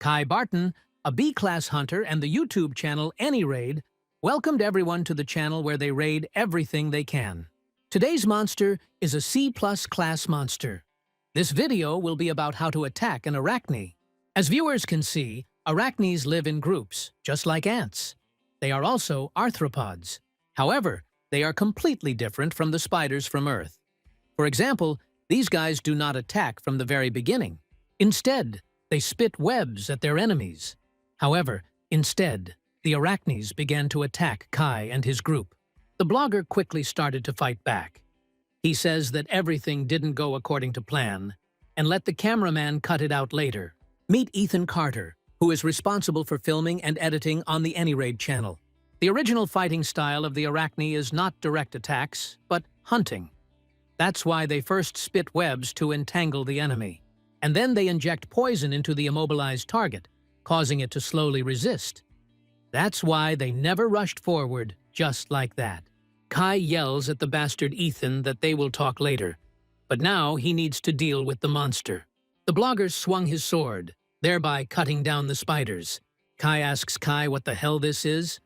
Kai Barton, a B-class hunter and the YouTube channel AnyRaid, welcomed everyone to the channel where they raid everything they can. Today's monster is a C+ class monster. This video will be about how to attack an arachne. As viewers can see, arachnes live in groups, just like ants. They are also arthropods. However, they are completely different from the spiders from Earth. For example, these guys do not attack from the very beginning. Instead, they spit webs at their enemies. However, instead, the arachnes began to attack Kai and his group. The blogger quickly started to fight back. He says that everything didn't go according to plan, and let the cameraman cut it out later. Meet Ethan Carter, who is responsible for filming and editing on the AnyRaid channel. The original fighting style of the arachne is not direct attacks, but hunting. That's why they first spit webs to entangle the enemy, and then they inject poison into the immobilized target, causing it to slowly resist. That's why they never rushed forward just like that. Kai yells at the bastard Ethan that they will talk later, but now he needs to deal with the monster. The blogger swung his sword, thereby cutting down the spiders. Kai asks Kai what the hell this is.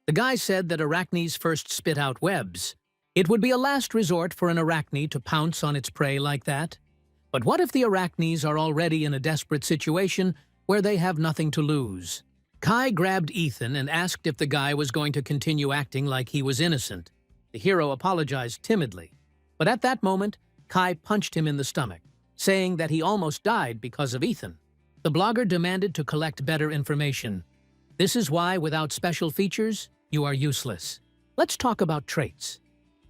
The guy said that arachnes first spit out webs. It would be a last resort for an arachne to pounce on its prey like that. But what if the arachnes are already in a desperate situation where they have nothing to lose? Kai grabbed Ethan and asked if the guy was going to continue acting like he was innocent. The hero apologized timidly, but at that moment, Kai punched him in the stomach, saying that he almost died because of Ethan. The blogger demanded to collect better information. This is why, without special features, you are useless. Let's talk about traits.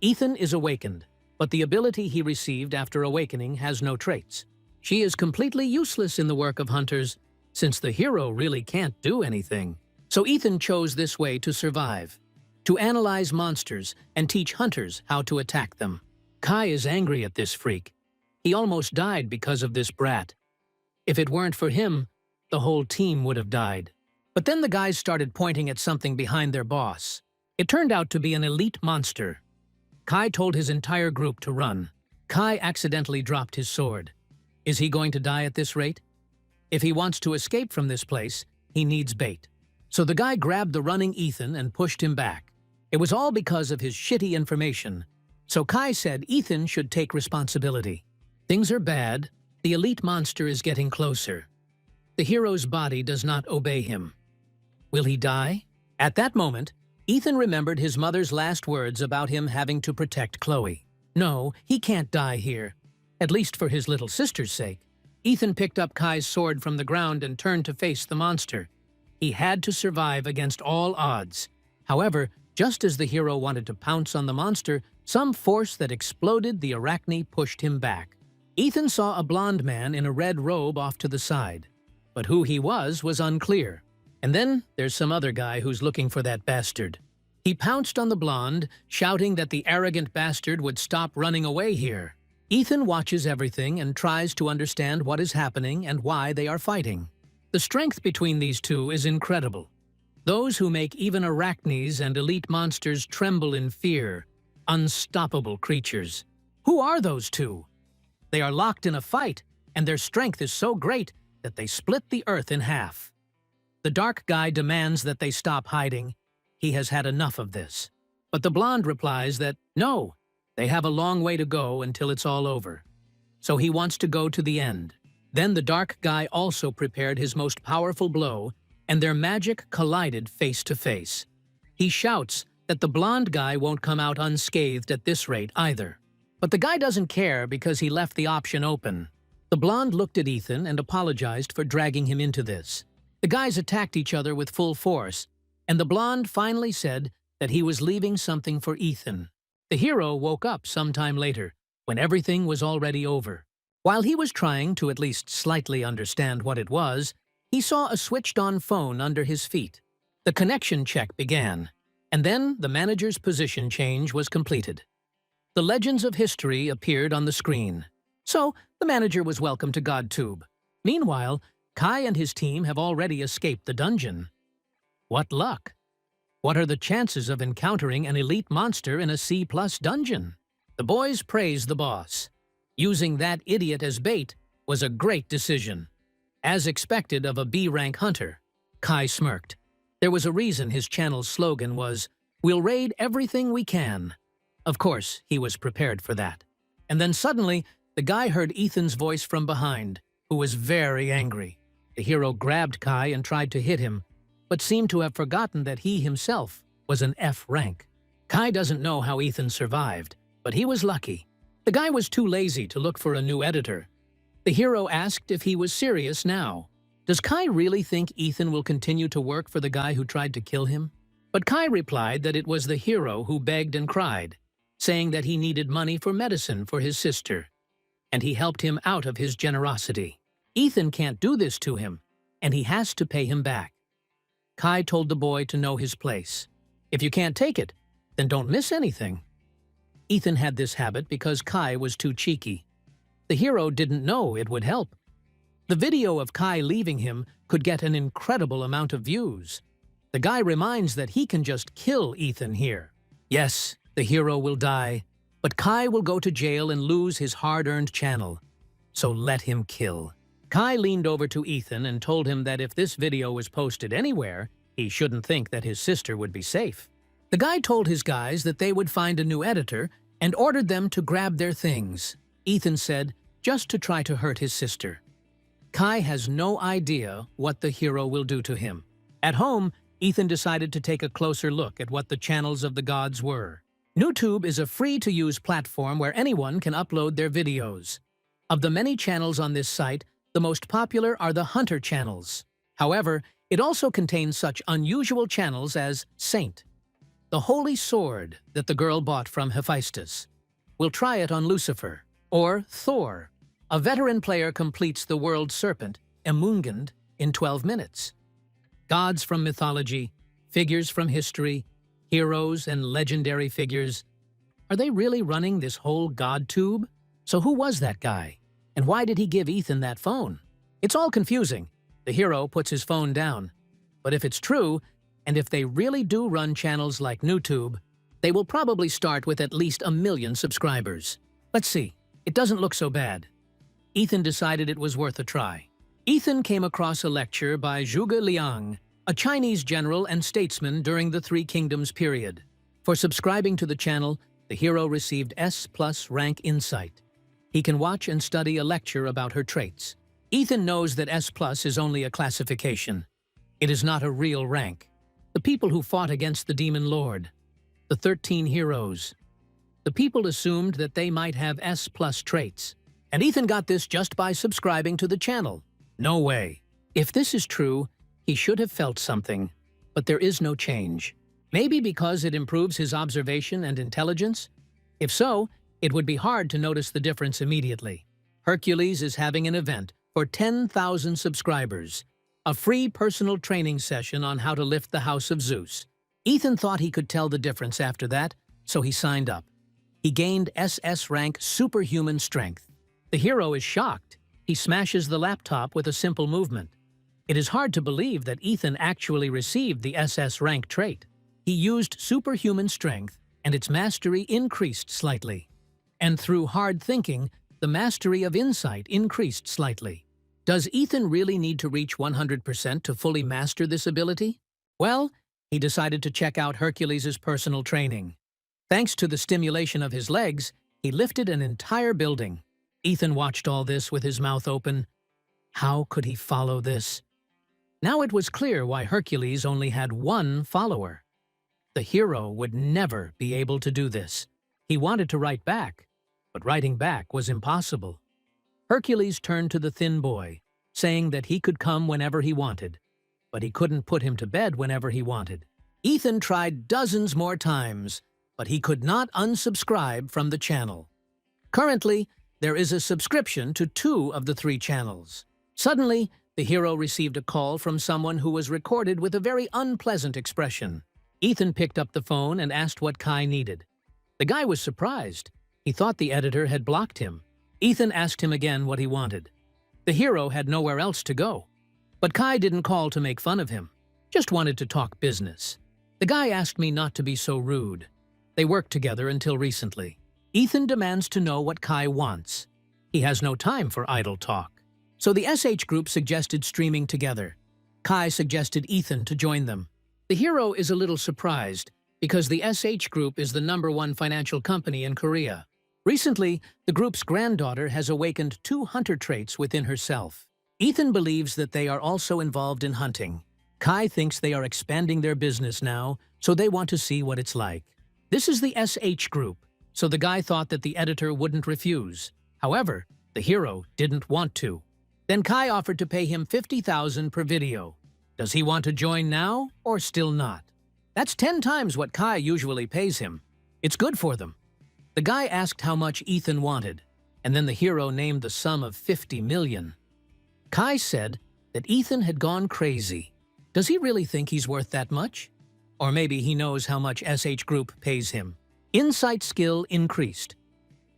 Ethan is awakened, but the ability he received after awakening has no traits. She is completely useless in the work of hunters, since the hero really can't do anything. So Ethan chose this way to survive, to analyze monsters and teach hunters how to attack them. Kai is angry at this freak. He almost died because of this brat. If it weren't for him, the whole team would have died. But then the guys started pointing at something behind their boss. It turned out to be an elite monster. Kai told his entire group to run. Kai accidentally dropped his sword. Is he going to die at this rate? If he wants to escape from this place, he needs bait. So the guy grabbed the running Ethan and pushed him back. It was all because of his shitty information. So Kai said Ethan should take responsibility. Things are bad. The elite monster is getting closer. The hero's body does not obey him. Will he die? At that moment, Ethan remembered his mother's last words about him having to protect Chloe. No, he can't die here. At least for his little sister's sake. Ethan picked up Kai's sword from the ground and turned to face the monster. He had to survive against all odds. However, just as the hero wanted to pounce on the monster, some force that exploded the arachne pushed him back. Ethan saw a blonde man in a red robe off to the side, but who he was unclear. And then there's some other guy who's looking for that bastard. He pounced on the blonde, shouting that the arrogant bastard would stop running away here. Ethan watches everything and tries to understand what is happening and why they are fighting. The strength between these two is incredible. Those who make even arachnes and elite monsters tremble in fear. Unstoppable creatures. Who are those two? They are locked in a fight, and their strength is so great that they split the earth in half. The dark guy demands that they stop hiding. He has had enough of this. But the blonde replies that, no, they have a long way to go until it's all over. So he wants to go to the end. Then the dark guy also prepared his most powerful blow, and their magic collided face to face. He shouts that the blonde guy won't come out unscathed at this rate either. But the guy doesn't care because he left the option open. The blonde looked at Ethan and apologized for dragging him into this. The guys attacked each other with full force, and the blonde finally said that he was leaving something for Ethan. The hero woke up sometime later, when everything was already over. While he was trying to at least slightly understand what it was, he saw a switched-on phone under his feet. The connection check began, and then the manager's position change was completed. The legends of history appeared on the screen. So, the manager was welcome to GodTube. Meanwhile, Kai and his team have already escaped the dungeon. What luck! What are the chances of encountering an elite monster in a C+ dungeon? The boys praised the boss. Using that idiot as bait was a great decision. As expected of a B-rank hunter, Kai smirked. There was a reason his channel's slogan was, "We'll raid everything we can." Of course, he was prepared for that. And then suddenly, the guy heard Ethan's voice from behind, who was very angry. The hero grabbed Kai and tried to hit him, but seemed to have forgotten that he himself was an F rank. Kai doesn't know how Ethan survived, but he was lucky. The guy was too lazy to look for a new editor. The hero asked if he was serious now. Does Kai really think Ethan will continue to work for the guy who tried to kill him? But Kai replied that it was the hero who begged and cried, saying that he needed money for medicine for his sister, and he helped him out of his generosity. Ethan can't do this to him, and he has to pay him back. Kai told the boy to know his place. If you can't take it, then don't miss anything. Ethan had this habit because Kai was too cheeky. The hero didn't know it would help. The video of Kai leaving him could get an incredible amount of views. The guy reminds that he can just kill Ethan here. Yes, the hero will die, but Kai will go to jail and lose his hard-earned channel. So let him kill. Kai leaned over to Ethan and told him that if this video was posted anywhere, he shouldn't think that his sister would be safe. The guy told his guys that they would find a new editor and ordered them to grab their things. Ethan said, just to try to hurt his sister. Kai has no idea what the hero will do to him. At home, Ethan decided to take a closer look at what the channels of the gods were. YouTube is a free-to-use platform where anyone can upload their videos. Of the many channels on this site, the most popular are the hunter channels. However, it also contains such unusual channels as Saint, the holy sword that the girl bought from Hephaestus. We'll try it on Lucifer. Or Thor, a veteran player completes the world serpent, Emungand, in 12 minutes. Gods from mythology, figures from history, heroes and legendary figures. Are they really running this whole god tube? So who was that guy? And why did he give Ethan that phone? It's all confusing. The hero puts his phone down. But if it's true, and if they really do run channels like YouTube, they will probably start with at least 1 million subscribers. Let's see. It doesn't look so bad. Ethan decided it was worth a try. Ethan came across a lecture by Zhuge Liang, a Chinese general and statesman during the Three Kingdoms period. For subscribing to the channel, the hero received S+ rank insight. He can watch and study a lecture about her traits. Ethan knows that S+ is only a classification. It is not a real rank. The people who fought against the Demon Lord, the 13 heroes. The people assumed that they might have S+ traits. And Ethan got this just by subscribing to the channel. No way. If this is true, he should have felt something. But there is no change. Maybe because it improves his observation and intelligence? If so, it would be hard to notice the difference immediately. Hercules is having an event for 10,000 subscribers. A free personal training session on how to lift the house of Zeus. Ethan thought he could tell the difference after that, so he signed up. He gained SS rank superhuman strength. The hero is shocked. He smashes the laptop with a simple movement. It is hard to believe that Ethan actually received the SS rank trait. He used superhuman strength, and its mastery increased slightly. And through hard thinking, the mastery of insight increased slightly. Does Ethan really need to reach 100% to fully master this ability? Well, he decided to check out Hercules' personal training. Thanks to the stimulation of his legs, he lifted an entire building. Ethan watched all this with his mouth open. How could he follow this? Now it was clear why Hercules only had one follower. The hero would never be able to do this. He wanted to write back, but writing back was impossible. Hercules turned to the thin boy, saying that he could come whenever he wanted, but he couldn't put him to bed whenever he wanted. Ethan tried dozens more times, but he could not unsubscribe from the channel. Currently, there is a subscription to 2 of the 3 channels. Suddenly, the hero received a call from someone who was recorded with a very unpleasant expression. Ethan picked up the phone and asked what Kai needed. The guy was surprised. He thought the editor had blocked him. Ethan asked him again what he wanted. The hero had nowhere else to go. But Kai didn't call to make fun of him, just wanted to talk business. The guy asked me not to be so rude. They worked together until recently. Ethan demands to know what Kai wants. He has no time for idle talk. So the SH group suggested streaming together. Kai suggested Ethan to join them. The hero is a little surprised because the SH group is the #1 financial company in Korea. Recently, the group's granddaughter has awakened 2 hunter traits within herself. Ethan believes that they are also involved in hunting. Kai thinks they are expanding their business now, so they want to see what it's like. This is the SH group, so the guy thought that the editor wouldn't refuse. However, the hero didn't want to. Then Kai offered to pay him 50,000 per video. Does he want to join now or still not? That's 10 times what Kai usually pays him. It's good for them. The guy asked how much Ethan wanted, and then the hero named the sum of 50 million. Kai said that Ethan had gone crazy. Does he really think he's worth that much? Or maybe he knows how much SH Group pays him. Insight skill increased.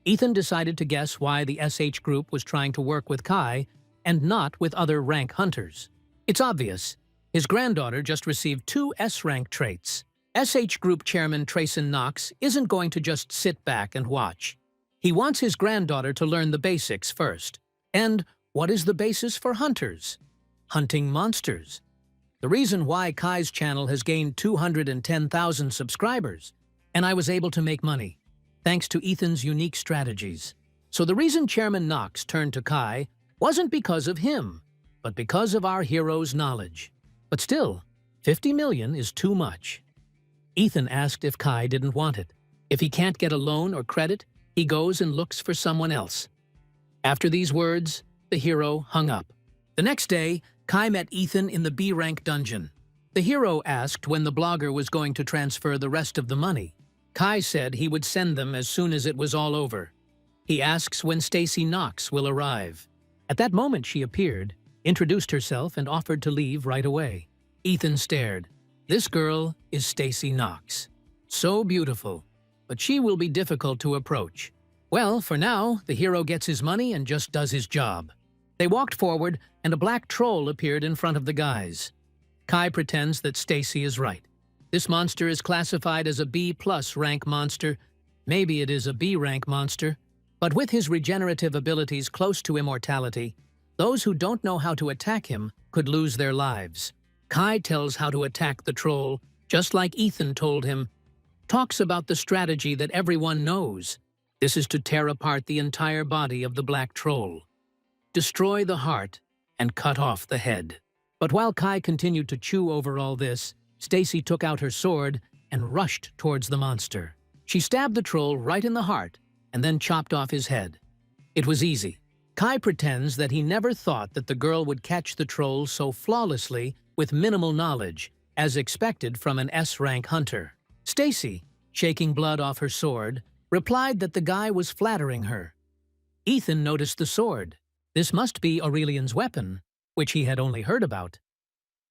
Ethan decided to guess why the SH Group was trying to work with Kai and not with other rank hunters. It's obvious. His granddaughter just received 2 S-rank traits. SH Group Chairman Trayson Knox isn't going to just sit back and watch. He wants his granddaughter to learn the basics first. And what is the basis for hunters? Hunting monsters. The reason why Kai's channel has gained 210,000 subscribers, and I was able to make money, thanks to Ethan's unique strategies. So the reason Chairman Knox turned to Kai wasn't because of him, but because of our hero's knowledge. But still, 50 million is too much. Ethan asked if Kai didn't want it. If he can't get a loan or credit, he goes and looks for someone else. After these words, the hero hung up. The next day, Kai met Ethan in the B-rank dungeon. The hero asked when the blogger was going to transfer the rest of the money. Kai said he would send them as soon as it was all over. He asks when Stacy Knox will arrive. At that moment she appeared, introduced herself and offered to leave right away. Ethan stared. This girl is Stacy Knox. So beautiful, but she will be difficult to approach. Well, for now, the hero gets his money and just does his job. They walked forward, and a black troll appeared in front of the guys. Kai pretends that Stacy is right. This monster is classified as a B+ rank monster. Maybe it is a B rank monster. But with his regenerative abilities close to immortality, those who don't know how to attack him could lose their lives. Kai tells how to attack the troll, just like Ethan told him. Talks about the strategy that everyone knows. This is to tear apart the entire body of the black troll. Destroy the heart and cut off the head. But while Kai continued to chew over all this, Stacy took out her sword and rushed towards the monster. She stabbed the troll right in the heart and then chopped off his head. It was easy. Kai pretends that he never thought that the girl would catch the troll so flawlessly with minimal knowledge, as expected from an S-rank hunter. Stacy, shaking blood off her sword, replied that the guy was flattering her. Ethan noticed the sword. This must be Aurelian's weapon, which he had only heard about.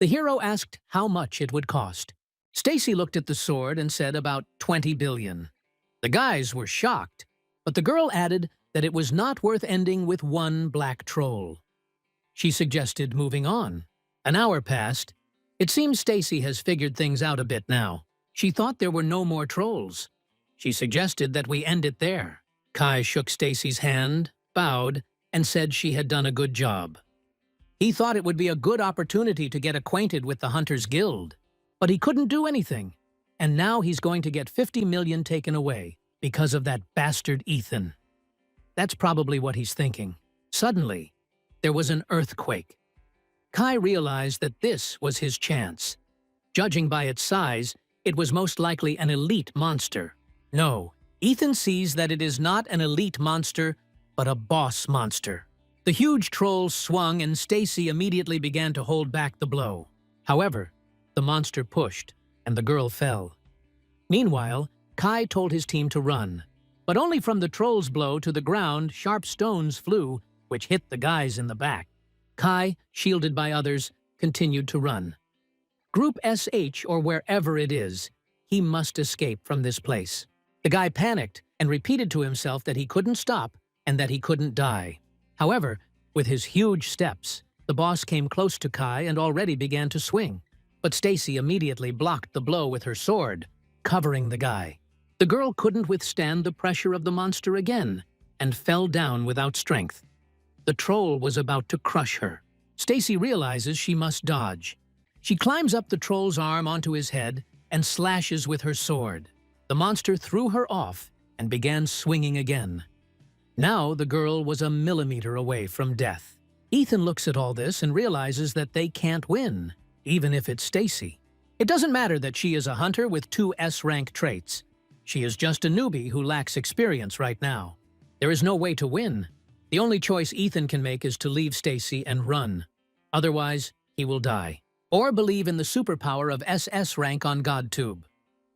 The hero asked how much it would cost. Stacy looked at the sword and said about 20 billion. The guys were shocked, but the girl added that it was not worth ending with one black troll. She suggested moving on. An hour passed. It seems Stacy has figured things out a bit now. She thought there were no more trolls. She suggested that we end it there. Kai shook Stacy's hand, bowed, and said she had done a good job. He thought it would be a good opportunity to get acquainted with the Hunters Guild, but he couldn't do anything, and now he's going to get 50 million taken away because of that bastard Ethan. That's probably what he's thinking. Suddenly, there was an earthquake. Kai realized that this was his chance. Judging by its size, it was most likely an elite monster. No, Ethan sees that it is not an elite monster, but a boss monster. The huge troll swung and Stacy immediately began to hold back the blow. However, the monster pushed, and the girl fell. Meanwhile, Kai told his team to run. But only from the troll's blow to the ground, sharp stones flew, which hit the guys in the back. Kai, shielded by others, continued to run. Group SH, or wherever it is, he must escape from this place. The guy panicked and repeated to himself that he couldn't stop and that he couldn't die. However, with his huge steps, the boss came close to Kai and already began to swing. But Stacy immediately blocked the blow with her sword, covering the guy. The girl couldn't withstand the pressure of the monster again and fell down without strength. The troll was about to crush her. Stacy realizes she must dodge. She climbs up the troll's arm onto his head and slashes with her sword. The monster threw her off and began swinging again. Now the girl was a millimeter away from death. Ethan looks at all this and realizes that they can't win, even if it's Stacy. It doesn't matter that she is a hunter with 2 S-rank traits. She is just a newbie who lacks experience right now. There is no way to win. The only choice Ethan can make is to leave Stacy and run. Otherwise, he will die. Or believe in the superpower of SS rank on GodTube.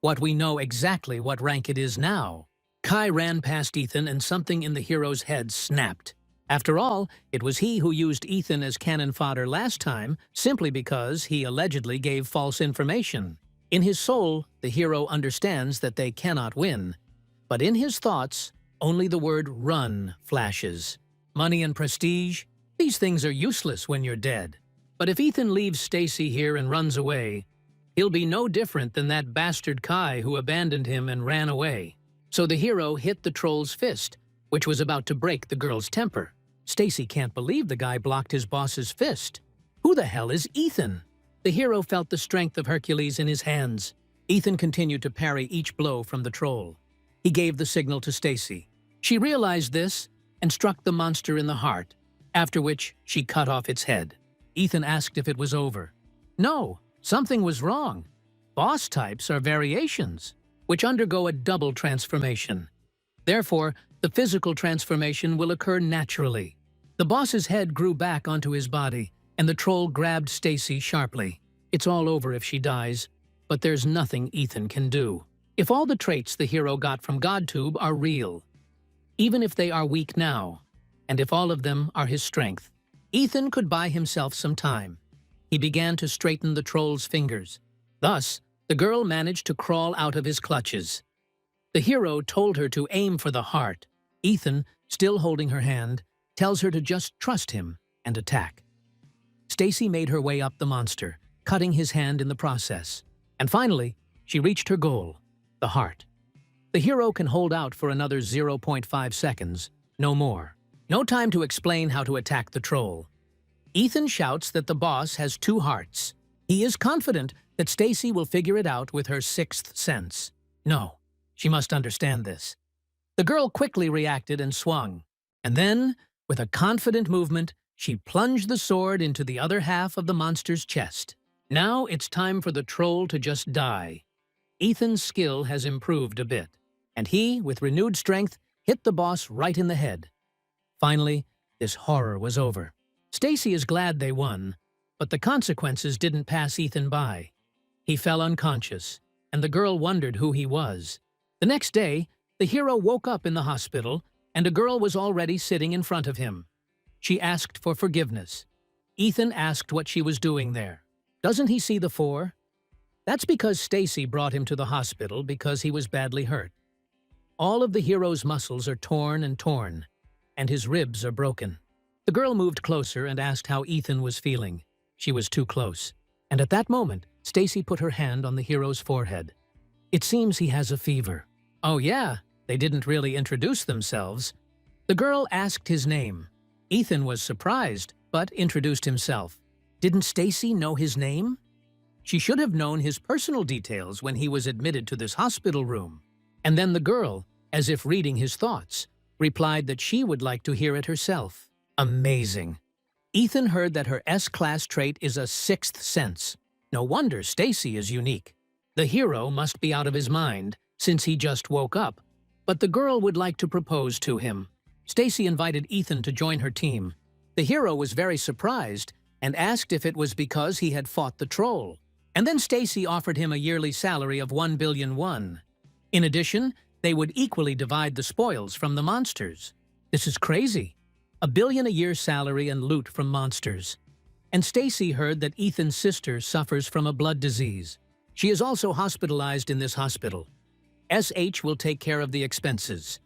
What we know exactly what rank it is now. Kai ran past Ethan and something in the hero's head snapped. After all, it was he who used Ethan as cannon fodder last time simply because he allegedly gave false information. In his soul, the hero understands that they cannot win. But in his thoughts, only the word run flashes. Money and prestige, these things are useless when you're dead. But if Ethan leaves Stacy here and runs away, he'll be no different than that bastard Kai who abandoned him and ran away. So the hero hit the troll's fist, which was about to break the girl's temper. Stacy can't believe the guy blocked his boss's fist. Who the hell is Ethan? The hero felt the strength of Hercules in his hands. Ethan continued to parry each blow from the troll. He gave the signal to Stacy. She realized this and struck the monster in the heart, after which she cut off its head. Ethan asked if it was over. No, something was wrong. Boss types are variations, which undergo a double transformation. Therefore, the physical transformation will occur naturally. The boss's head grew back onto his body, and the troll grabbed Stacy sharply. It's all over if she dies, but there's nothing Ethan can do. If all the traits the hero got from GodTube are real, even if they are weak now, and if all of them are his strength, Ethan could buy himself some time. He began to straighten the troll's fingers. Thus, the girl managed to crawl out of his clutches. The hero told her to aim for the heart. Ethan, still holding her hand, tells her to just trust him and attack. Stacy made her way up the monster, cutting his hand in the process. And finally, she reached her goal, the heart. The hero can hold out for another 0.5 seconds, no more. No time to explain how to attack the troll. Ethan shouts that the boss has 2 hearts. He is confident that Stacy will figure it out with her 6th sense. No, she must understand this. The girl quickly reacted and swung. And then, with a confident movement, she plunged the sword into the other half of the monster's chest. Now it's time for the troll to just die. Ethan's skill has improved a bit, and he, with renewed strength, hit the boss right in the head. Finally, this horror was over. Stacy is glad they won, but the consequences didn't pass Ethan by. He fell unconscious, and the girl wondered who he was. The next day, the hero woke up in the hospital, and a girl was already sitting in front of him. She asked for forgiveness. Ethan asked what she was doing there. Doesn't he see the 4? That's because Stacy brought him to the hospital because he was badly hurt. All of the hero's muscles are torn, and his ribs are broken. The girl moved closer and asked how Ethan was feeling. She was too close. And at that moment, Stacy put her hand on the hero's forehead. It seems he has a fever. Oh yeah, they didn't really introduce themselves. The girl asked his name. Ethan was surprised, but introduced himself. Didn't Stacy know his name? She should have known his personal details when he was admitted to this hospital room. And then the girl, as if reading his thoughts, replied that she would like to hear it herself. Amazing. Ethan heard that her S-class trait is a 6th sense. No wonder Stacy is unique. The hero must be out of his mind, since he just woke up. But the girl would like to propose to him. Stacy invited Ethan to join her team. The hero was very surprised and asked if it was because he had fought the troll. And then Stacy offered him a yearly salary of 1 billion won. In addition, they would equally divide the spoils from the monsters. This is crazy. 1 billion a year salary and loot from monsters. And Stacy heard that Ethan's sister suffers from a blood disease. She is also hospitalized in this hospital. SH will take care of the expenses.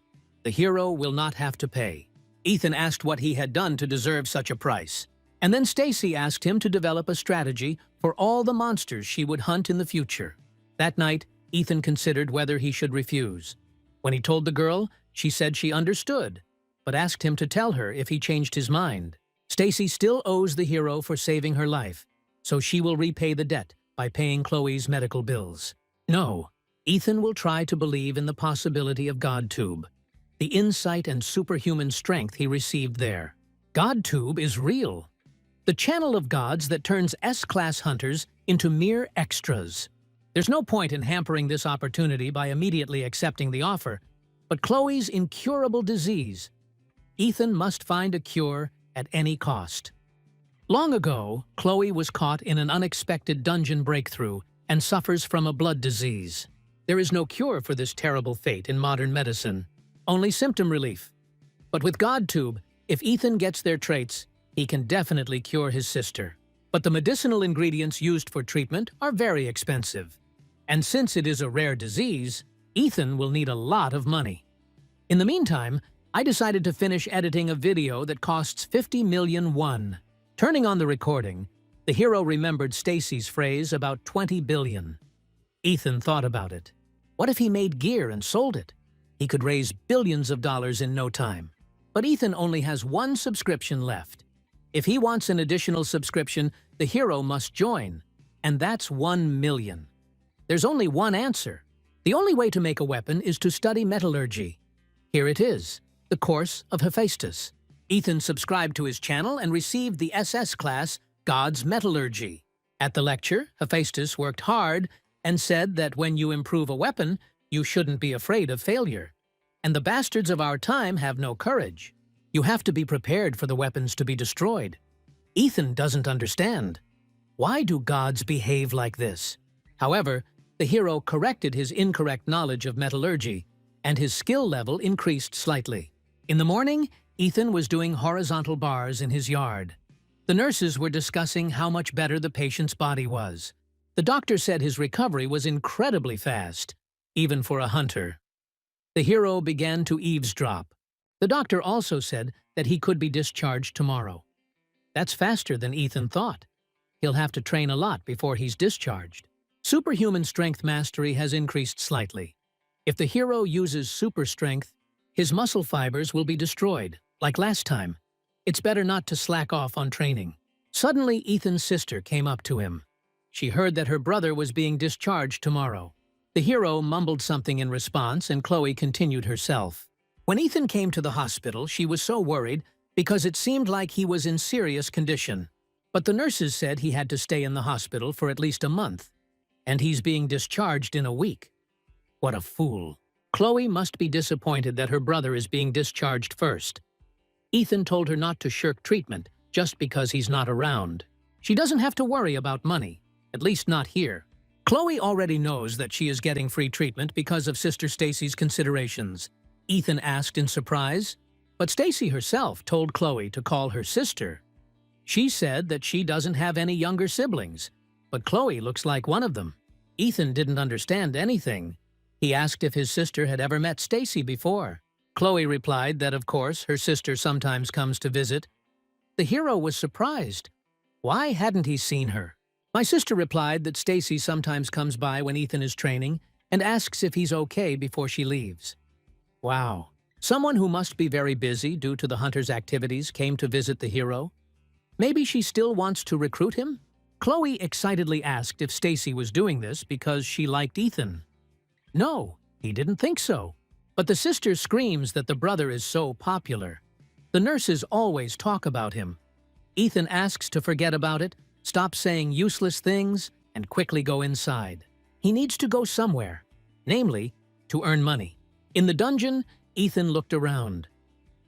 The hero will not have to pay. Ethan asked what he had done to deserve such a price. And then Stacy asked him to develop a strategy for all the monsters she would hunt in the future. That night, Ethan considered whether he should refuse. When he told the girl, she said she understood. but asked him to tell her if he changed his mind. Stacy still owes the hero for saving her life, so she will repay the debt by paying Chloe's medical bills. No, Ethan will try to believe in the possibility of GodTube, the insight and superhuman strength he received there. GodTube is real. The channel of gods that turns S-class hunters into mere extras. There's no point in hampering this opportunity by immediately accepting the offer, but Chloe's incurable disease. Ethan must find a cure at any cost. Long ago, Chloe was caught in an unexpected dungeon breakthrough and suffers from a blood disease. There is no cure for this terrible fate in modern medicine, only symptom relief. But with GodTube, if Ethan gets their traits, he can definitely cure his sister. But the medicinal ingredients used for treatment are very expensive. And since it is a rare disease, Ethan will need a lot of money. In the meantime, I decided to finish editing a video that costs 50 million won. Turning on the recording, the hero remembered Stacy's phrase about 20 billion. Ethan thought about it. What if he made gear and sold it? He could raise billions of dollars in no time. But Ethan only has one subscription left. If he wants an additional subscription, the hero must join, and that's 1 million. There's only one answer. The only way to make a weapon is to study metallurgy. Here it is, the course of Hephaestus. Ethan subscribed to his channel and received the SS class, God's Metallurgy. At the lecture, Hephaestus worked hard and said that when you improve a weapon, you shouldn't be afraid of failure. And the bastards of our time have no courage. You have to be prepared for the weapons to be destroyed. Ethan doesn't understand. Why do gods behave like this? However, the hero corrected his incorrect knowledge of metallurgy, and his skill level increased slightly. In the morning, Ethan was doing horizontal bars in his yard. The nurses were discussing how much better the patient's body was. The doctor said his recovery was incredibly fast, even for a hunter. The hero began to eavesdrop. The doctor also said that he could be discharged tomorrow. That's faster than Ethan thought. He'll have to train a lot before he's discharged. Superhuman strength mastery has increased slightly. If the hero uses super strength, his muscle fibers will be destroyed, like last time. It's better not to slack off on training. Suddenly, Ethan's sister came up to him. She heard that her brother was being discharged tomorrow. The hero mumbled something in response, and Chloe continued herself. When Ethan came to the hospital, she was so worried because it seemed like he was in serious condition. But the nurses said he had to stay in the hospital for at least a month, and he's being discharged in a week. What a fool. Chloe must be disappointed that her brother is being discharged first. Ethan told her not to shirk treatment just because he's not around. She doesn't have to worry about money, at least not here. Chloe already knows that she is getting free treatment because of Sister Stacy's considerations. Ethan asked in surprise, but Stacy herself told Chloe to call her sister. She said that she doesn't have any younger siblings, but Chloe looks like one of them. Ethan didn't understand anything. He asked if his sister had ever met Stacy before. Chloe replied that, of course, her sister sometimes comes to visit. The hero was surprised. Why hadn't he seen her? My sister replied that Stacy sometimes comes by when Ethan is training and asks if he's okay before she leaves. Wow. Someone who must be very busy due to the hunter's activities came to visit the hero. Maybe she still wants to recruit him? Chloe excitedly asked if Stacy was doing this because she liked Ethan. No, he didn't think so. But the sister screams that the brother is so popular. The nurses always talk about him. Ethan asks to forget about it, stop saying useless things, and quickly go inside. He needs to go somewhere, namely, to earn money. In the dungeon, Ethan looked around.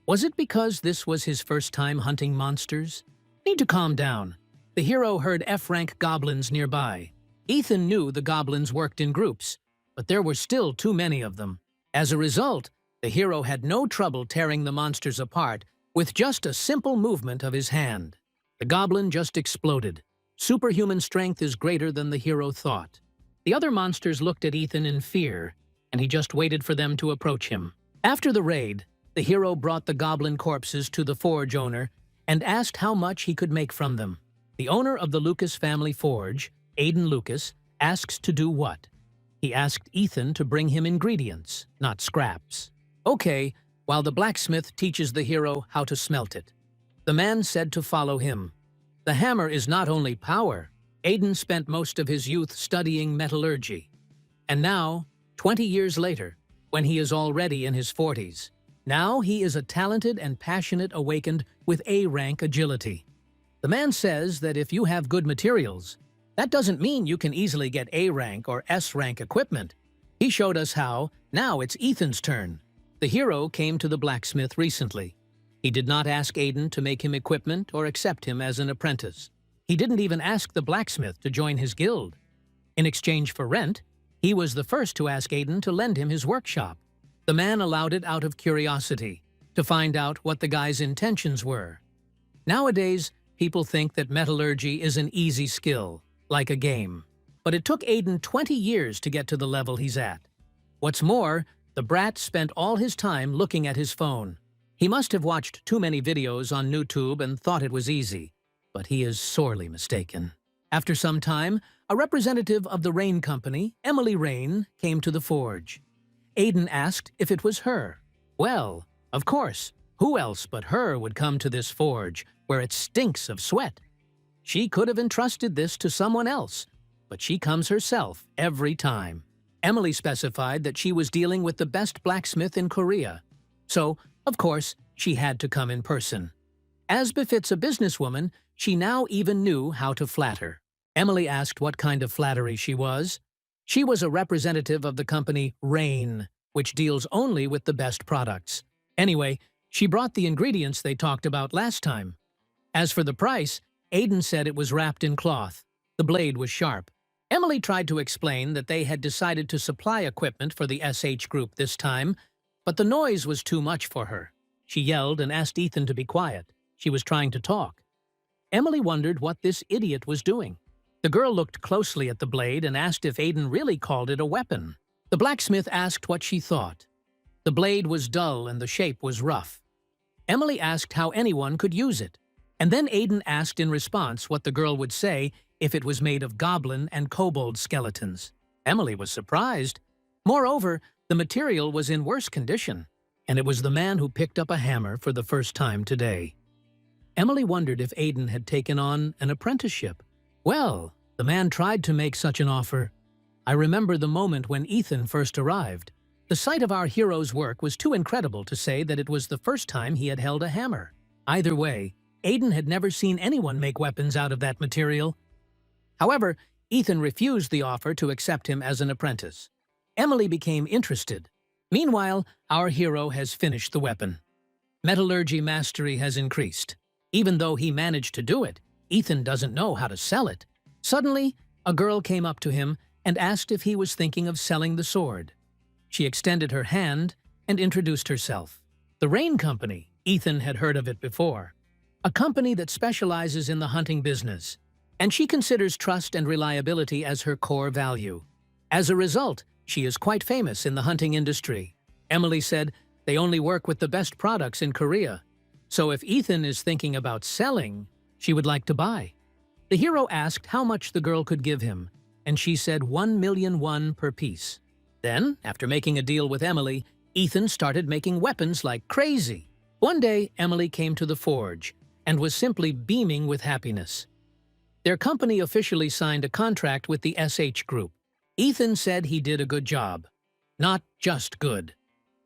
Was it because this was his first time hunting monsters? Need to calm down. The hero heard F-rank goblins nearby. Ethan knew the goblins worked in groups, but there were still too many of them. As a result, the hero had no trouble tearing the monsters apart with just a simple movement of his hand. The goblin just exploded. Superhuman strength is greater than the hero thought. The other monsters looked at Ethan in fear, and he just waited for them to approach him. After the raid, the hero brought the goblin corpses to the forge owner and asked how much he could make from them. The owner of the Lucas family forge, Aiden Lucas, asks to do what? He asked Ethan to bring him ingredients, not scraps. Okay, while the blacksmith teaches the hero how to smelt it. The man said to follow him. The hammer is not only power. Aiden spent most of his youth studying metallurgy. And now, 20 years later, when he is already in his 40s, now he is a talented and passionate awakened with A-rank agility. The man says that if you have good materials, that doesn't mean you can easily get A-rank or S-rank equipment. He showed us how. Now it's Ethan's turn. The hero came to the blacksmith recently. He did not ask Aiden to make him equipment or accept him as an apprentice. He didn't even ask the blacksmith to join his guild. In exchange for rent, he was the first to ask Aiden to lend him his workshop. The man allowed it out of curiosity, to find out what the guy's intentions were. Nowadays, people think that metallurgy is an easy skill, like a game. But it took Aiden 20 years to get to the level he's at. What's more, the brat spent all his time looking at his phone. He must have watched too many videos on YouTube and thought it was easy. But he is sorely mistaken. After some time, a representative of the Rain Company, Emily Rain, came to the forge. Aiden asked if it was her. Well, of course, who else but her would come to this forge, where it stinks of sweat? She could have entrusted this to someone else, but she comes herself every time. Emily specified that she was dealing with the best blacksmith in Korea. So, of course, she had to come in person. As befits a businesswoman, she now even knew how to flatter. Emily asked what kind of flattery she was. She was a representative of the company Rain, which deals only with the best products. Anyway, she brought the ingredients they talked about last time. As for the price, Aiden said it was wrapped in cloth. The blade was sharp. Emily tried to explain that they had decided to supply equipment for the SH group this time, but the noise was too much for her. She yelled and asked Ethan to be quiet. She was trying to talk. Emily wondered what this idiot was doing. The girl looked closely at the blade and asked if Aiden really called it a weapon. The blacksmith asked what she thought. The blade was dull and the shape was rough. Emily asked how anyone could use it. And then Aiden asked in response what the girl would say if it was made of goblin and kobold skeletons. Emily was surprised. Moreover, the material was in worse condition, and it was the man who picked up a hammer for the first time today. Emily wondered if Aiden had taken on an apprenticeship. Well, the man tried to make such an offer. I remember the moment when Ethan first arrived. The sight of our hero's work was too incredible to say that it was the first time he had held a hammer. Either way, Aiden had never seen anyone make weapons out of that material. However, Ethan refused the offer to accept him as an apprentice. Emily became interested. Meanwhile, our hero has finished the weapon. Metallurgy mastery has increased. Even though he managed to do it, Ethan doesn't know how to sell it. Suddenly, a girl came up to him and asked if he was thinking of selling the sword. She extended her hand and introduced herself. The Rain Company, Ethan had heard of it before. A company that specializes in the hunting business. And she considers trust and reliability as her core value. As a result, she is quite famous in the hunting industry. Emily said they only work with the best products in Korea. So if Ethan is thinking about selling, she would like to buy. The hero asked how much the girl could give him, and she said 1,000,000 won per piece. Then, after making a deal with Emily, Ethan started making weapons like crazy. One day, Emily came to the forge and was simply beaming with happiness. Their company officially signed a contract with the SH group. Ethan said he did a good job. Not just good.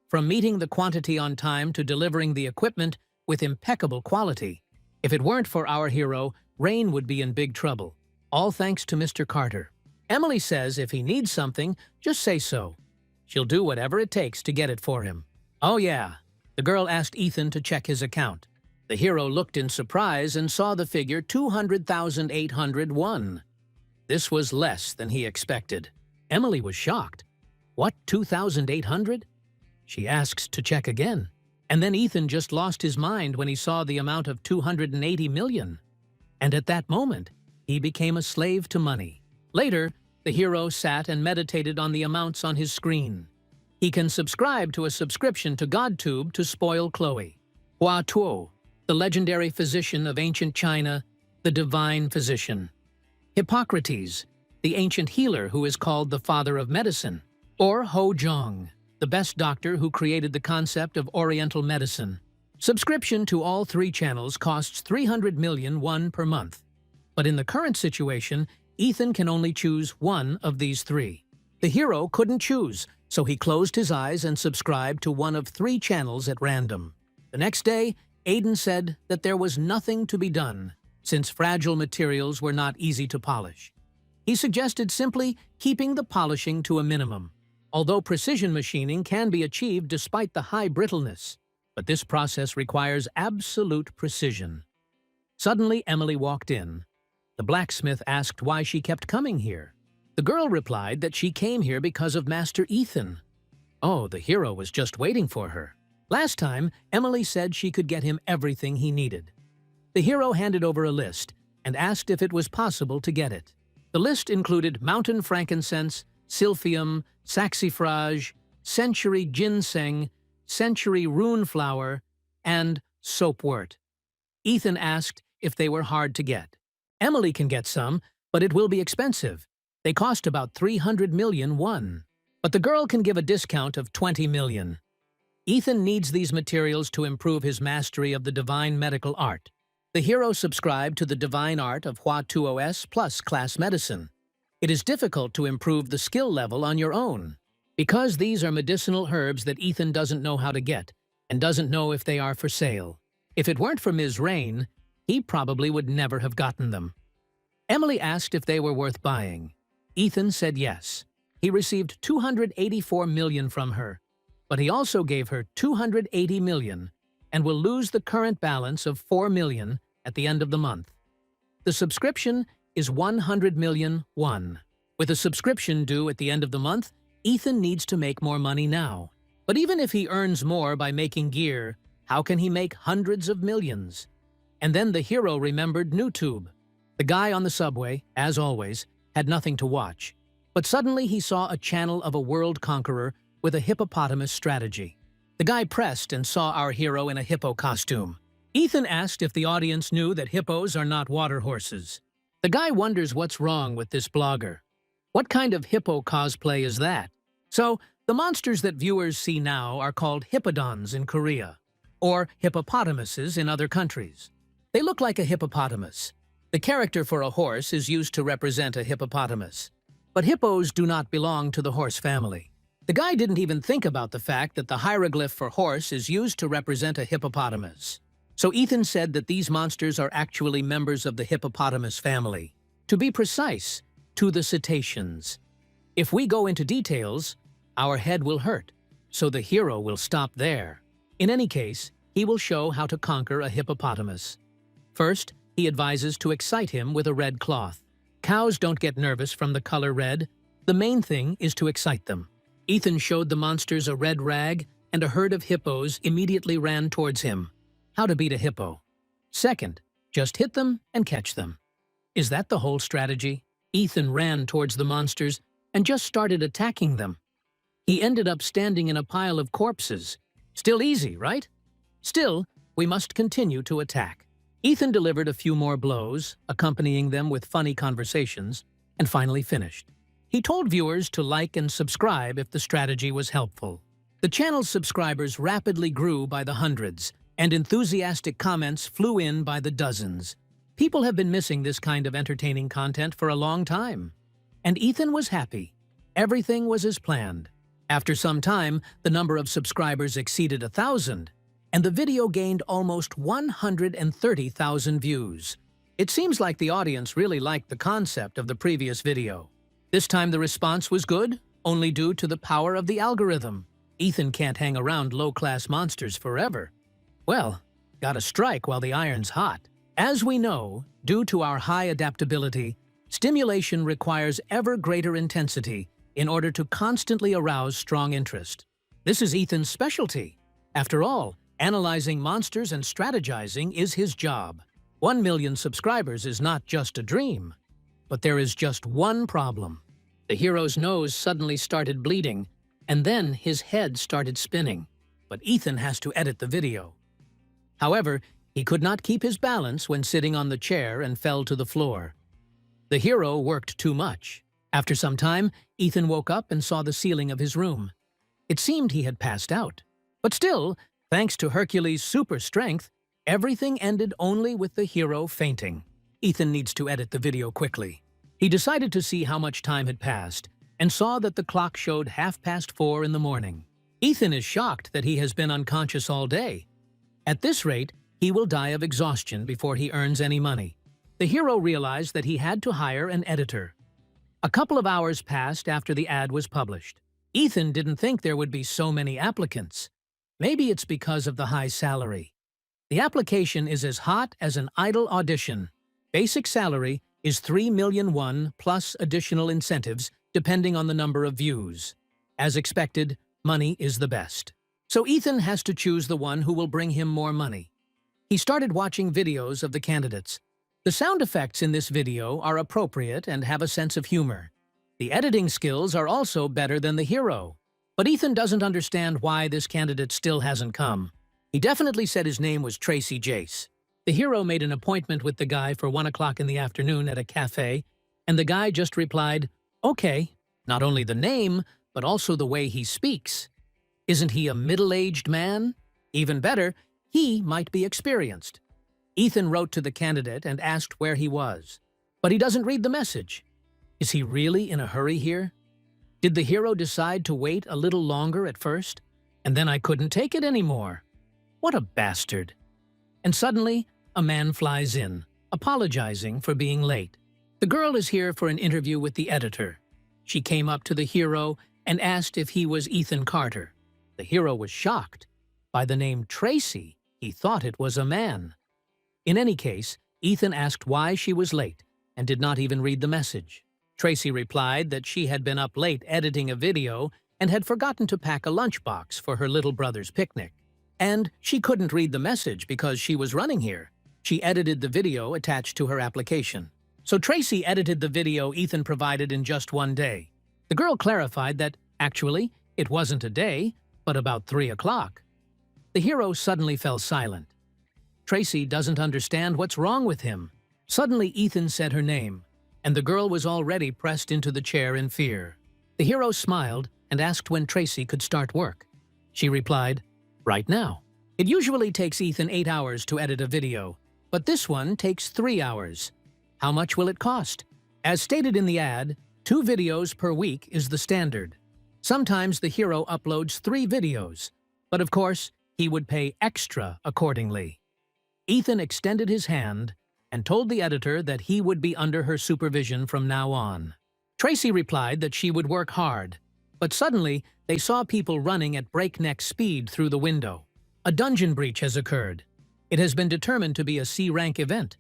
From meeting the quantity on time to delivering the equipment with impeccable quality. If it weren't for our hero, Rain would be in big trouble. All thanks to Mr. Carter. Emily says if he needs something, just say so. She'll do whatever it takes to get it for him. Oh yeah, the girl asked Ethan to check his account. The hero looked in surprise and saw the figure 200,800 won. This was less than he expected. Emily was shocked. What, 2,800? She asks to check again. And then Ethan just lost his mind when he saw the amount of 280 million. And at that moment, he became a slave to money. Later, the hero sat and meditated on the amounts on his screen. He can subscribe to a subscription to GodTube to spoil Chloe. Hua Tuo, the legendary physician of ancient China, the divine physician. Hippocrates, the ancient healer who is called the father of medicine. Or Ho Zhong, the best doctor who created the concept of Oriental medicine. Subscription to all 3 channels costs 300 million won per month. But in the current situation, Ethan can only choose one of these 3. The hero couldn't choose, so he closed his eyes and subscribed to one of 3 channels at random. The next day, Aiden said that there was nothing to be done, since fragile materials were not easy to polish. He suggested simply keeping the polishing to a minimum, although precision machining can be achieved despite the high brittleness. But this process requires absolute precision. Suddenly, Emily walked in. The blacksmith asked why she kept coming here. The girl replied that she came here because of Master Ethan. Oh, the hero was just waiting for her. Last time, Emily said she could get him everything he needed. The hero handed over a list and asked if it was possible to get it. The list included mountain frankincense, silphium, saxifrage, century ginseng, century rune flower, and soapwort. Ethan asked if they were hard to get. Emily can get some, but it will be expensive. They cost about 300 million won. But the girl can give a discount of 20 million. Ethan needs these materials to improve his mastery of the divine medical art. The hero subscribed to the divine art of Hua Tuos plus class medicine. It is difficult to improve the skill level on your own, because these are medicinal herbs that Ethan doesn't know how to get and doesn't know if they are for sale. If it weren't for Ms. Rain, he probably would never have gotten them. Emily asked if they were worth buying. Ethan said yes. He received 284 million from her, but he also gave her 280 million and will lose the current balance of 4 million at the end of the month. The subscription is 100 million won. With a subscription due at the end of the month, Ethan needs to make more money now. But even if he earns more by making gear, how can he make hundreds of millions? And then the hero remembered NewTube. The guy on the subway, as always, had nothing to watch. But suddenly he saw a channel of a world conqueror with a hippopotamus strategy. The guy pressed and saw our hero in a hippo costume. Ethan asked if the audience knew that hippos are not water horses. The guy wonders what's wrong with this blogger. What kind of hippo cosplay is that? So, the monsters that viewers see now are called hippodons in Korea, or hippopotamuses in other countries. They look like a hippopotamus. The character for a horse is used to represent a hippopotamus. But hippos do not belong to the horse family. The guy didn't even think about the fact that the hieroglyph for horse is used to represent a hippopotamus. So Ethan said that these monsters are actually members of the hippopotamus family. To be precise, to the cetaceans. If we go into details, our head will hurt, so the hero will stop there. In any case, he will show how to conquer a hippopotamus. First, he advises to excite him with a red cloth. Cows don't get nervous from the color red. The main thing is to excite them. Ethan showed the monsters a red rag, and a herd of hippos immediately ran towards him. How to beat a hippo. Second, just hit them and catch them. Is that the whole strategy? Ethan ran towards the monsters and just started attacking them. He ended up standing in a pile of corpses. Still easy, right? Still, we must continue to attack. Ethan delivered a few more blows, accompanying them with funny conversations, and finally finished. He told viewers to like and subscribe if the strategy was helpful. The channel's subscribers rapidly grew by the hundreds, and enthusiastic comments flew in by the dozens. People have been missing this kind of entertaining content for a long time. And Ethan was happy. Everything was as planned. After some time, the number of subscribers exceeded 1,000, and the video gained almost 130,000 views. It seems like the audience really liked the concept of the previous video. This time the response was good, only due to the power of the algorithm. Ethan can't hang around low-class monsters forever. Well, gotta strike while the iron's hot. As we know, due to our high adaptability, stimulation requires ever greater intensity in order to constantly arouse strong interest. This is Ethan's specialty. After all, analyzing monsters and strategizing is his job. 1 million subscribers is not just a dream. But there is just one problem. The hero's nose suddenly started bleeding, and then his head started spinning. But Ethan has to edit the video. However, he could not keep his balance when sitting on the chair and fell to the floor. The hero worked too much. After some time, Ethan woke up and saw the ceiling of his room. It seemed he had passed out. But still, thanks to Hercules' super strength, everything ended only with the hero fainting. Ethan needs to edit the video quickly. He decided to see how much time had passed and saw that the clock showed 4:30 in the morning. Ethan is shocked that he has been unconscious all day. At this rate, he will die of exhaustion before he earns any money. The hero realized that he had to hire an editor. A couple of hours passed after the ad was published. Ethan didn't think there would be so many applicants. Maybe it's because of the high salary. The application is as hot as an idol audition. Basic salary is 3,000,001 plus additional incentives depending on the number of views. As expected, money is the best. So Ethan has to choose the one who will bring him more money. He started watching videos of the candidates. The sound effects in this video are appropriate and have a sense of humor. The editing skills are also better than the hero. But Ethan doesn't understand why this candidate still hasn't come. He definitely said his name was Tracy Jace. The hero made an appointment with the guy for 1 o'clock in the afternoon at a cafe, and the guy just replied, "Okay." Not only the name, but also the way he speaks. Isn't he a middle-aged man? Even better, he might be experienced. Ethan wrote to the candidate and asked where he was. But he doesn't read the message. Is he really in a hurry here? Did the hero decide to wait a little longer at first? And then I couldn't take it anymore. What a bastard. And suddenly, a man flies in, apologizing for being late. The girl is here for an interview with the editor. She came up to the hero and asked if he was Ethan Carter. The hero was shocked. By the name Tracy, he thought it was a man. In any case, Ethan asked why she was late and did not even read the message. Tracy replied that she had been up late editing a video and had forgotten to pack a lunchbox for her little brother's picnic. And she couldn't read the message because she was running here. She edited the video attached to her application. So Tracy edited the video Ethan provided in just 1 day. The girl clarified that, actually, it wasn't a day, but about 3 o'clock. The hero suddenly fell silent. Tracy doesn't understand what's wrong with him. Suddenly Ethan said her name, and the girl was already pressed into the chair in fear. The hero smiled and asked when Tracy could start work. She replied, "Right now." It usually takes Ethan 8 hours to edit a video, but this one takes 3 hours. How much will it cost? As stated in the ad, 2 videos per week is the standard. Sometimes the hero uploads 3 videos, but of course, he would pay extra accordingly. Ethan extended his hand and told the editor that he would be under her supervision from now on. Tracy replied that she would work hard, but suddenly they saw people running at breakneck speed through the window. A dungeon breach has occurred. It has been determined to be a C-rank event.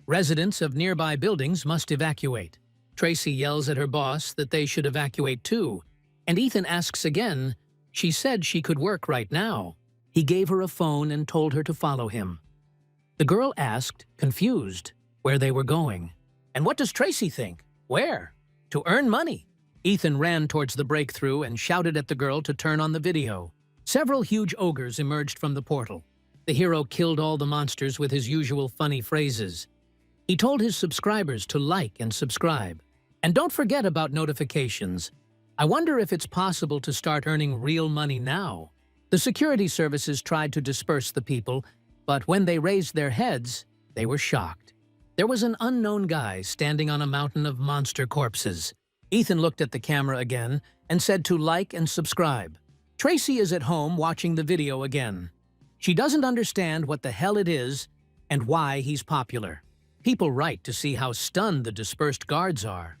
Residents of nearby buildings must evacuate. Tracy yells at her boss that they should evacuate too, and Ethan asks again. She said she could work right now. He gave her a phone and told her to follow him. The girl asked, confused, where they were going. And what does Tracy think? Where? To earn money. Ethan ran towards the breakthrough and shouted at the girl to turn on the video. Several huge ogres emerged from the portal. The hero killed all the monsters with his usual funny phrases. He told his subscribers to like and subscribe. And don't forget about notifications. I wonder if it's possible to start earning real money now. The security services tried to disperse the people, but when they raised their heads, they were shocked. There was an unknown guy standing on a mountain of monster corpses. Ethan looked at the camera again and said to like and subscribe. Tracy is at home watching the video again. She doesn't understand what the hell it is and why he's popular. People write to see how stunned the dispersed guards are.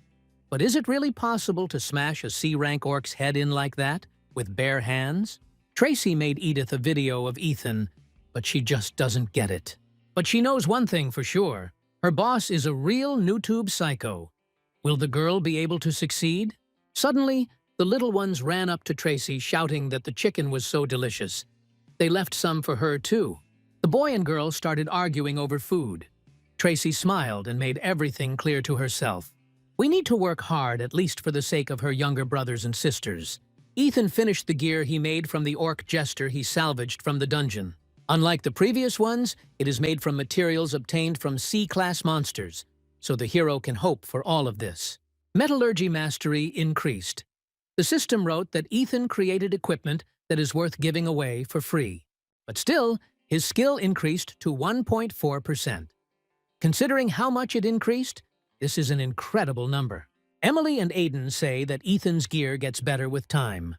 But is it really possible to smash a C-rank orc's head in like that, with bare hands? Tracy made Edith a video of Ethan, but she just doesn't get it. But she knows one thing for sure. Her boss is a real NewTube psycho. Will the girl be able to succeed? Suddenly, the little ones ran up to Tracy shouting that the chicken was so delicious. They left some for her too. The boy and girl started arguing over food. Tracy smiled and made everything clear to herself. We need to work hard, at least for the sake of her younger brothers and sisters. Ethan finished the gear he made from the orc jester he salvaged from the dungeon. Unlike the previous ones, it is made from materials obtained from C-class monsters, so the hero can hope for all of this. Metallurgy mastery increased. The system wrote that Ethan created equipment that is worth giving away for free. But still, his skill increased to 1.4%. Considering how much it increased, this is an incredible number. Emily and Aiden say that Ethan's gear gets better with time.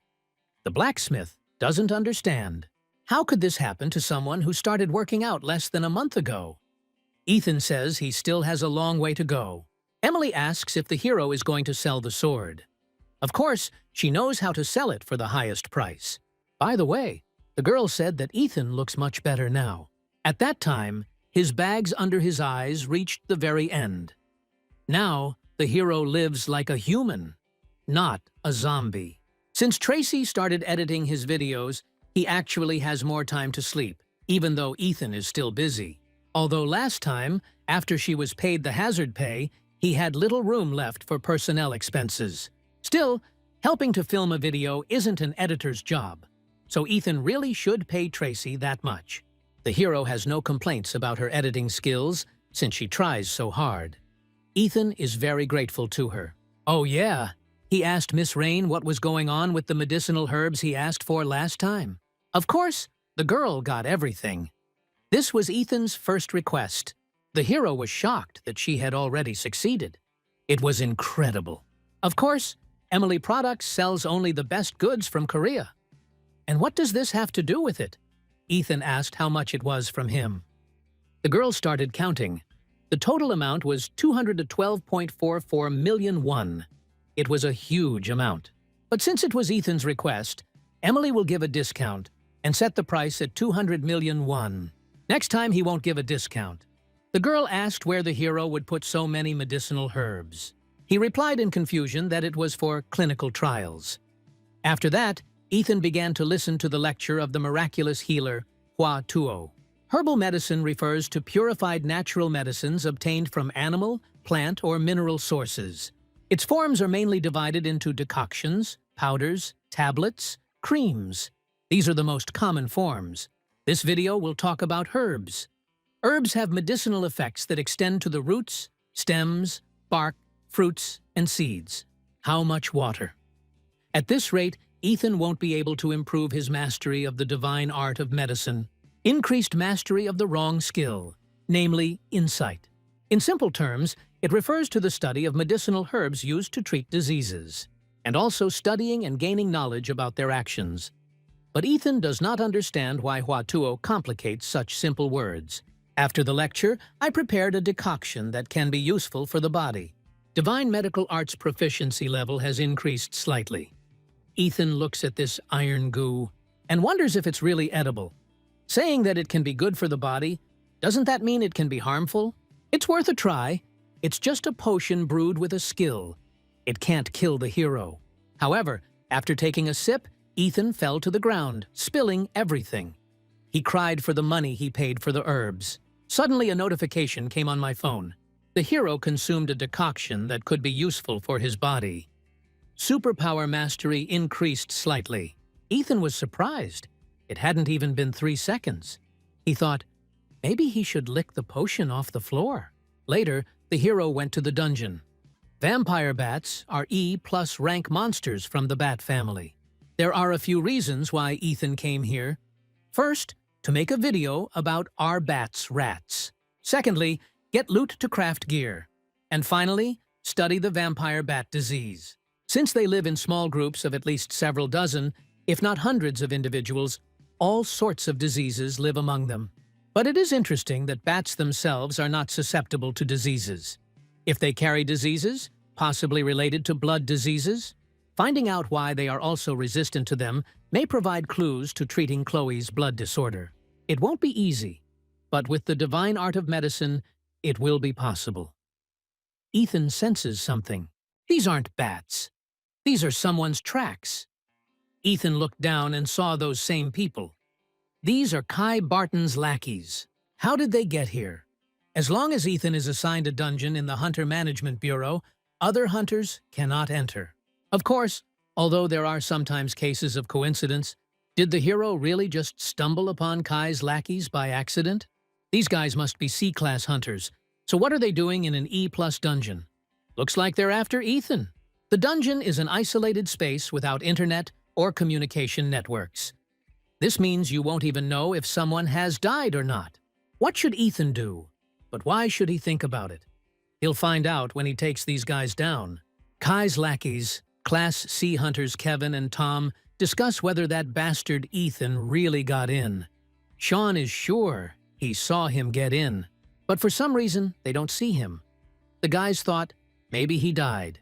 The blacksmith doesn't understand. How could this happen to someone who started working out less than a month ago? Ethan says he still has a long way to go. Emily asks if the hero is going to sell the sword. Of course, she knows how to sell it for the highest price. By the way, the girl said that Ethan looks much better now. At that time, his bags under his eyes reached the very end. Now, the hero lives like a human, not a zombie. Since Tracy started editing his videos, he actually has more time to sleep, even though Ethan is still busy. Although last time, after she was paid the hazard pay, he had little room left for personnel expenses. Still, helping to film a video isn't an editor's job, so Ethan really should pay Tracy that much. The hero has no complaints about her editing skills since she tries so hard. Ethan is very grateful to her. Oh yeah, he asked Miss Rain what was going on with the medicinal herbs he asked for last time. Of course, the girl got everything. This was Ethan's first request. The hero was shocked that she had already succeeded. It was incredible. Of course, Emily Products sells only the best goods from Korea. And what does this have to do with it? Ethan asked how much it was from him. The girl started counting. The total amount was 212.44 million won. It was a huge amount. But since it was Ethan's request, Emily will give a discount and set the price at 200 million won. Next time he won't give a discount. The girl asked where the hero would put so many medicinal herbs. He replied in confusion that it was for clinical trials. After that, Ethan began to listen to the lecture of the miraculous healer, Hua Tuo. Herbal medicine refers to purified natural medicines obtained from animal, plant, or mineral sources. Its forms are mainly divided into decoctions, powders, tablets, creams. These are the most common forms. This video will talk about herbs. Herbs have medicinal effects that extend to the roots, stems, bark, fruits, and seeds. How much water? At this rate, Ethan won't be able to improve his mastery of the divine art of medicine. Increased mastery of the wrong skill, namely insight. In simple terms, it refers to the study of medicinal herbs used to treat diseases, and also studying and gaining knowledge about their actions. But Ethan does not understand why Huatuo complicates such simple words. After the lecture, I prepared a decoction that can be useful for the body. Divine medical arts proficiency level has increased slightly. Ethan looks at this iron goo and wonders if it's really edible. Saying that it can be good for the body, doesn't that mean it can be harmful? It's worth a try. It's just a potion brewed with a skill. It can't kill the hero. However, after taking a sip, Ethan fell to the ground, spilling everything. He cried for the money he paid for the herbs. Suddenly, a notification came on my phone. The hero consumed a decoction that could be useful for his body. Superpower mastery increased slightly. Ethan was surprised. It hadn't even been 3 seconds. He thought, maybe he should lick the potion off the floor. Later, the hero went to the dungeon. Vampire bats are E+ rank monsters from the bat family. There are a few reasons why Ethan came here. First, to make a video about our bats' rats. Secondly, get loot to craft gear. And finally, study the vampire bat disease. Since they live in small groups of at least several dozen, if not hundreds of individuals, all sorts of diseases live among them. But it is interesting that bats themselves are not susceptible to diseases. If they carry diseases, possibly related to blood diseases, finding out why they are also resistant to them may provide clues to treating Chloe's blood disorder. It won't be easy, but with the divine art of medicine, it will be possible. Ethan senses something. These aren't bats. These are someone's tracks. Ethan looked down and saw those same people. These are Kai Barton's lackeys. How did they get here? As long as Ethan is assigned a dungeon in the Hunter Management Bureau, other hunters cannot enter. Of course, although there are sometimes cases of coincidence, did the hero really just stumble upon Kai's lackeys by accident? These guys must be C-class hunters, so what are they doing in an E+ dungeon? Looks like they're after Ethan. The dungeon is an isolated space without internet or communication networks. This means you won't even know if someone has died or not. What should Ethan do? But why should he think about it? He'll find out when he takes these guys down. Kai's lackeys, Class C hunters Kevin and Tom, discuss whether that bastard Ethan really got in. Sean is sure he saw him get in, but for some reason they don't see him. The guys thought maybe he died.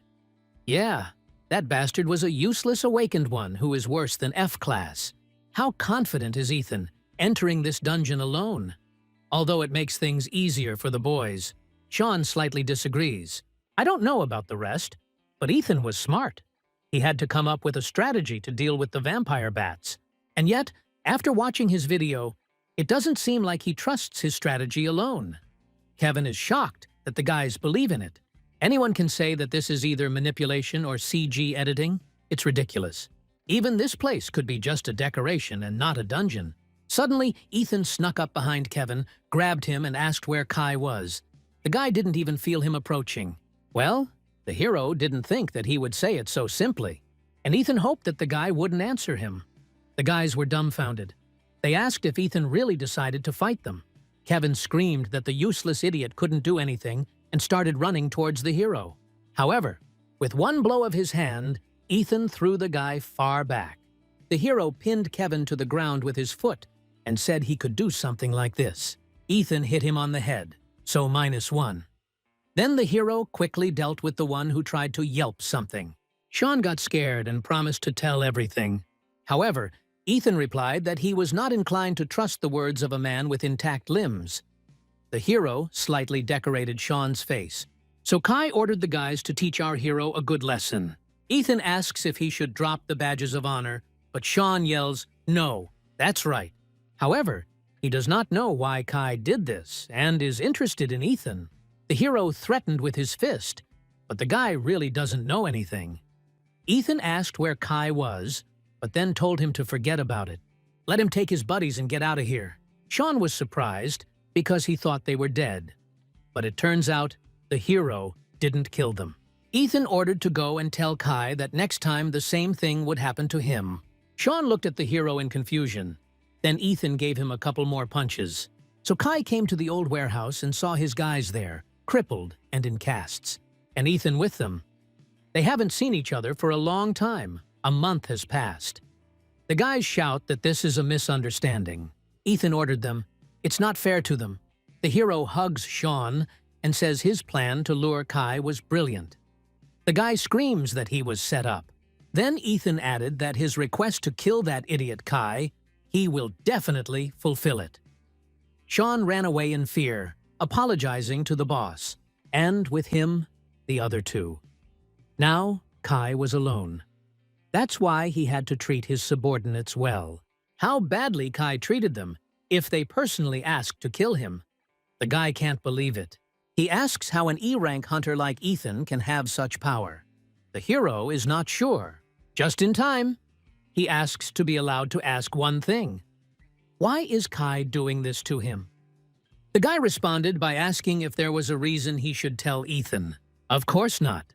Yeah, that bastard was a useless awakened one who is worse than F-class. How confident is Ethan entering this dungeon alone? Although it makes things easier for the boys, Sean slightly disagrees. I don't know about the rest, but Ethan was smart. He had to come up with a strategy to deal with the vampire bats. And yet, after watching his video, it doesn't seem like he trusts his strategy alone. Kevin is shocked that the guys believe in it. Anyone can say that this is either manipulation or CG editing. It's ridiculous. Even this place could be just a decoration and not a dungeon. Suddenly, Ethan snuck up behind Kevin, grabbed him, and asked where Kai was. The guy didn't even feel him approaching. Well, the hero didn't think that he would say it so simply, and Ethan hoped that the guy wouldn't answer him. The guys were dumbfounded. They asked if Ethan really decided to fight them. Kevin screamed that the useless idiot couldn't do anything and started running towards the hero. However, with one blow of his hand, Ethan threw the guy far back. The hero pinned Kevin to the ground with his foot and said he could do something like this. Ethan hit him on the head, so -1. Then the hero quickly dealt with the one who tried to yelp something. Sean got scared and promised to tell everything. However, Ethan replied that he was not inclined to trust the words of a man with intact limbs. The hero slightly decorated Sean's face. So Kai ordered the guys to teach our hero a good lesson. Ethan asks if he should drop the badges of honor, but Sean yells, "No, that's right." However, he does not know why Kai did this and is interested in Ethan. The hero threatened with his fist, but the guy really doesn't know anything. Ethan asked where Kai was, but then told him to forget about it. Let him take his buddies and get out of here. Sean was surprised because he thought they were dead. But it turns out the hero didn't kill them. Ethan ordered to go and tell Kai that next time the same thing would happen to him. Sean looked at the hero in confusion. Then Ethan gave him a couple more punches. So Kai came to the old warehouse and saw his guys there, crippled and in casts, and Ethan with them. They haven't seen each other for a long time. A month has passed. The guys shout that this is a misunderstanding. Ethan ordered them. It's not fair to them. The hero hugs Sean and says his plan to lure Kai was brilliant. The guy screams that he was set up. Then Ethan added that his request to kill that idiot Kai, he will definitely fulfill it. Sean ran away in fear, apologizing to the boss, and with him, the other two. Now, Kai was alone. That's why he had to treat his subordinates well. How badly Kai treated them, if they personally asked to kill him. The guy can't believe it. He asks how an E-rank hunter like Ethan can have such power. The hero is not sure. Just in time, he asks to be allowed to ask one thing. Why is Kai doing this to him? The guy responded by asking if there was a reason he should tell Ethan. Of course not.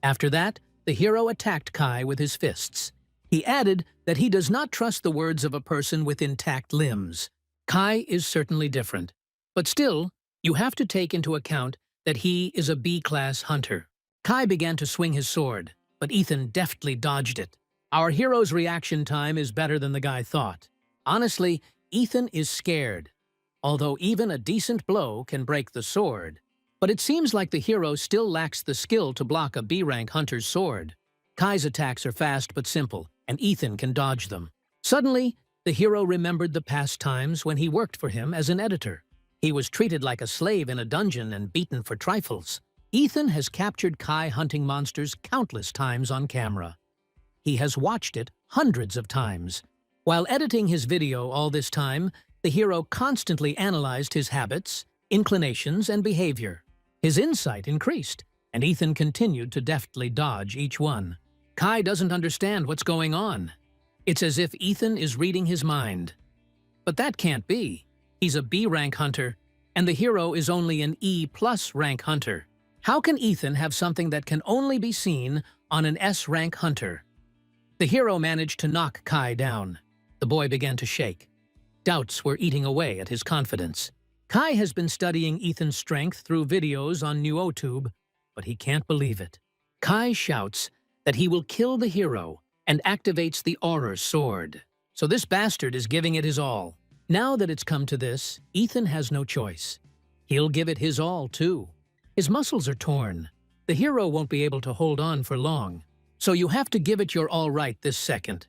After that, the hero attacked Kai with his fists. He added that he does not trust the words of a person with intact limbs. Kai is certainly different, but still, you have to take into account that he is a B-class hunter. Kai began to swing his sword, but Ethan deftly dodged it. Our hero's reaction time is better than the guy thought. Honestly, Ethan is scared, although even a decent blow can break the sword. But it seems like the hero still lacks the skill to block a B-rank hunter's sword. Kai's attacks are fast but simple, and Ethan can dodge them. Suddenly, the hero remembered the past times when he worked for him as an editor. He was treated like a slave in a dungeon and beaten for trifles. Ethan has captured Kai hunting monsters countless times on camera. He has watched it hundreds of times. While editing his video all this time, the hero constantly analyzed his habits, inclinations, and behavior. His insight increased, and Ethan continued to deftly dodge each one. Kai doesn't understand what's going on. It's as if Ethan is reading his mind. But that can't be. He's a B-rank hunter, and the hero is only an E+ rank hunter. How can Ethan have something that can only be seen on an S-rank hunter. The hero managed to knock Kai down. The boy began to shake. Doubts were eating away at his confidence. Kai has been studying Ethan's strength through videos on YouTube, but he can't believe it. Kai shouts that he will kill the hero and activates the Auror sword. So this bastard is giving it his all. Now that it's come to this, Ethan has no choice. He'll give it his all, too. His muscles are torn. The hero won't be able to hold on for long. So you have to give it your all right this second.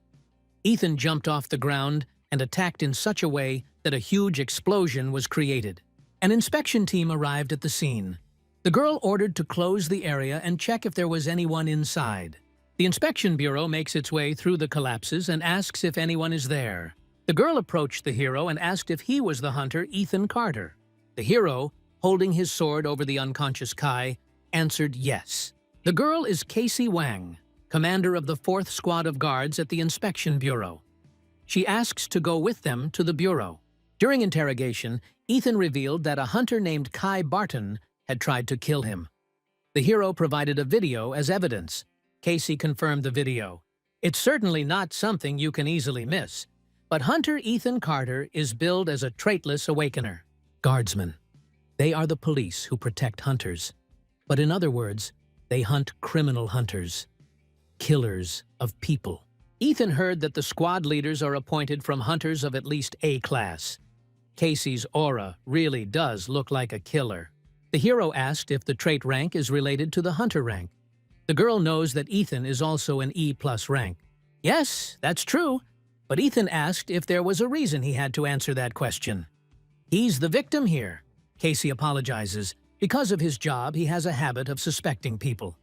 Ethan jumped off the ground and attacked in such a way that a huge explosion was created. An inspection team arrived at the scene. The girl ordered to close the area and check if there was anyone inside. The inspection bureau makes its way through the collapses and asks if anyone is there. The girl approached the hero and asked if he was the hunter Ethan Carter. The hero, holding his sword over the unconscious Kai, answered yes. The girl is Casey Wang, commander of the 4th Squad of Guards at the Inspection Bureau. She asks to go with them to the bureau. During interrogation, Ethan revealed that a hunter named Kai Barton had tried to kill him. The hero provided a video as evidence. Casey confirmed the video. It's certainly not something you can easily miss, but hunter Ethan Carter is billed as a traitless awakener. Guardsmen. They are the police who protect hunters. But in other words, they hunt criminal hunters. Killers of people. Ethan heard that the squad leaders are appointed from hunters of at least A class. Casey's aura really does look like a killer. The hero asked if the trait rank is related to the hunter rank. The girl knows that Ethan is also an E+ rank. Yes, that's true, but Ethan asked if there was a reason he had to answer that question. He's the victim here. Casey apologizes. Because of his job, he has a habit of suspecting people.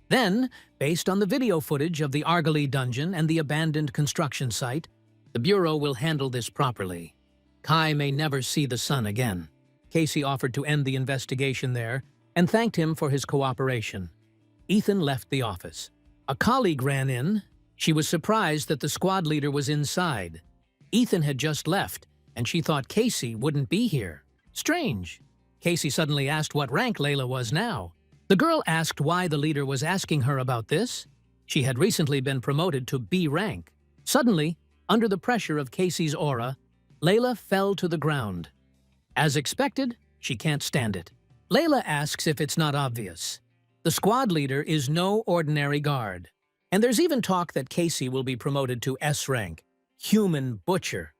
Then, based on the video footage of the Argali dungeon and the abandoned construction site, the Bureau will handle this properly. Kai may never see the sun again. Casey offered to end the investigation there and thanked him for his cooperation. Ethan left the office. A colleague ran in. She was surprised that the squad leader was inside. Ethan had just left, and she thought Casey wouldn't be here. Strange. Casey suddenly asked what rank Layla was now. The girl asked why the leader was asking her about this. She had recently been promoted to B rank. Suddenly, under the pressure of Casey's aura, Layla fell to the ground. As expected, she can't stand it. Layla asks if it's not obvious. The squad leader is no ordinary guard. And there's even talk that Casey will be promoted to S rank, human butcher.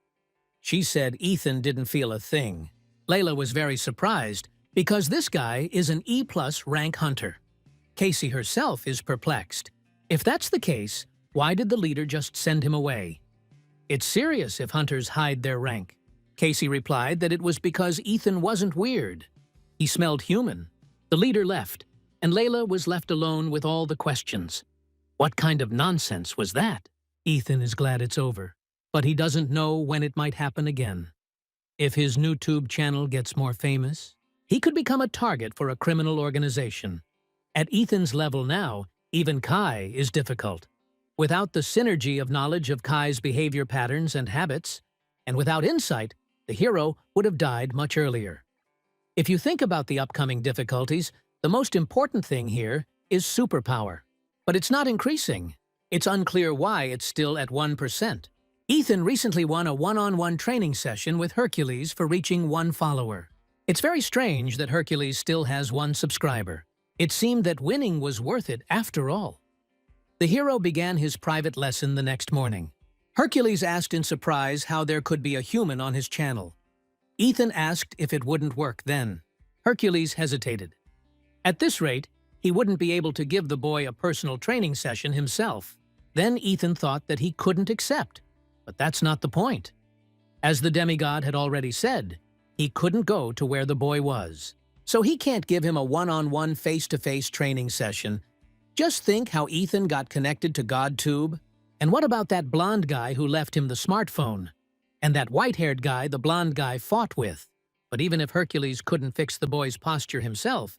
She said Ethan didn't feel a thing. Layla was very surprised because this guy is an E+ rank hunter. Casey herself is perplexed. If that's the case, why did the leader just send him away? It's serious if hunters hide their rank. Casey replied that it was because Ethan wasn't weird. He smelled human. The leader left, and Layla was left alone with all the questions. What kind of nonsense was that? Ethan is glad it's over, but he doesn't know when it might happen again. If his YouTube channel gets more famous, he could become a target for a criminal organization. At Ethan's level now, even Kai is difficult. Without the synergy of knowledge of Kai's behavior patterns and habits, and without insight, the hero would have died much earlier. If you think about the upcoming difficulties, the most important thing here is superpower. But it's not increasing. It's unclear why it's still at 1%. Ethan recently won a one-on-one training session with Hercules for reaching 1 follower. It's very strange that Hercules still has 1 subscriber. It seemed that winning was worth it after all. The hero began his private lesson the next morning. Hercules asked in surprise how there could be a human on his channel. Ethan asked if it wouldn't work then. Hercules hesitated. At this rate, he wouldn't be able to give the boy a personal training session himself. Then Ethan thought that he couldn't accept. But that's not the point. As the demigod had already said, he couldn't go to where the boy was. So he can't give him a one-on-one face-to-face training session. Just think how Ethan got connected to GodTube. And what about that blonde guy who left him the smartphone? And that white-haired guy the blonde guy fought with? But even if Hercules couldn't fix the boy's posture himself,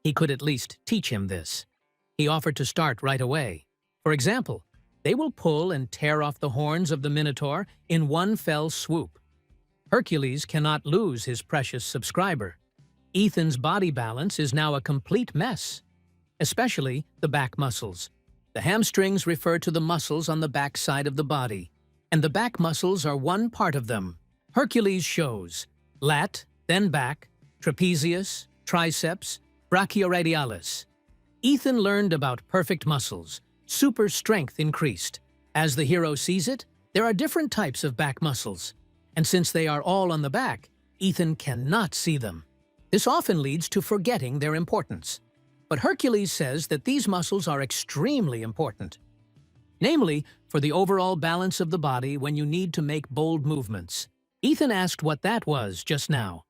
he could at least teach him this. He offered to start right away. For example, they will pull and tear off the horns of the Minotaur in one fell swoop. Hercules cannot lose his precious subscriber. Ethan's body balance is now a complete mess, especially the back muscles. The hamstrings refer to the muscles on the back side of the body, and the back muscles are one part of them. Hercules shows lat, then back, trapezius, triceps, brachioradialis. Ethan learned about perfect muscles. Super strength increased. As the hero sees it, there are different types of back muscles, and since they are all on the back, Ethan cannot see them. This often leads to forgetting their importance. But Hercules says that these muscles are extremely important, namely for the overall balance of the body when you need to make bold movements. Ethan asked what that was just now.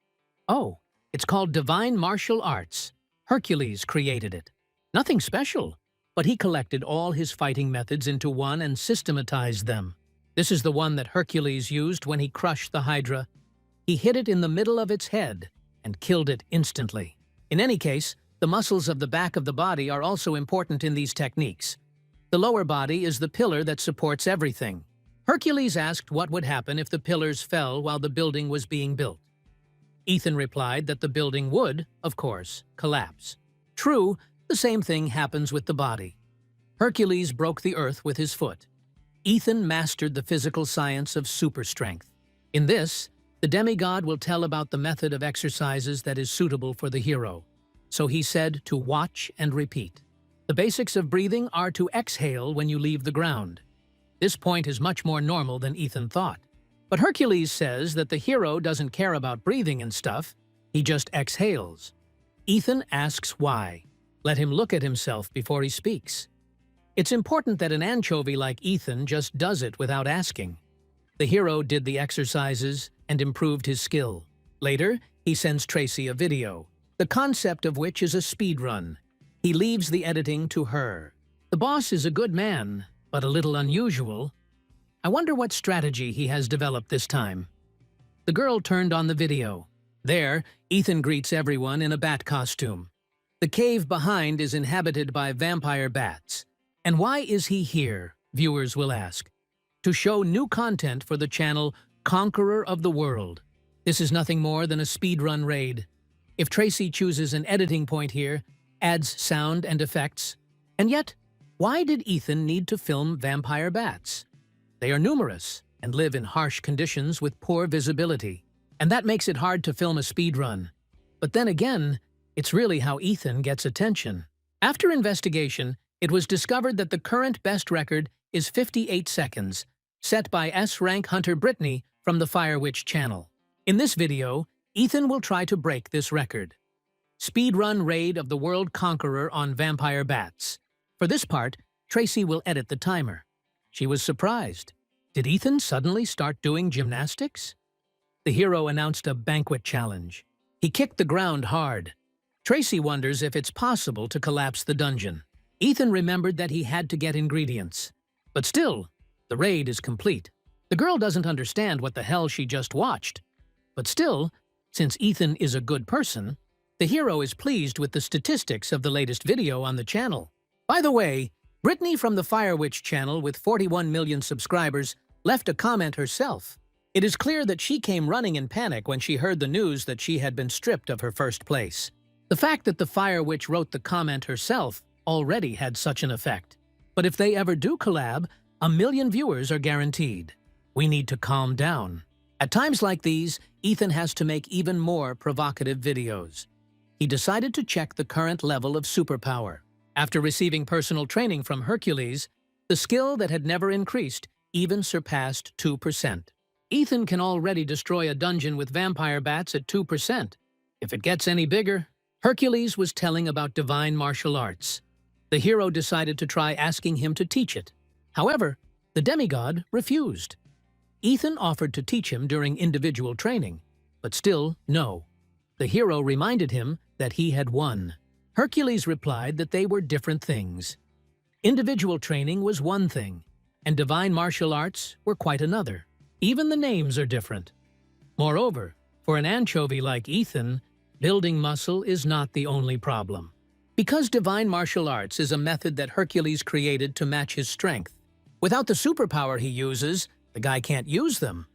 Oh, it's called divine martial arts. Hercules created it. Nothing special, but he collected all his fighting methods into one and systematized them. This is the one that Hercules used when he crushed the Hydra. He hit it in the middle of its head and killed it instantly. In any case, the muscles of the back of the body are also important in these techniques. The lower body is the pillar that supports everything. Hercules asked what would happen if the pillars fell while the building was being built. Ethan replied that the building would, of course, collapse. True, the same thing happens with the body. Hercules broke the earth with his foot. Ethan mastered the physical science of super strength. In this, the demigod will tell about the method of exercises that is suitable for the hero. So he said to watch and repeat. The basics of breathing are to exhale when you leave the ground. This point is much more normal than Ethan thought. But Hercules says that the hero doesn't care about breathing and stuff, he just exhales. Ethan asks why. Let him look at himself before he speaks. It's important that an anchovy like Ethan just does it without asking. The hero did the exercises and improved his skill. Later, he sends Tracy a video, the concept of which is a speedrun. He leaves the editing to her. The boss is a good man, but a little unusual. I wonder what strategy he has developed this time. The girl turned on the video. There, Ethan greets everyone in a bat costume. The cave behind is inhabited by vampire bats. And why is he here, viewers will ask? To show new content for the channel Conqueror of the World. This is nothing more than a speedrun raid. If Tracy chooses an editing point here, adds sound and effects. And yet, why did Ethan need to film vampire bats? They are numerous and live in harsh conditions with poor visibility. And that makes it hard to film a speedrun. But then again, it's really how Ethan gets attention. After investigation, it was discovered that the current best record is 58 seconds, set by S-rank hunter Brittany from the Fire Witch channel. In this video, Ethan will try to break this record. Speedrun raid of the World Conqueror on vampire bats. For this part, Tracy will edit the timer. She was surprised. Did Ethan suddenly start doing gymnastics? The hero announced a banquet challenge. He kicked the ground hard. Tracy wonders if it's possible to collapse the dungeon. Ethan remembered that he had to get ingredients. But still, the raid is complete. The girl doesn't understand what the hell she just watched. But still, since Ethan is a good person, the hero is pleased with the statistics of the latest video on the channel. By the way, Brittany from the Fire Witch channel with 41 million subscribers left a comment herself. It is clear that she came running in panic when she heard the news that she had been stripped of her first place. The fact that the Fire Witch wrote the comment herself already had such an effect. But if they ever do collab, 1 million viewers are guaranteed. We need to calm down. At times like these, Ethan has to make even more provocative videos. He decided to check the current level of superpower. After receiving personal training from Hercules, the skill that had never increased even surpassed 2%. Ethan can already destroy a dungeon with vampire bats at 2%. If it gets any bigger, Hercules was telling about divine martial arts. The hero decided to try asking him to teach it. However, the demigod refused. Ethan offered to teach him during individual training, but still no. The hero reminded him that he had won. Hercules replied that they were different things. Individual training was one thing, and divine martial arts were quite another. Even the names are different. Moreover, for an anchovy like Ethan, building muscle is not the only problem. Because divine martial arts is a method that Hercules created to match his strength. Without the superpower he uses, the guy can't use them.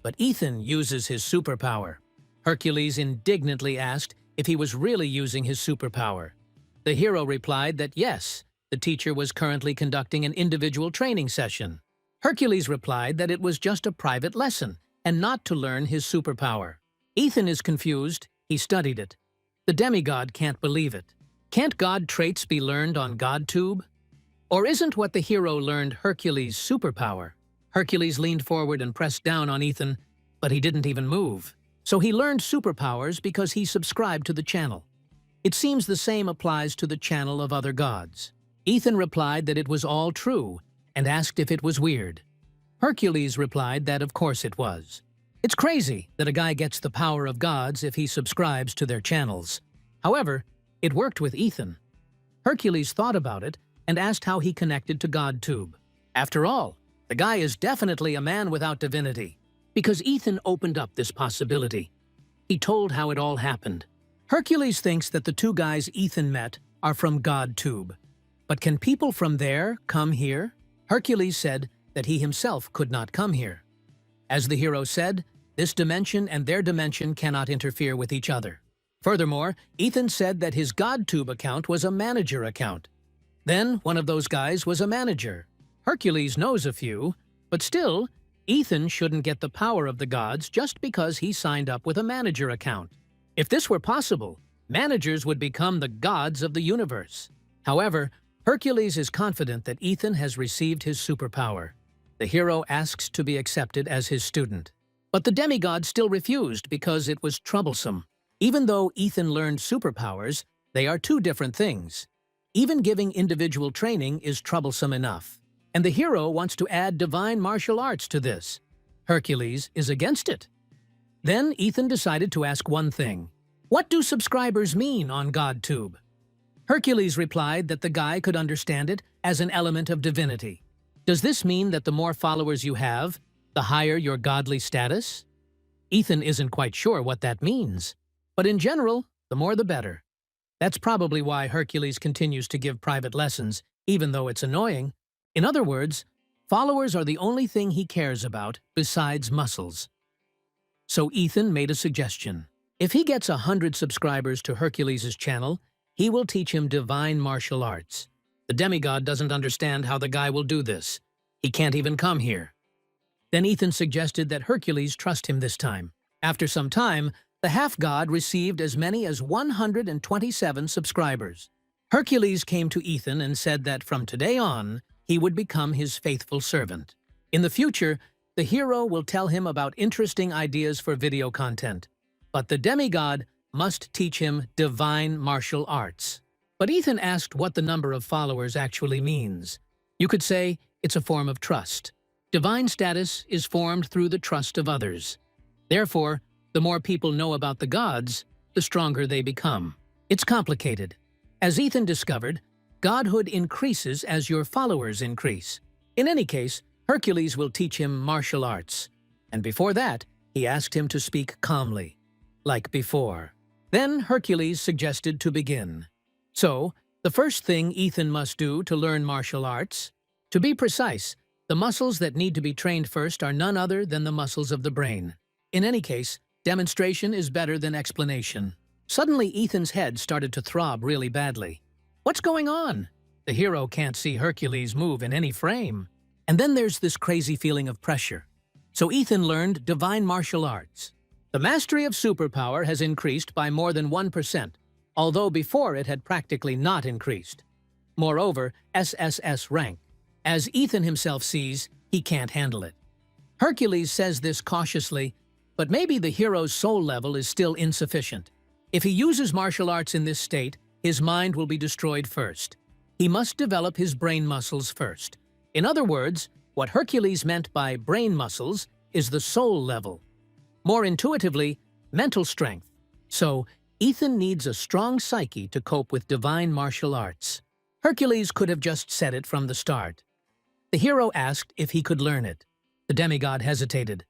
But Ethan uses his superpower. Hercules indignantly asked if he was really using his superpower. The hero replied that yes, the teacher was currently conducting an individual training session. Hercules replied that it was just a private lesson and not to learn his superpower. Ethan is confused. He studied it. The demigod can't believe it. Can't God traits be learned on GodTube? Or isn't what the hero learned Hercules' superpower? Hercules leaned forward and pressed down on Ethan, but he didn't even move. So he learned superpowers because he subscribed to the channel. It seems the same applies to the channel of other gods. Ethan replied that it was all true and asked if it was weird. Hercules replied that of course it was. It's crazy that a guy gets the power of gods if he subscribes to their channels. However, it worked with Ethan. Hercules thought about it and asked how he connected to GodTube. After all, the guy is definitely a man without divinity, because Ethan opened up this possibility. He told how it all happened. Hercules thinks that the two guys Ethan met are from GodTube. But can people from there come here? Hercules said that he himself could not come here. As the hero said, this dimension and their dimension cannot interfere with each other. Furthermore, Ethan said that his GodTube account was a manager account. Then, one of those guys was a manager. Hercules knows a few, but still, Ethan shouldn't get the power of the gods just because he signed up with a manager account. If this were possible, managers would become the gods of the universe. However, Hercules is confident that Ethan has received his superpower. The hero asks to be accepted as his student. But the demigod still refused because it was troublesome. Even though Ethan learned superpowers, they are two different things. Even giving individual training is troublesome enough. And the hero wants to add divine martial arts to this. Hercules is against it. Then Ethan decided to ask one thing. What do subscribers mean on GodTube? Hercules replied that the guy could understand it as an element of divinity. Does this mean that the more followers you have, the higher your godly status? Ethan isn't quite sure what that means. But in general, the more the better. That's probably why Hercules continues to give private lessons, even though it's annoying. In other words, followers are the only thing he cares about besides muscles. So Ethan made a suggestion. If he gets 100 subscribers to Hercules' channel, he will teach him divine martial arts. The demigod doesn't understand how the guy will do this. He can't even come here. Then Ethan suggested that Hercules trust him this time. After some time, the half-god received as many as 127 subscribers. Hercules came to Ethan and said that from today on, he would become his faithful servant. In the future, the hero will tell him about interesting ideas for video content. But the demigod must teach him divine martial arts. But Ethan asked what the number of followers actually means. You could say it's a form of trust. Divine status is formed through the trust of others. Therefore, the more people know about the gods, the stronger they become. It's complicated. As Ethan discovered, godhood increases as your followers increase. In any case, Hercules will teach him martial arts. And before that, he asked him to speak calmly, like before. Then Hercules suggested to begin. So, the first thing Ethan must do to learn martial arts, to be precise, the muscles that need to be trained first are none other than the muscles of the brain. In any case, demonstration is better than explanation. Suddenly, Ethan's head started to throb really badly. What's going on? The hero can't see Hercules move in any frame. And then there's this crazy feeling of pressure. So Ethan learned divine martial arts. The mastery of superpower has increased by more than 1%, although before it had practically not increased. Moreover, SSS rank. As Ethan himself sees, he can't handle it. Hercules says this cautiously, but maybe the hero's soul level is still insufficient. If he uses martial arts in this state, his mind will be destroyed first. He must develop his brain muscles first. In other words, what Hercules meant by brain muscles is the soul level. More intuitively, mental strength. So, Ethan needs a strong psyche to cope with divine martial arts. Hercules could have just said it from the start. The hero asked if he could learn it. The demigod hesitated.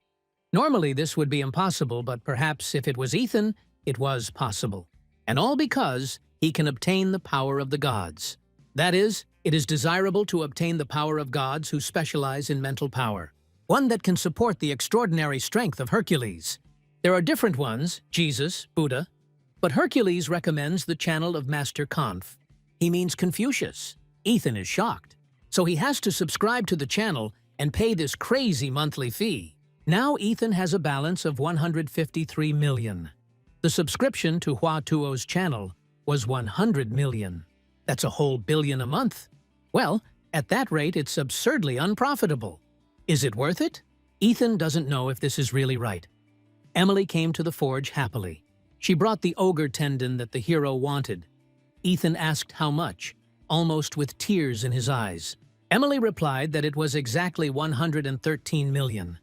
Normally this would be impossible, but perhaps if it was Ethan, it was possible. And all because he can obtain the power of the gods. That is, it is desirable to obtain the power of gods who specialize in mental power. One that can support the extraordinary strength of Hercules. There are different ones, Jesus, Buddha, but Hercules recommends the channel of Master Conf. He means Confucius. Ethan is shocked, so he has to subscribe to the channel and pay this crazy monthly fee. Now Ethan has a balance of 153 million. The subscription to Hua Tuo's channel was 100 million. That's a whole billion a month. Well, at that rate, it's absurdly unprofitable. Is it worth it? Ethan doesn't know if this is really right. Emily came to the forge happily. She brought the ogre tendon that the hero wanted. Ethan asked how much, almost with tears in his eyes. Emily replied that it was exactly 113 million.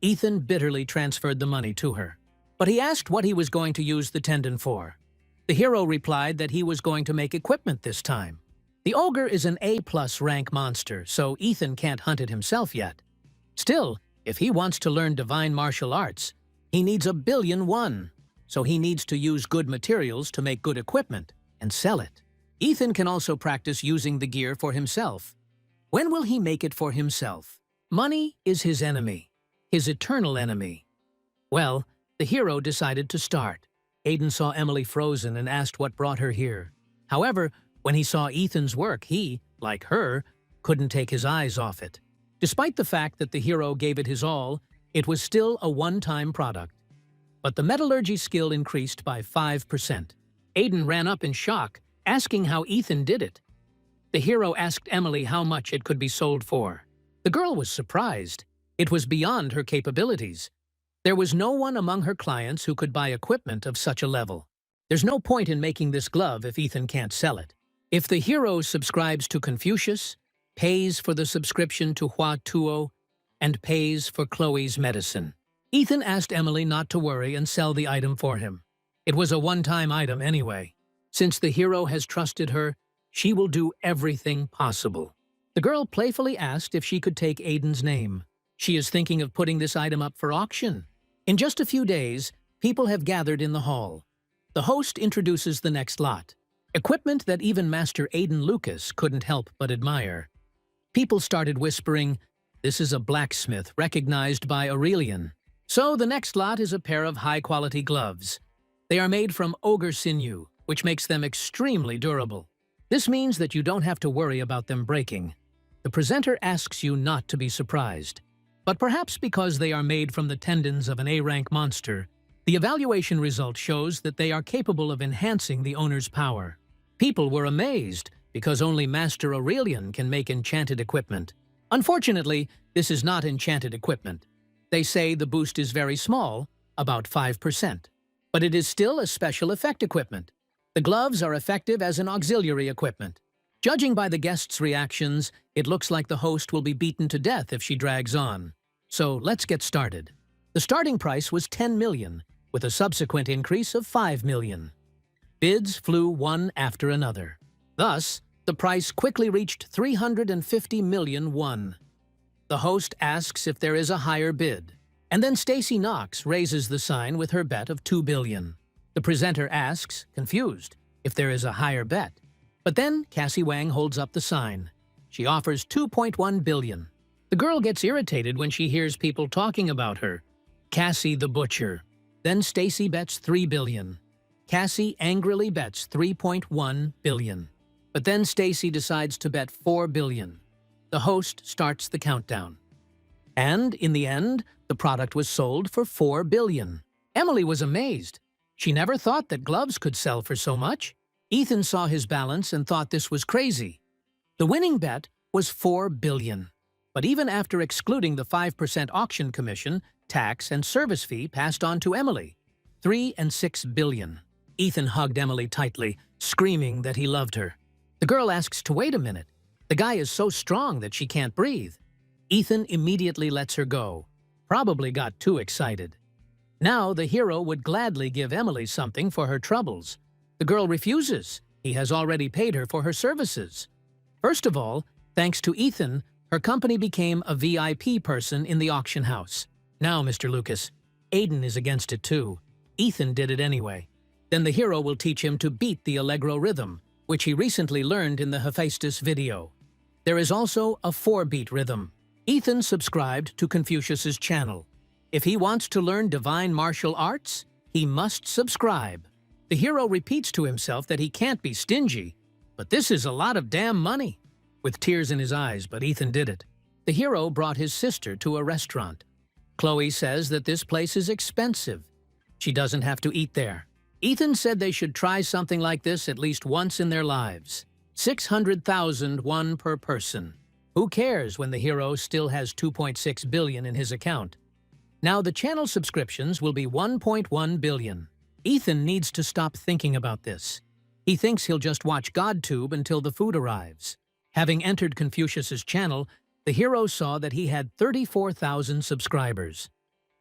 Ethan bitterly transferred the money to her. But he asked what he was going to use the tendon for. The hero replied that he was going to make equipment this time. The ogre is an A+ rank monster, so Ethan can't hunt it himself yet. Still, if he wants to learn divine martial arts, he needs 1 billion won. So he needs to use good materials to make good equipment and sell it. Ethan can also practice using the gear for himself. When will he make it for himself? Money is his enemy, his eternal enemy. Well, the hero decided to start. Aiden saw Emily frozen and asked what brought her here. However, when he saw Ethan's work, he, like her, couldn't take his eyes off it. Despite the fact that the hero gave it his all, it was still a one-time product. But the metallurgy skill increased by 5%. Aiden ran up in shock, asking how Ethan did it. The hero asked Emily how much it could be sold for. The girl was surprised. It was beyond her capabilities. There was no one among her clients who could buy equipment of such a level. There's no point in making this glove if Ethan can't sell it. If the hero subscribes to Confucius, pays for the subscription to Hua Tuo, and pays for Chloe's medicine. Ethan asked Emily not to worry and sell the item for him. It was a one-time item anyway. Since the hero has trusted her, she will do everything possible. The girl playfully asked if she could take Aiden's name. She is thinking of putting this item up for auction. In just a few days, people have gathered in the hall. The host introduces the next lot. Equipment that even Master Aiden Lucas couldn't help but admire. People started whispering, "This is a blacksmith recognized by Aurelian." So the next lot is a pair of high-quality gloves. They are made from ogre sinew, which makes them extremely durable. This means that you don't have to worry about them breaking. The presenter asks you not to be surprised. But perhaps because they are made from the tendons of an A-rank monster, the evaluation result shows that they are capable of enhancing the owner's power. People were amazed because only Master Aurelian can make enchanted equipment. Unfortunately, this is not enchanted equipment. They say the boost is very small, about 5%. But it is still a special effect equipment. The gloves are effective as an auxiliary equipment. Judging by the guests' reactions, it looks like the host will be beaten to death if she drags on. So let's get started. The starting price was 10 million, with a subsequent increase of 5 million. Bids flew one after another. Thus, the price quickly reached 350 million won. The host asks if there is a higher bid, and then Stacy Knox raises the sign with her bet of 2 billion. The presenter asks, confused, if there is a higher bet. But then Wang holds up the sign. She offers 2.1 billion. The girl gets irritated when she hears people talking about her. Cassie the butcher. Then Stacy bets 3 billion. Cassie angrily bets 3.1 billion. But then Stacy decides to bet 4 billion. The host starts the countdown. And in the end, the product was sold for 4 billion. Emily was amazed. She never thought that gloves could sell for so much. Ethan saw his balance and thought this was crazy. The winning bet was 4 billion. But even after excluding the 5% auction commission, tax, and service fee passed on to Emily, 3 and 6 billion. Ethan hugged Emily tightly, screaming that he loved her. The girl asks to wait a minute. The guy is so strong that she can't breathe. Ethan immediately lets her go. Probably got too excited. Now the hero would gladly give Emily something for her troubles. The girl refuses. He has already paid her for her services. First of all, thanks to Ethan, her company became a VIP person in the auction house. Now, Mr. Lucas, Aiden is against it too. Ethan did it anyway. Then the hero will teach him to beat the Allegro rhythm, which he recently learned in the Hephaestus video. There is also a 4-beat rhythm. Ethan subscribed to Confucius's channel. If he wants to learn divine martial arts, he must subscribe. The hero repeats to himself that he can't be stingy, but this is a lot of damn money. with tears in his eyes, but Ethan did it. The hero brought his sister to a restaurant. Chloe says that this place is expensive. She doesn't have to eat there. Ethan said they should try something like this at least once in their lives. 600,000 won per person. Who cares when the hero still has 2.6 billion in his account? Now the channel subscriptions will be 1.1 billion. Ethan needs to stop thinking about this. He thinks he'll just watch GodTube until the food arrives. Having entered Confucius's channel, the hero saw that he had 34,000 subscribers.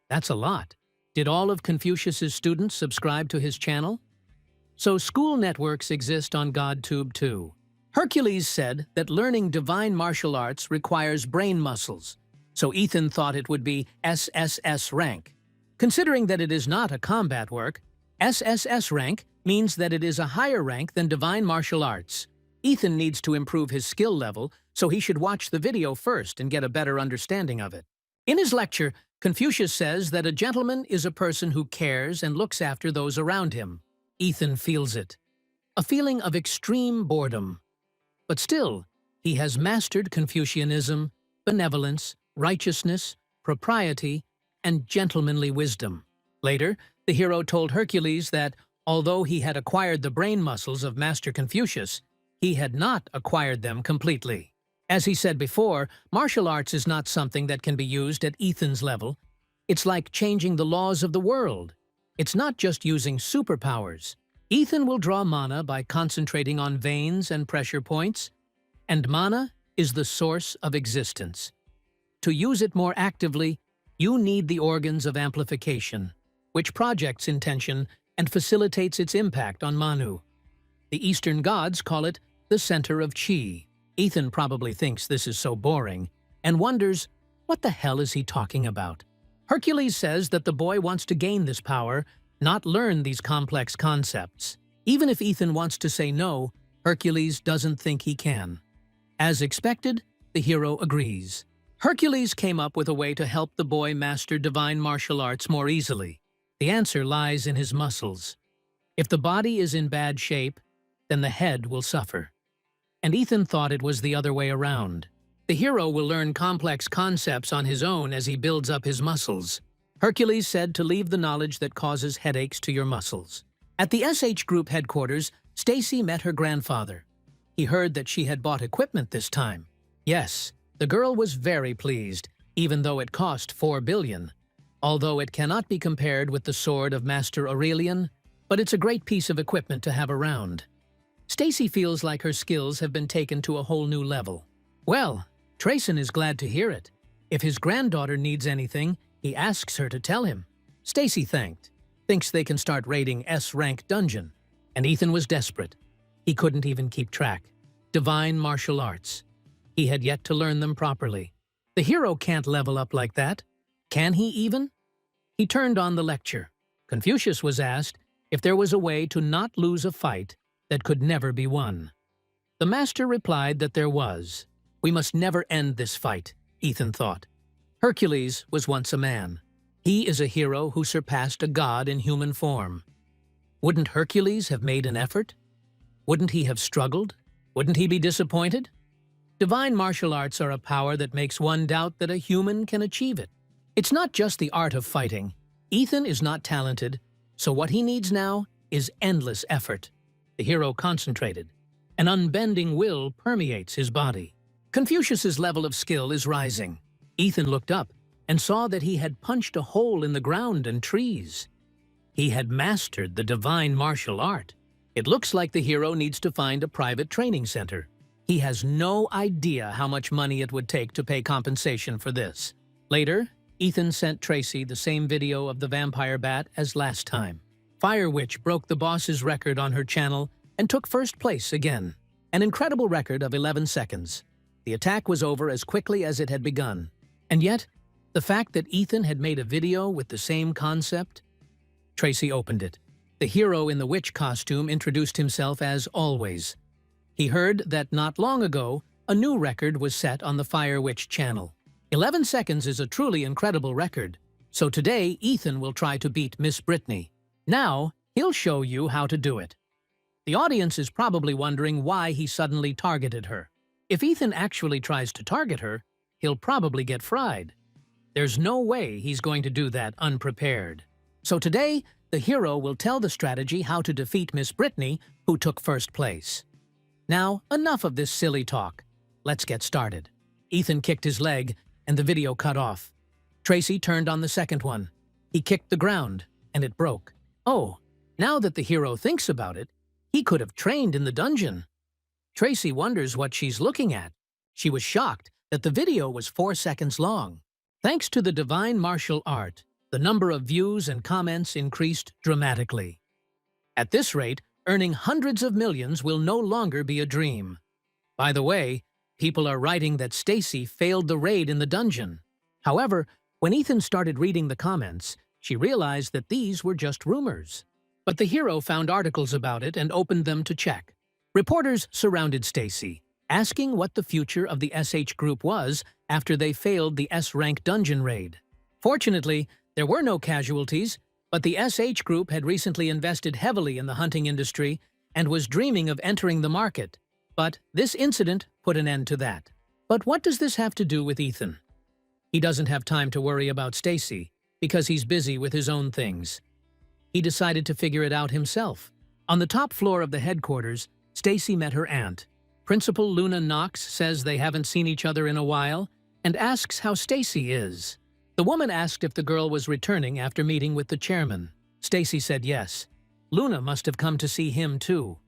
That's a lot. Did all of Confucius's students subscribe to his channel? So school networks exist on GodTube too. Hercules said that learning divine martial arts requires brain muscles, so Ethan thought it would be SSS rank. Considering that it is not a combat work, SSS rank means that it is a higher rank than divine martial arts. Ethan needs to improve his skill level, so he should watch the video first and get a better understanding of it. In his lecture, Confucius says that a gentleman is a person who cares and looks after those around him. Ethan feels it. A feeling of extreme boredom. But still, he has mastered Confucianism, benevolence, righteousness, propriety, and gentlemanly wisdom. Later, the hero told Hercules that, although he had acquired the brain muscles of Master Confucius, he had not acquired them completely. As he said before, martial arts is not something that can be used at Ethan's level. It's like changing the laws of the world. It's not just using superpowers. Ethan will draw mana by concentrating on veins and pressure points, and mana is the source of existence. To use it more actively, you need the organs of amplification, which projects intention and facilitates its impact on Manu. The Eastern gods call it the center of Qi. Ethan probably thinks this is so boring and wonders, what the hell is he talking about? Hercules says that the boy wants to gain this power, not learn these complex concepts. Even if Ethan wants to say no, Hercules doesn't think he can. As expected, the hero agrees. Hercules came up with a way to help the boy master divine martial arts more easily. The answer lies in his muscles. If the body is in bad shape, then the head will suffer. And Ethan thought it was the other way around. The hero will learn complex concepts on his own as he builds up his muscles. Hercules said to leave the knowledge that causes headaches to your muscles. At the SH Group headquarters, Stacy met her grandfather. He heard that she had bought equipment this time. Yes, the girl was very pleased, even though it cost 4 billion. Although it cannot be compared with the sword of Master Aurelian, but it's a great piece of equipment to have around. Stacy feels like her skills have been taken to a whole new level. Well, Trayson is glad to hear it. If his granddaughter needs anything, he asks her to tell him. Stacy thinks they can start raiding S-rank dungeon, and Ethan was desperate. He couldn't even keep track. Divine martial arts. He had yet to learn them properly. The hero can't level up like that. Can he even? He turned on the lecture. Confucius was asked if there was a way to not lose a fight that could never be won. The master replied that there was. We must never end this fight, Ethan thought. Hercules was once a man. He is a hero who surpassed a god in human form. Wouldn't Hercules have made an effort? Wouldn't he have struggled? Wouldn't he be disappointed? Divine martial arts are a power that makes one doubt that a human can achieve it. It's not just the art of fighting. Ethan is not talented, so what he needs now is endless effort. The hero concentrated. An unbending will permeates his body. Confucius's level of skill is rising. Ethan looked up and saw that he had punched a hole in the ground and trees. He had mastered the divine martial art. It looks like the hero needs to find a private training center. He has no idea how much money it would take to pay compensation for this. Later, Ethan sent Tracy the same video of the vampire bat as last time. Fire Witch broke the boss's record on her channel and took first place again. An incredible record of 11 seconds. The attack was over as quickly as it had begun. And yet, the fact that Ethan had made a video with the same concept? Tracy opened it. The hero in the witch costume introduced himself as always. He heard that not long ago, a new record was set on the Fire Witch channel. 11 seconds is a truly incredible record. So today, Ethan will try to beat Miss Brittany. Now, he'll show you how to do it. The audience is probably wondering why he suddenly targeted her. If Ethan actually tries to target her, he'll probably get fried. There's no way he's going to do that unprepared. So today, the hero will tell the strategy how to defeat Miss Brittany, who took first place. Now, enough of this silly talk. Let's get started. Ethan kicked his leg, and the video cut off. Tracy turned on the second one. He kicked the ground, and it broke. Oh, now that the hero thinks about it, he could have trained in the dungeon. Tracy wonders what she's looking at. She was shocked that the video was 4 seconds long. Thanks to the divine martial art, the number of views and comments increased dramatically. At this rate, earning hundreds of millions will no longer be a dream. By the way, people are writing that Stacy failed the raid in the dungeon. However, when Ethan started reading the comments, she realized that these were just rumors. But the hero found articles about it and opened them to check. Reporters surrounded Stacy, asking what the future of the SH group was after they failed the S-rank dungeon raid. Fortunately, there were no casualties, but the SH group had recently invested heavily in the hunting industry and was dreaming of entering the market. But this incident put an end to that. But what does this have to do with Ethan? He doesn't have time to worry about Stacy because he's busy with his own things. He decided to figure it out himself. On the top floor of the headquarters, Stacy met her aunt. Principal Luna Knox says they haven't seen each other in a while and asks how Stacy is. The woman asked if the girl was returning after meeting with the chairman. Stacy said yes. Luna must have come to see him too.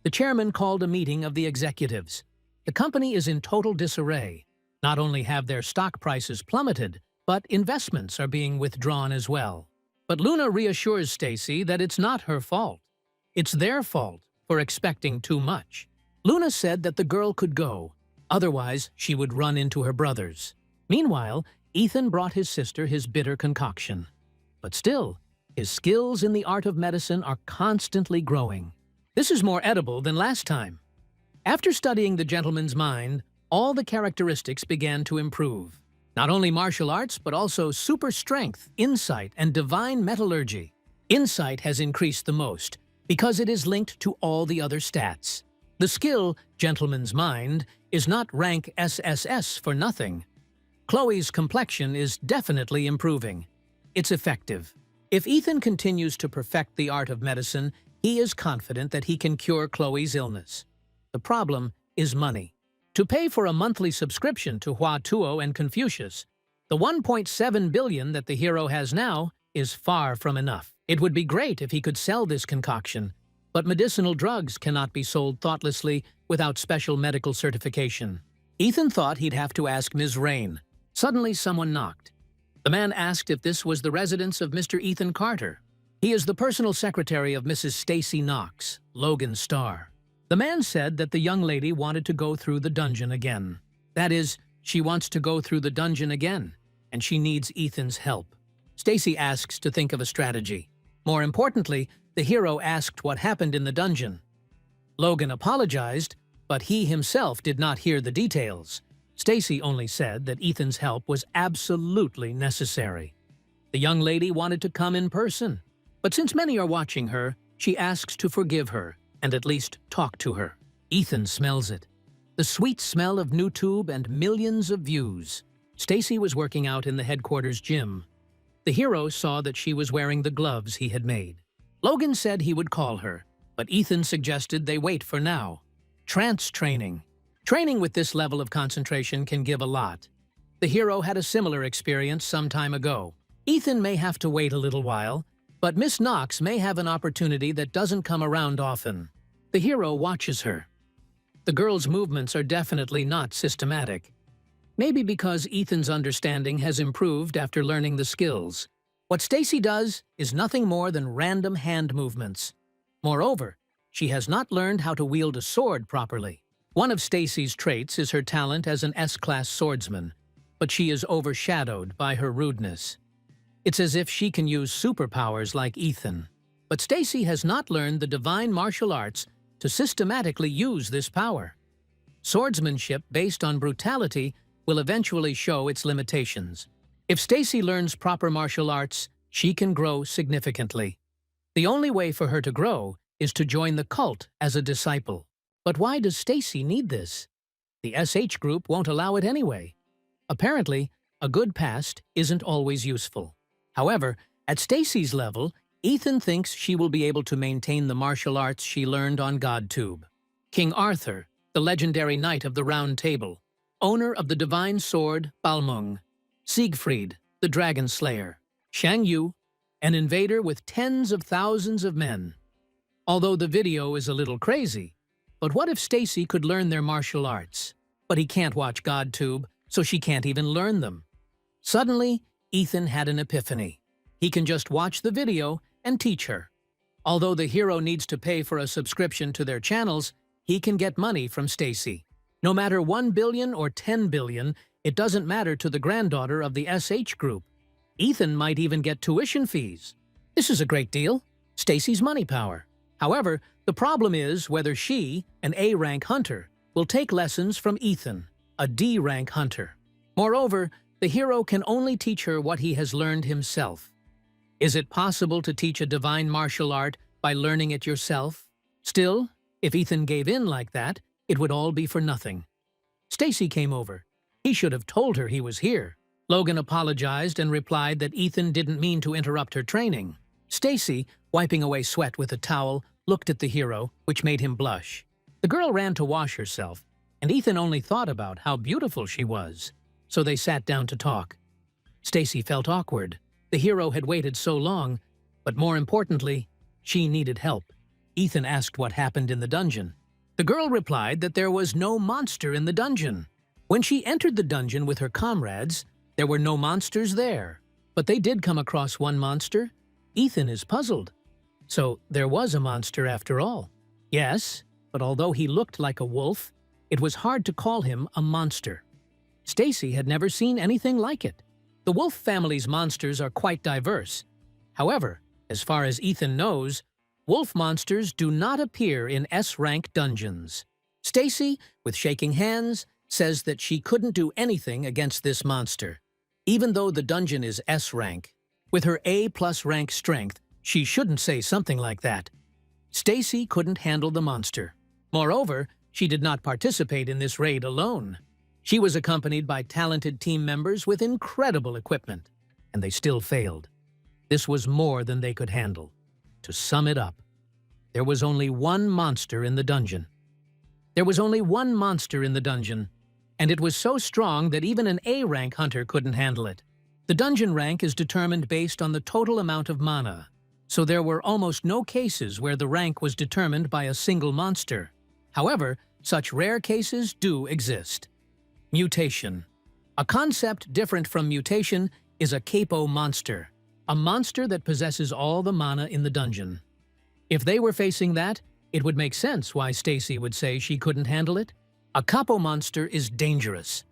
The chairman called a meeting of the executives. The company is in total disarray. Not only have their stock prices plummeted, but investments are being withdrawn as well. But Luna reassures Stacy that it's not her fault. It's their fault for expecting too much. Luna said that the girl could go, otherwise she would run into her brothers. Meanwhile, Ethan brought his sister his bitter concoction. But still, his skills in the art of medicine are constantly growing. This is more edible than last time. After studying the gentleman's mind, all the characteristics began to improve. Not only martial arts, but also super strength, insight, and divine metallurgy. Insight has increased the most, because it is linked to all the other stats. The skill, Gentleman's Mind, is not rank SSS for nothing. Chloe's complexion is definitely improving. It's effective. If Ethan continues to perfect the art of medicine, he is confident that he can cure Chloe's illness. The problem is money. To pay for a monthly subscription to Hua Tuo and Confucius, the 1.7 billion that the hero has now is far from enough. It would be great if he could sell this concoction, but medicinal drugs cannot be sold thoughtlessly without special medical certification. Ethan thought he'd have to ask Ms. Rain. Suddenly, someone knocked. The man asked if this was the residence of Mr. Ethan Carter. He is the personal secretary of Mrs. Stacy Knox, Logan Starr. The man said that the young lady wanted to go through the dungeon again. That is, she wants to go through the dungeon again, and she needs Ethan's help. Stacy asks to think of a strategy. More importantly, the hero asked what happened in the dungeon. Logan apologized, but he himself did not hear the details. Stacy only said that Ethan's help was absolutely necessary. The young lady wanted to come in person, but since many are watching her, she asks to forgive her and at least talk to her. Ethan smells it. The sweet smell of NewTube and millions of views. Stacy was working out in the headquarters gym. The hero saw that she was wearing the gloves he had made. Logan said he would call her, but Ethan suggested they wait for now. Trance training. Training with this level of concentration can give a lot. The hero had a similar experience some time ago. Ethan may have to wait a little while, but Miss Knox may have an opportunity that doesn't come around often. The hero watches her. The girl's movements are definitely not systematic. Maybe because Ethan's understanding has improved after learning the skills. What Stacy does is nothing more than random hand movements. Moreover, she has not learned how to wield a sword properly. One of Stacy's traits is her talent as an S-class swordsman, but she is overshadowed by her rudeness. It's as if she can use superpowers like Ethan. But Stacy has not learned the divine martial arts to systematically use this power. Swordsmanship based on brutality will eventually show its limitations. If Stacy learns proper martial arts, she can grow significantly. The only way for her to grow is to join the cult as a disciple. But why does Stacy need this? The SH group won't allow it anyway. Apparently, a good past isn't always useful. However, at Stacy's level, Ethan thinks she will be able to maintain the martial arts she learned on GodTube. King Arthur, the legendary knight of the Round Table, owner of the divine sword Balmung, Siegfried, the dragon slayer, Shang Yu, an invader with tens of thousands of men. Although the video is a little crazy, but what if Stacy could learn their martial arts? But he can't watch GodTube, so she can't even learn them. Suddenly, Ethan had an epiphany. He can just watch the video and teach her. Although the hero needs to pay for a subscription to their channels, he can get money from Stacy. No matter 1 billion or 10 billion, it doesn't matter to the granddaughter of the SH group. Ethan might even get tuition fees. This is a great deal. Stacy's money power. However, the problem is whether she, an A-rank hunter, will take lessons from Ethan, a D-rank hunter. Moreover, the hero can only teach her what he has learned himself. Is it possible to teach a divine martial art by learning it yourself? Still, if Ethan gave in like that, it would all be for nothing. Stacy came over. He should have told her he was here. Logan apologized and replied that Ethan didn't mean to interrupt her training. Stacy, wiping away sweat with a towel, looked at the hero, which made him blush. The girl ran to wash herself, and Ethan only thought about how beautiful she was. So they sat down to talk. Stacy felt awkward. The hero had waited so long, but more importantly, she needed help. Ethan asked what happened in the dungeon. The girl replied that there was no monster in the dungeon. When she entered the dungeon with her comrades, there were no monsters there. But they did come across one monster. Ethan is puzzled. So there was a monster after all. Yes, but although he looked like a wolf, it was hard to call him a monster. Stacy had never seen anything like it. The wolf family's monsters are quite diverse. However, as far as Ethan knows, wolf monsters do not appear in S-rank dungeons. Stacy, with shaking hands, says that she couldn't do anything against this monster. Even though the dungeon is S-rank, with her A+ rank strength, she shouldn't say something like that. Stacy couldn't handle the monster. Moreover, she did not participate in this raid alone. She was accompanied by talented team members with incredible equipment, and they still failed. This was more than they could handle. To sum it up, there was only one monster in the dungeon. There was only one monster in the dungeon, and it was so strong that even an A-rank hunter couldn't handle it. The dungeon rank is determined based on the total amount of mana, so there were almost no cases where the rank was determined by a single monster. However, such rare cases do exist. Mutation. A concept different from mutation is a Capo monster, a monster that possesses all the mana in the dungeon. If they were facing that, it would make sense why Stacy would say she couldn't handle it. A Capo monster is dangerous.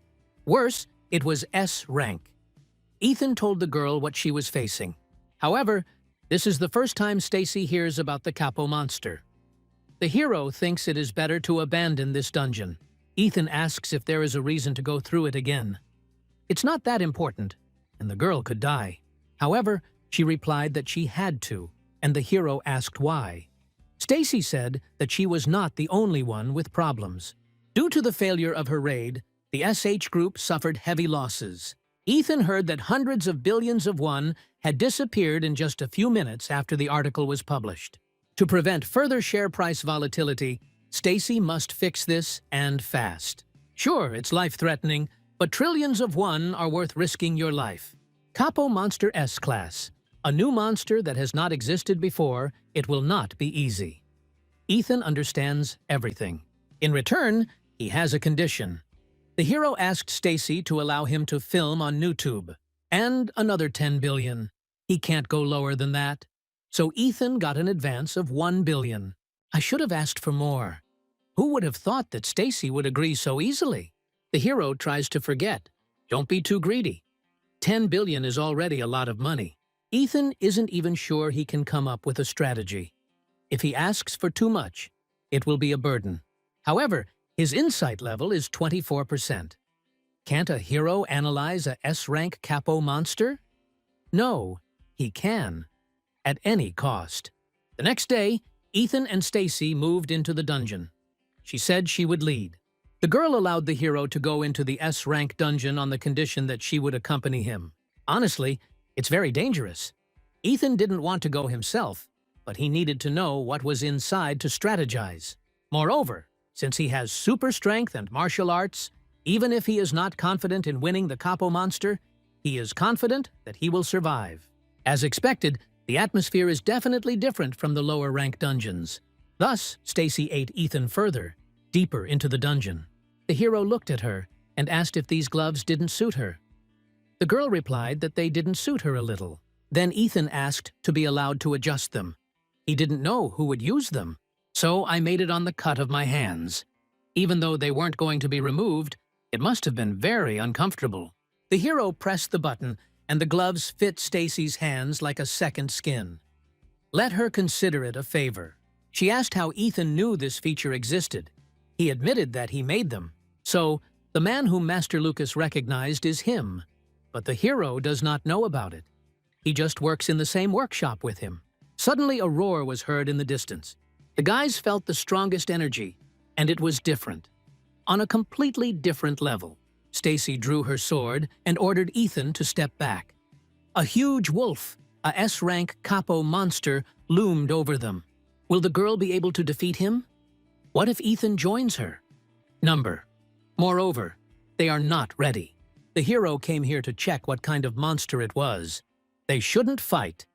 Worse, it was S rank. Ethan told the girl what she was facing. However, this is the first time Stacy hears about the Capo monster. The hero thinks it is better to abandon this dungeon. Ethan asks if there is a reason to go through it again. It's not that important, and the girl could die. However, she replied that she had to, and the hero asked why. Stacy said that she was not the only one with problems. Due to the failure of her raid, the SH group suffered heavy losses. Ethan heard that hundreds of billions of won had disappeared in just a few minutes after the article was published. To prevent further share price volatility, Stacy must fix this, and fast. Sure, it's life-threatening, but trillions of won are worth risking your life. Capo Monster S-Class. A new monster that has not existed before, it will not be easy. Ethan understands everything. In return, he has a condition. The hero asked Stacy to allow him to film on YouTube. And another 10 billion. He can't go lower than that. So Ethan got an advance of 1 billion. I should have asked for more. Who would have thought that Stacy would agree so easily? The hero tries to forget. Don't be too greedy. 10 billion is already a lot of money. Ethan isn't even sure he can come up with a strategy. If he asks for too much, it will be a burden. However, his insight level is 24%. Can't a hero analyze a S-rank Capo monster? No, he can. At any cost. The next day, Ethan and Stacy moved into the dungeon. She said she would lead. The girl allowed the hero to go into the S-rank dungeon on the condition that she would accompany him. Honestly, it's very dangerous. Ethan didn't want to go himself, but he needed to know what was inside to strategize. Moreover, since he has super strength and martial arts, even if he is not confident in winning the Capo monster, he is confident that he will survive. As expected, the atmosphere is definitely different from the lower-rank dungeons. Thus, Stacy ate Ethan further, deeper into the dungeon. The hero looked at her and asked if these gloves didn't suit her. The girl replied that they didn't suit her a little. Then Ethan asked to be allowed to adjust them. He didn't know who would use them, so I made it on the cut of my hands. Even though they weren't going to be removed, it must have been very uncomfortable. The hero pressed the button, and the gloves fit Stacy's hands like a second skin. Let her consider it a favor. She asked how Ethan knew this feature existed. He admitted that he made them. So, the man whom Master Lucas recognized is him. But the hero does not know about it. He just works in the same workshop with him. Suddenly a roar was heard in the distance. The guys felt the strongest energy, and it was different. On a completely different level. Stacy drew her sword and ordered Ethan to step back. A huge wolf, a S-rank Capo monster, loomed over them. Will the girl be able to defeat him? What if Ethan joins her? Moreover, they are not ready. The hero came here to check what kind of monster it was. They shouldn't fight.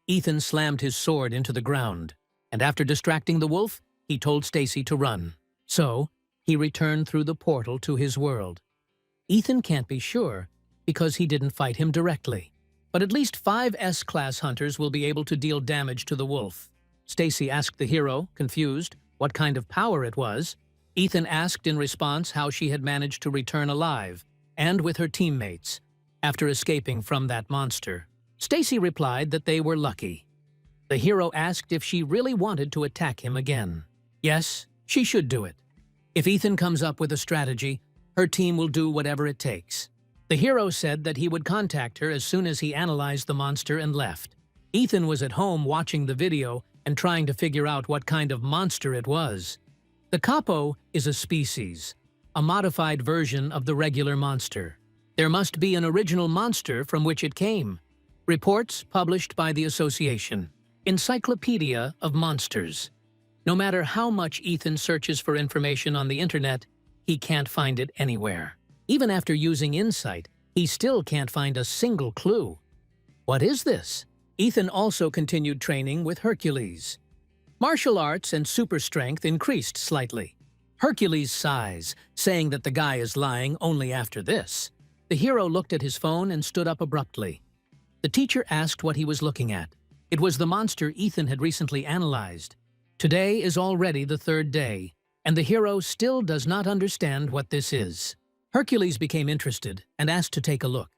Ethan slammed his sword into the ground, and after distracting the wolf, he told Stacy to run. So, he returned through the portal to his world. Ethan can't be sure, because he didn't fight him directly. But at least 5 S-class hunters will be able to deal damage to the wolf. Stacy asked the hero, confused, what kind of power it was. Ethan asked in response how she had managed to return alive, and with her teammates, after escaping from that monster. Stacy replied that they were lucky. The hero asked if she really wanted to attack him again. Yes, she should do it. If Ethan comes up with a strategy, her team will do whatever it takes. The hero said that he would contact her as soon as he analyzed the monster and left. Ethan was at home watching the video and trying to figure out what kind of monster it was. The Capo is a species, a modified version of the regular monster. There must be an original monster from which it came. Reports published by the Association. Encyclopedia of Monsters. No matter how much Ethan searches for information on the internet, he can't find it anywhere. Even after using Insight, he still can't find a single clue. What is this? Ethan also continued training with Hercules. Martial arts and super strength increased slightly. Hercules sighs, saying that the guy is lying only after this. The hero looked at his phone and stood up abruptly. The teacher asked what he was looking at. It was the monster Ethan had recently analyzed. Today is already the 3rd day, and the hero still does not understand what this is. Hercules became interested and asked to take a look.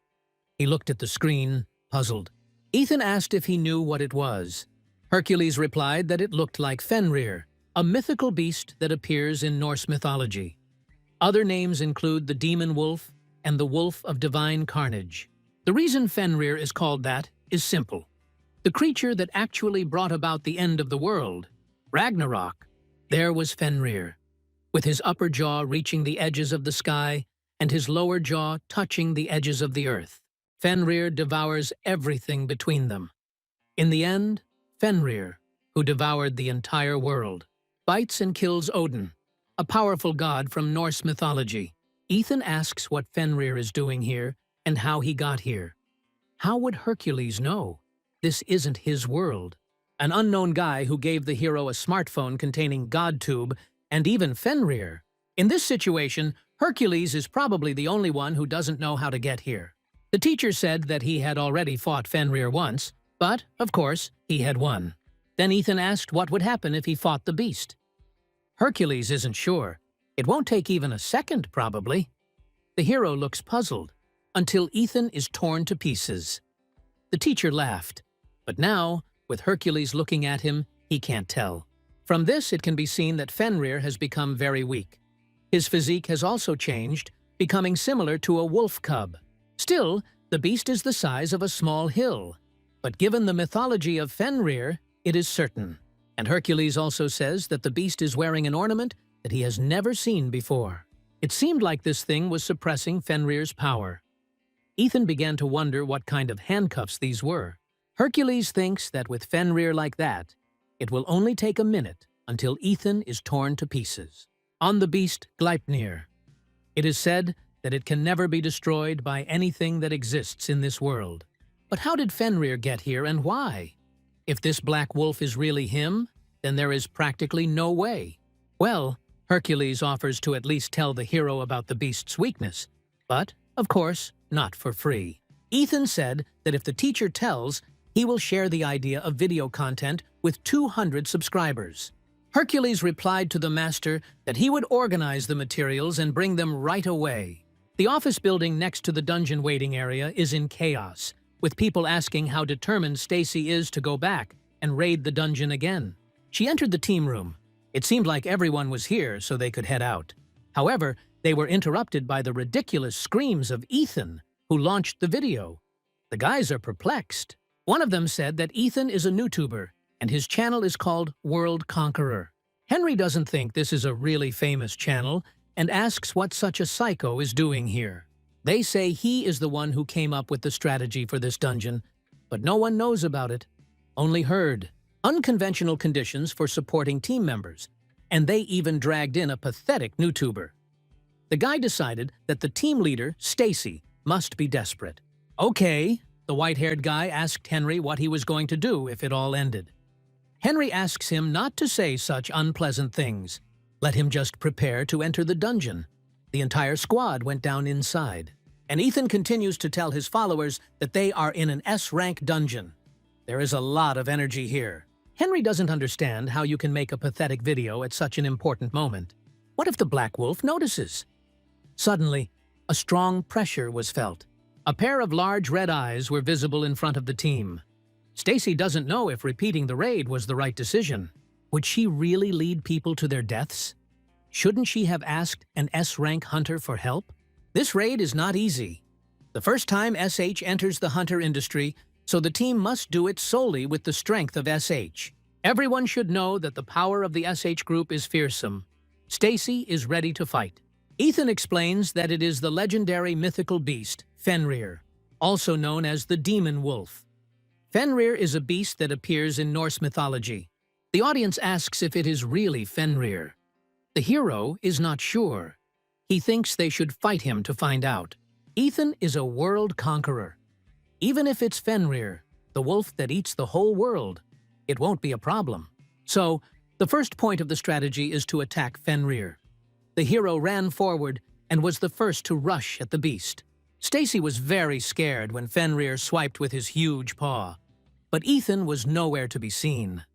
He looked at the screen, puzzled. Ethan asked if he knew what it was. Hercules replied that it looked like Fenrir, a mythical beast that appears in Norse mythology. Other names include the demon wolf and the wolf of divine carnage. The reason Fenrir is called that is simple. The creature that actually brought about the end of the world, Ragnarok, there was Fenrir, with his upper jaw reaching the edges of the sky and his lower jaw touching the edges of the earth. Fenrir devours everything between them. In the end, Fenrir, who devoured the entire world, bites and kills Odin, a powerful god from Norse mythology. Ethan asks what Fenrir is doing here and how he got here. How would Hercules know? This isn't his world. An unknown guy who gave the hero a smartphone containing GodTube and even Fenrir. In this situation, Hercules is probably the only one who doesn't know how to get here. The teacher said that he had already fought Fenrir once, but, of course, he had won. Then Ethan asked what would happen if he fought the beast. Hercules isn't sure. It won't take even a second, probably. The hero looks puzzled, until Ethan is torn to pieces. The teacher laughed, but now, with Hercules looking at him, he can't tell. From this, it can be seen that Fenrir has become very weak. His physique has also changed, becoming similar to a wolf cub. Still, the beast is the size of a small hill. But given the mythology of Fenrir, it is certain. And Hercules also says that the beast is wearing an ornament that he has never seen before. It seemed like this thing was suppressing Fenrir's power. Ethan began to wonder what kind of handcuffs these were. Hercules thinks that with Fenrir like that, it will only take a minute until Ethan is torn to pieces. On the beast Gleipnir, it is said that it can never be destroyed by anything that exists in this world. But how did Fenrir get here and why? If this black wolf is really him, then there is practically no way. Well, Hercules offers to at least tell the hero about the beast's weakness, but, of course, not for free. Ethan said that if the teacher tells, he will share the idea of video content with 200 subscribers. Hercules replied to the master that he would organize the materials and bring them right away. The office building next to the dungeon waiting area is in chaos, with people asking how determined Stacy is to go back and raid the dungeon again. She entered the team room. It seemed like everyone was here so they could head out. However, they were interrupted by the ridiculous screams of Ethan, who launched the video. The guys are perplexed. One of them said that Ethan is a YouTuber, and his channel is called World Conqueror. Henry doesn't think this is a really famous channel and asks what such a psycho is doing here. They say he is the one who came up with the strategy for this dungeon, but no one knows about it, only heard. Unconventional conditions for supporting team members, and they even dragged in a pathetic YouTuber. The guy decided that the team leader, Stacy, must be desperate. Okay, the white-haired guy asked Henry what he was going to do if it all ended. Henry asks him not to say such unpleasant things. Let him just prepare to enter the dungeon. The entire squad went down inside, and Ethan continues to tell his followers that they are in an S-rank dungeon. There is a lot of energy here. Henry doesn't understand how you can make a pathetic video at such an important moment. What if the Black Wolf notices? Suddenly, a strong pressure was felt. A pair of large red eyes were visible in front of the team. Stacy doesn't know if repeating the raid was the right decision. Would she really lead people to their deaths? Shouldn't she have asked an S-rank hunter for help? This raid is not easy. The first time SH enters the hunter industry, so the team must do it solely with the strength of SH. Everyone should know that the power of the SH group is fearsome. Stacy is ready to fight. Ethan explains that it is the legendary mythical beast, Fenrir, also known as the demon wolf. Fenrir is a beast that appears in Norse mythology. The audience asks if it is really Fenrir. The hero is not sure. He thinks they should fight him to find out. Ethan is a world conqueror. Even if it's Fenrir, the wolf that eats the whole world, it won't be a problem. So, the first point of the strategy is to attack Fenrir. The hero ran forward and was the first to rush at the beast. Stacy was very scared when Fenrir swiped with his huge paw. But Ethan was nowhere to be seen.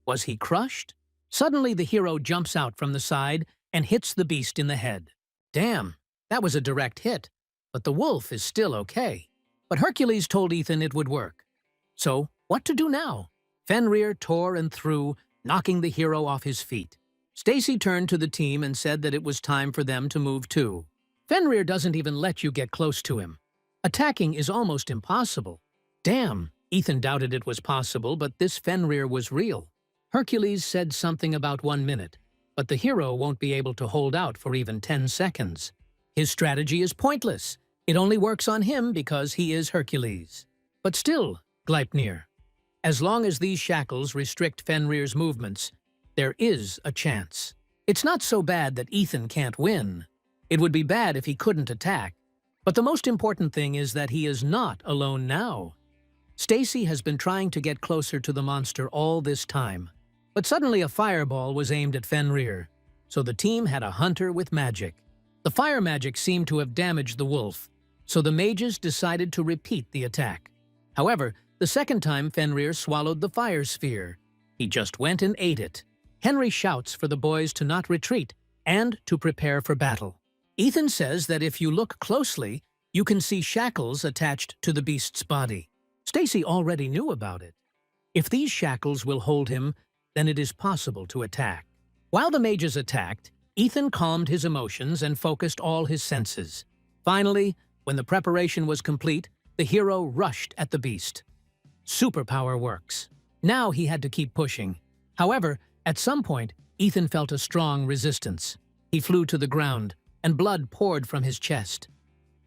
Was he crushed? Suddenly the hero jumps out from the side and hits the beast in the head. Damn, that was a direct hit, but the wolf is still okay. But Hercules told Ethan it would work. So, what to do now? Fenrir tore and threw, knocking the hero off his feet. Stacy turned to the team and said that it was time for them to move too. Fenrir doesn't even let you get close to him. Attacking is almost impossible. Damn, Ethan doubted it was possible, but this Fenrir was real. Hercules said something about 1 minute, but the hero won't be able to hold out for even 10 seconds. His strategy is pointless. It only works on him because he is Hercules. But still, Gleipnir, as long as these shackles restrict Fenrir's movements, there is a chance. It's not so bad that Ethan can't win. It would be bad if he couldn't attack. But the most important thing is that he is not alone now. Stacy has been trying to get closer to the monster all this time. But suddenly a fireball was aimed at Fenrir, so the team had a hunter with magic. The fire magic seemed to have damaged the wolf, so the mages decided to repeat the attack. However, the second time Fenrir swallowed the fire sphere. He just went and ate it. Henry shouts for the boys to not retreat and to prepare for battle. Ethan says that if you look closely, you can see shackles attached to the beast's body. Stacy already knew about it. If these shackles will hold him, then it is possible to attack. While the mages attacked, Ethan calmed his emotions and focused all his senses. Finally, when the preparation was complete, the hero rushed at the beast. Superpower works. Now he had to keep pushing. However, at some point, Ethan felt a strong resistance. He flew to the ground, and blood poured from his chest.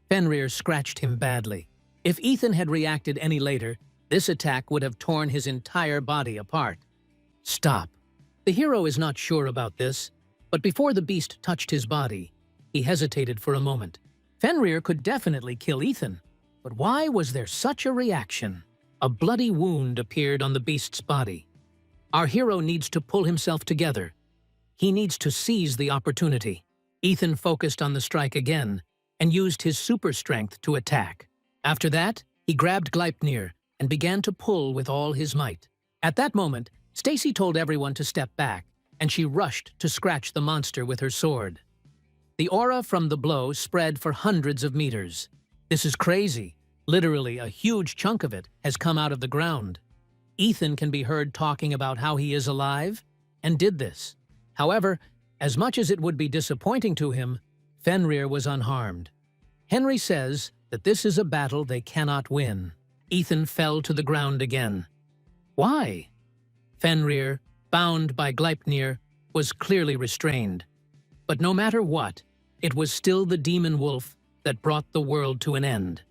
Fenrir scratched him badly. If Ethan had reacted any later, this attack would have torn his entire body apart. Stop. The hero is not sure about this, but before the beast touched his body, he hesitated for a moment. Fenrir could definitely kill Ethan, but why was there such a reaction? A bloody wound appeared on the beast's body. Our hero needs to pull himself together. He needs to seize the opportunity. Ethan focused on the strike again and used his super strength to attack. After that, he grabbed Gleipnir and began to pull with all his might. At that moment, Stacy told everyone to step back, and she rushed to scratch the monster with her sword. The aura from the blow spread for hundreds of meters. This is crazy. Literally, a huge chunk of it has come out of the ground. Ethan can be heard talking about how he is alive, and did this. However, as much as it would be disappointing to him, Fenrir was unharmed. Henry says that this is a battle they cannot win. Ethan fell to the ground again. Why? Fenrir, bound by Gleipnir, was clearly restrained. But no matter what, it was still the demon wolf that brought the world to an end.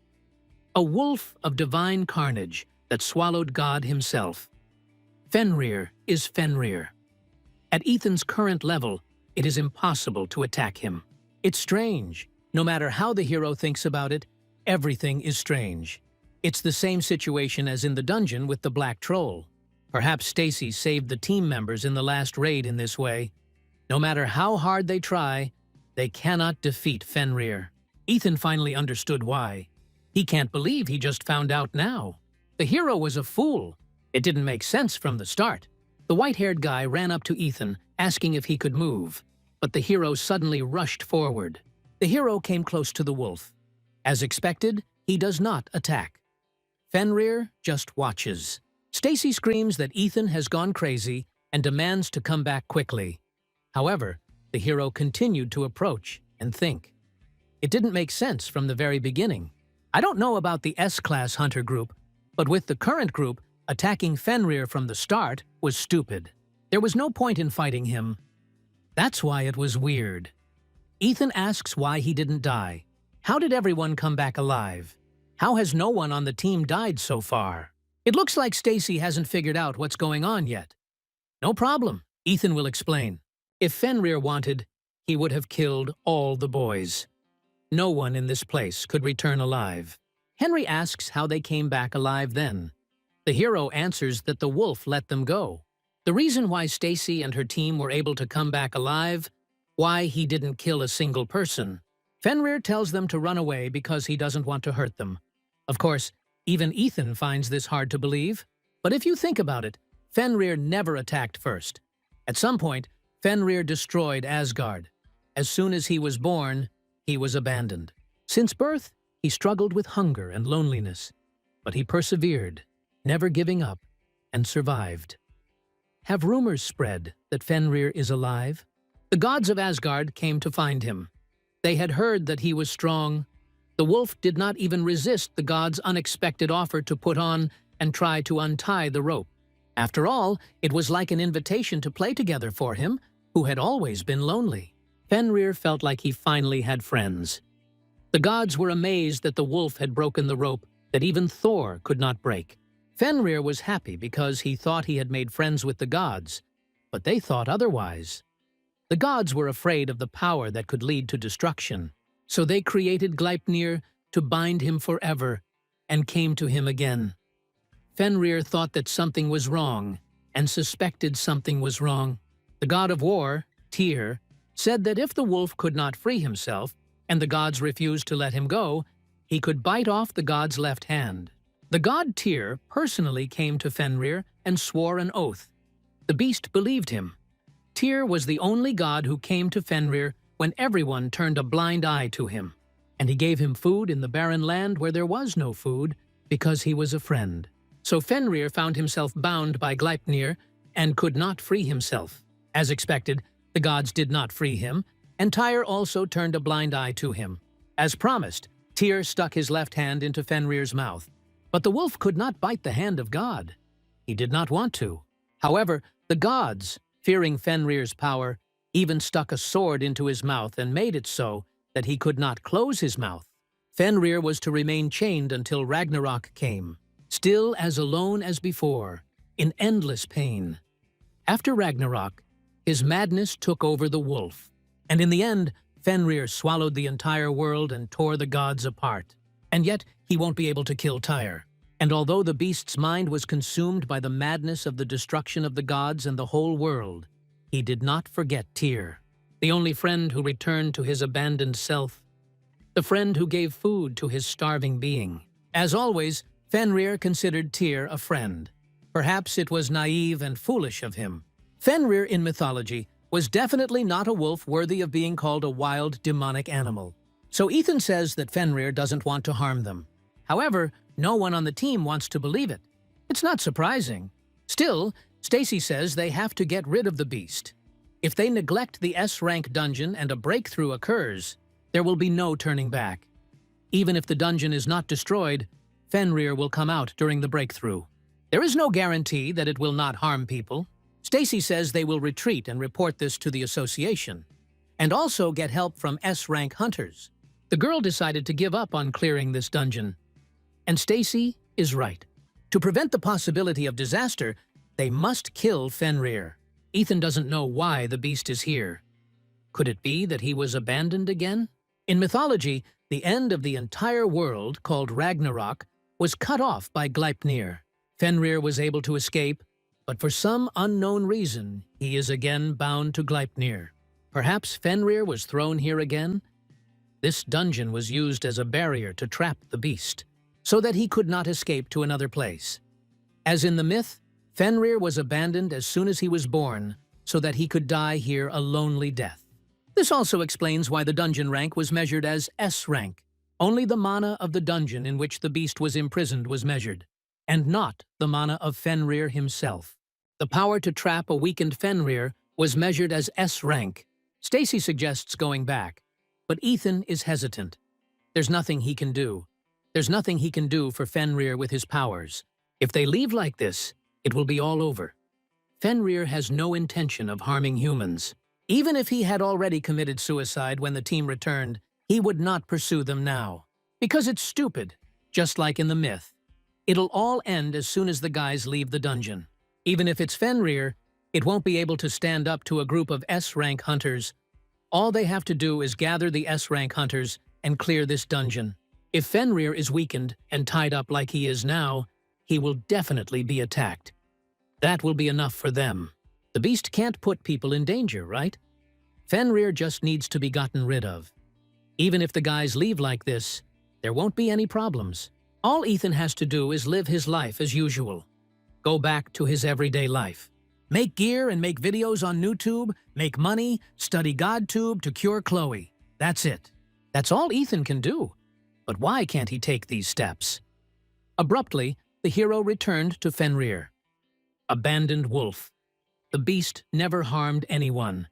A wolf of divine carnage that swallowed God himself. Fenrir is Fenrir. At Ethan's current level, it is impossible to attack him. It's strange. No matter how the hero thinks about it, everything is strange. It's the same situation as in the dungeon with the black troll. Perhaps Stacy saved the team members in the last raid in this way. No matter how hard they try, they cannot defeat Fenrir. Ethan finally understood why. He can't believe he just found out now. The hero was a fool. It didn't make sense from the start. The white-haired guy ran up to Ethan, asking if he could move, but the hero suddenly rushed forward. The hero came close to the wolf. As expected, he does not attack. Fenrir just watches. Stacy screams that Ethan has gone crazy and demands to come back quickly. However, the hero continued to approach and think. It didn't make sense from the very beginning. I don't know about the S-Class Hunter group, but with the current group, attacking Fenrir from the start was stupid. There was no point in fighting him. That's why it was weird. Ethan asks why he didn't die. How did everyone come back alive? How has no one on the team died so far? It looks like Stacy hasn't figured out what's going on yet. No problem, Ethan will explain. If Fenrir wanted, he would have killed all the boys. No one in this place could return alive. Henry asks how they came back alive then. The hero answers that the wolf let them go. The reason why Stacy and her team were able to come back alive, why he didn't kill a single person. Fenrir tells them to run away because he doesn't want to hurt them. Of course, even Ethan finds this hard to believe. But if you think about it, Fenrir never attacked first. At some point, Fenrir destroyed Asgard. As soon as he was born, he was abandoned. Since birth, he struggled with hunger and loneliness. But he persevered, never giving up, and survived. Have rumors spread that Fenrir is alive? The gods of Asgard came to find him. They had heard that he was strong. The wolf did not even resist the gods' unexpected offer to put on and try to untie the rope. After all, it was like an invitation to play together for him, who had always been lonely. Fenrir felt like he finally had friends. The gods were amazed that the wolf had broken the rope that even Thor could not break. Fenrir was happy because he thought he had made friends with the gods, but they thought otherwise. The gods were afraid of the power that could lead to destruction, so they created Gleipnir to bind him forever and came to him again. Fenrir thought that something was wrong and suspected something was wrong. The god of war, Tyr, said that if the wolf could not free himself and the gods refused to let him go, he could bite off the god's left hand. The god Tyr personally came to Fenrir and swore an oath. The beast believed him. Tyr was the only god who came to Fenrir when everyone turned a blind eye to him, and he gave him food in the barren land where there was no food because he was a friend. So Fenrir found himself bound by Gleipnir and could not free himself. As expected, the gods did not free him, and Tyr also turned a blind eye to him. As promised, Tyr stuck his left hand into Fenrir's mouth. But the wolf could not bite the hand of God. He did not want to. However, the gods, fearing Fenrir's power, even stuck a sword into his mouth and made it so that he could not close his mouth. Fenrir was to remain chained until Ragnarok came, still as alone as before, in endless pain. After Ragnarok, his madness took over the wolf, and in the end, Fenrir swallowed the entire world and tore the gods apart. And yet, he won't be able to kill Tyr. And although the beast's mind was consumed by the madness of the destruction of the gods and the whole world, he did not forget Tyr, the only friend who returned to his abandoned self, the friend who gave food to his starving being. As always, Fenrir considered Tyr a friend. Perhaps it was naive and foolish of him. Fenrir in mythology was definitely not a wolf worthy of being called a wild, demonic animal. So Ethan says that Fenrir doesn't want to harm them. However, no one on the team wants to believe it. It's not surprising. Still, Stacy says they have to get rid of the beast. If they neglect the S-rank dungeon and a breakthrough occurs, there will be no turning back. Even if the dungeon is not destroyed, Fenrir will come out during the breakthrough. There is no guarantee that it will not harm people. Stacy says they will retreat and report this to the association, and also get help from S-rank hunters. The girl decided to give up on clearing this dungeon. And Stacy is right. To prevent the possibility of disaster, they must kill Fenrir. Ethan doesn't know why the beast is here. Could it be that he was abandoned again? In mythology, the end of the entire world, called Ragnarok, was cut off by Gleipnir. Fenrir was able to escape, but for some unknown reason, he is again bound to Gleipnir. Perhaps Fenrir was thrown here again? This dungeon was used as a barrier to trap the beast, so that he could not escape to another place. As in the myth, Fenrir was abandoned as soon as he was born, so that he could die here a lonely death. This also explains why the dungeon rank was measured as S rank. Only the mana of the dungeon in which the beast was imprisoned was measured, and not the mana of Fenrir himself. The power to trap a weakened Fenrir was measured as S rank. Stacy suggests going back, but Ethan is hesitant. There's nothing he can do. There's nothing he can do for Fenrir with his powers. If they leave like this, it will be all over. Fenrir has no intention of harming humans. Even if he had already committed suicide when the team returned, he would not pursue them now. Because it's stupid, just like in the myth. It'll all end as soon as the guys leave the dungeon. Even if it's Fenrir, it won't be able to stand up to a group of S-rank hunters. All they have to do is gather the S-rank hunters and clear this dungeon. If Fenrir is weakened and tied up like he is now, he will definitely be attacked. That will be enough for them. The beast can't put people in danger, right? Fenrir just needs to be gotten rid of. Even if the guys leave like this, there won't be any problems. All Ethan has to do is live his life as usual. Go back to his everyday life. Make gear and make videos on YouTube, make money, study GodTube to cure Chloe. That's it. That's all Ethan can do. But why can't he take these steps? Abruptly, the hero returned to Fenrir. Abandoned wolf. The beast never harmed anyone.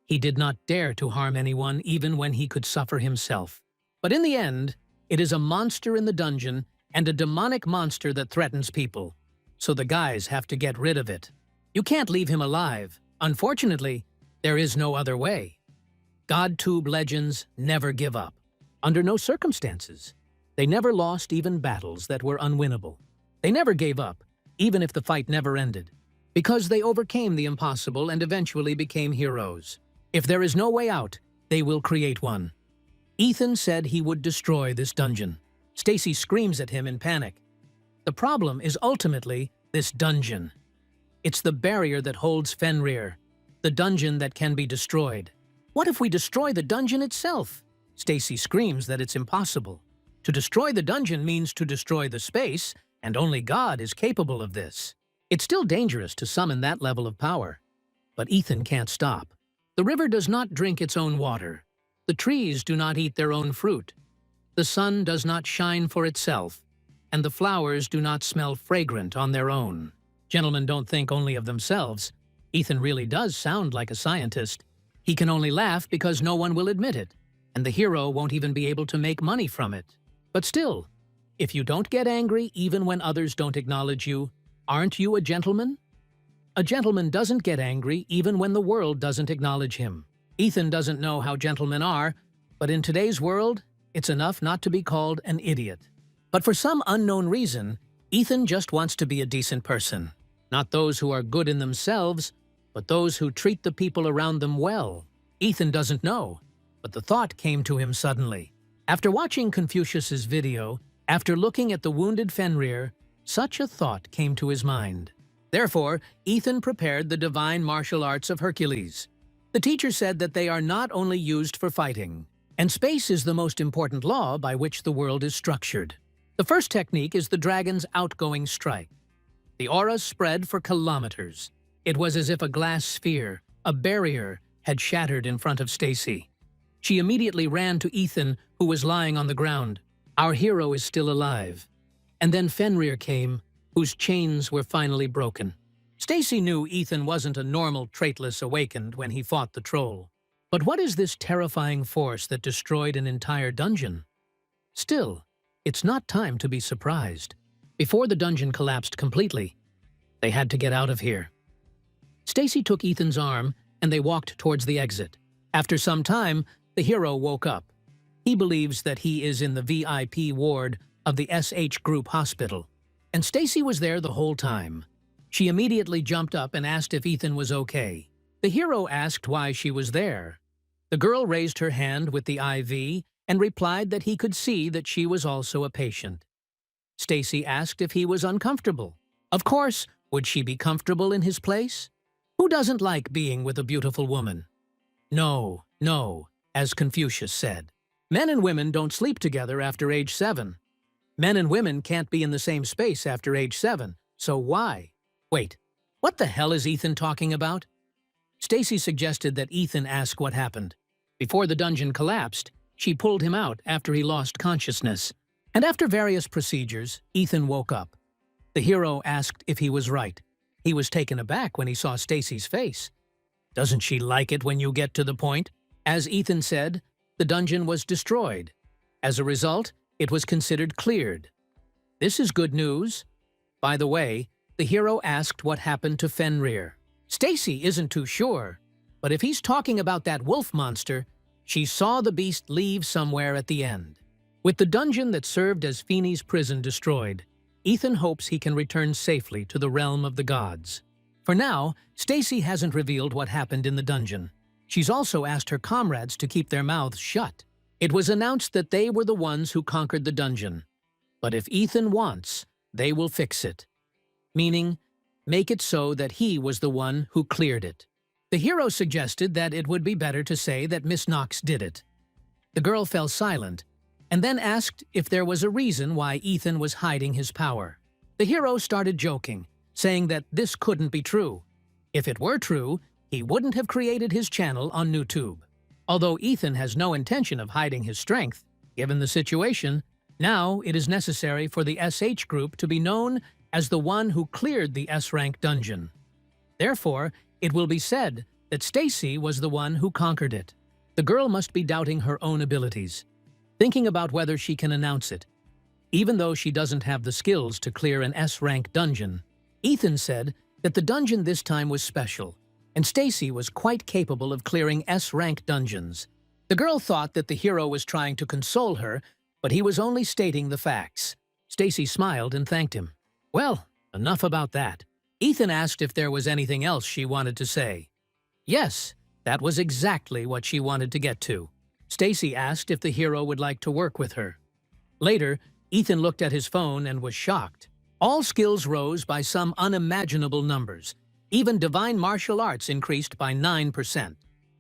He did not dare to harm anyone even when he could suffer himself. But in the end, it is a monster in the dungeon and a demonic monster that threatens people. So the guys have to get rid of it. You can't leave him alive. Unfortunately, there is no other way. GodTube legends never give up. Under no circumstances. They never lost even battles that were unwinnable. They never gave up, even if the fight never ended. Because they overcame the impossible and eventually became heroes. If there is no way out, they will create one. Ethan said he would destroy this dungeon. Stacy screams at him in panic. The problem is ultimately this dungeon. It's the barrier that holds Fenrir, the dungeon that can be destroyed. What if we destroy the dungeon itself? Stacy screams that it's impossible. To destroy the dungeon means to destroy the space, and only God is capable of this. It's still dangerous to summon that level of power. But Ethan can't stop. The river does not drink its own water. The trees do not eat their own fruit. The sun does not shine for itself, and the flowers do not smell fragrant on their own. Gentlemen don't think only of themselves. Ethan really does sound like a scientist. He can only laugh because no one will admit it, and the hero won't even be able to make money from it. But still, if you don't get angry even when others don't acknowledge you, aren't you a gentleman? A gentleman doesn't get angry even when the world doesn't acknowledge him. Ethan doesn't know how gentlemen are, But in today's world, it's enough not to be called an idiot. But for some unknown reason, Ethan just wants to be a decent person. Not those who are good in themselves, but those who treat the people around them well. Ethan doesn't know, but the thought came to him suddenly. After watching Confucius's video, after looking at the wounded Fenrir, such a thought came to his mind. Therefore, Ethan prepared the divine martial arts of Hercules. The teacher said that they are not only used for fighting, and space is the most important law by which the world is structured. The first technique is the dragon's outgoing strike. The aura spread for kilometers. It was as if a glass sphere, a barrier, had shattered in front of Stacy. She immediately ran to Ethan, who was lying on the ground. Our hero is still alive. And then Fenrir came, whose chains were finally broken. Stacy knew Ethan wasn't a normal traitless awakened when he fought the troll. But what is this terrifying force that destroyed an entire dungeon? Still, it's not time to be surprised. Before the dungeon collapsed completely, they had to get out of here. Stacy took Ethan's arm, and they walked towards the exit. After some time, the hero woke up. He believes that he is in the VIP ward of the SH Group Hospital, and Stacy was there the whole time. She immediately jumped up and asked if Ethan was okay. The hero asked why she was there. The girl raised her hand with the IV and replied that he could see that she was also a patient. Stacy asked if he was uncomfortable. Of course, would she be comfortable in his place? Who doesn't like being with a beautiful woman? No, no, as Confucius said. Men and women don't sleep together after age 7. Men and women can't be in the same space after age 7, so why? Wait, what the hell is Ethan talking about? Stacy suggested that Ethan ask what happened. Before the dungeon collapsed, she pulled him out after he lost consciousness. And after various procedures, Ethan woke up. The hero asked if he was right. He was taken aback when he saw Stacy's face. Doesn't she like it when you get to the point? As Ethan said, the dungeon was destroyed. As a result, it was considered cleared. This is good news. By the way, the hero asked what happened to Fenrir. Stacy isn't too sure, but if he's talking about that wolf monster, she saw the beast leave somewhere at the end. With the dungeon that served as Feeney's prison destroyed, Ethan hopes he can return safely to the realm of the gods. For now, Stacy hasn't revealed what happened in the dungeon. She's also asked her comrades to keep their mouths shut. It was announced that they were the ones who conquered the dungeon. But if Ethan wants, they will fix it. Meaning, make it so that he was the one who cleared it. The hero suggested that it would be better to say that Miss Knox did it. The girl fell silent, and then asked if there was a reason why Ethan was hiding his power. The hero started joking, saying that this couldn't be true. If it were true, he wouldn't have created his channel on YouTube. Although Ethan has no intention of hiding his strength, given the situation, now it is necessary for the SH group to be known as the one who cleared the S-rank dungeon. Therefore, it will be said that Stacy was the one who conquered it. The girl must be doubting her own abilities, thinking about whether she can announce it. Even though she doesn't have the skills to clear an S-rank dungeon, Ethan said that the dungeon this time was special, and Stacy was quite capable of clearing S-rank dungeons. The girl thought that the hero was trying to console her, but he was only stating the facts. Stacy smiled and thanked him. Well, enough about that. Ethan asked if there was anything else she wanted to say. Yes, that was exactly what she wanted to get to. Stacy asked if the hero would like to work with her. Later, Ethan looked at his phone and was shocked. All skills rose by some unimaginable numbers. Even divine martial arts increased by 9%.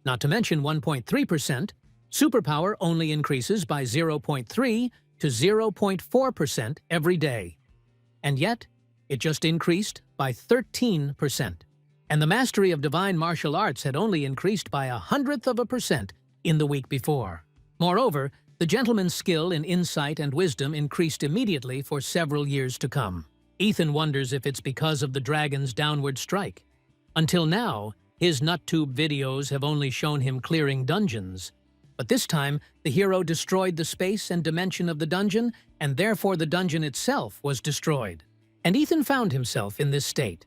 Not to mention 1.3%, superpower only increases by 0.3 to 0.4% every day. And yet, it just increased by 13%. And the mastery of divine martial arts had only increased by 1/100% in the week before. Moreover, the gentleman's skill in insight and wisdom increased immediately for several years to come. Ethan wonders if it's because of the dragon's downward strike. Until now, his NutTube videos have only shown him clearing dungeons. But this time, the hero destroyed the space and dimension of the dungeon, and therefore the dungeon itself was destroyed. And Ethan found himself in this state.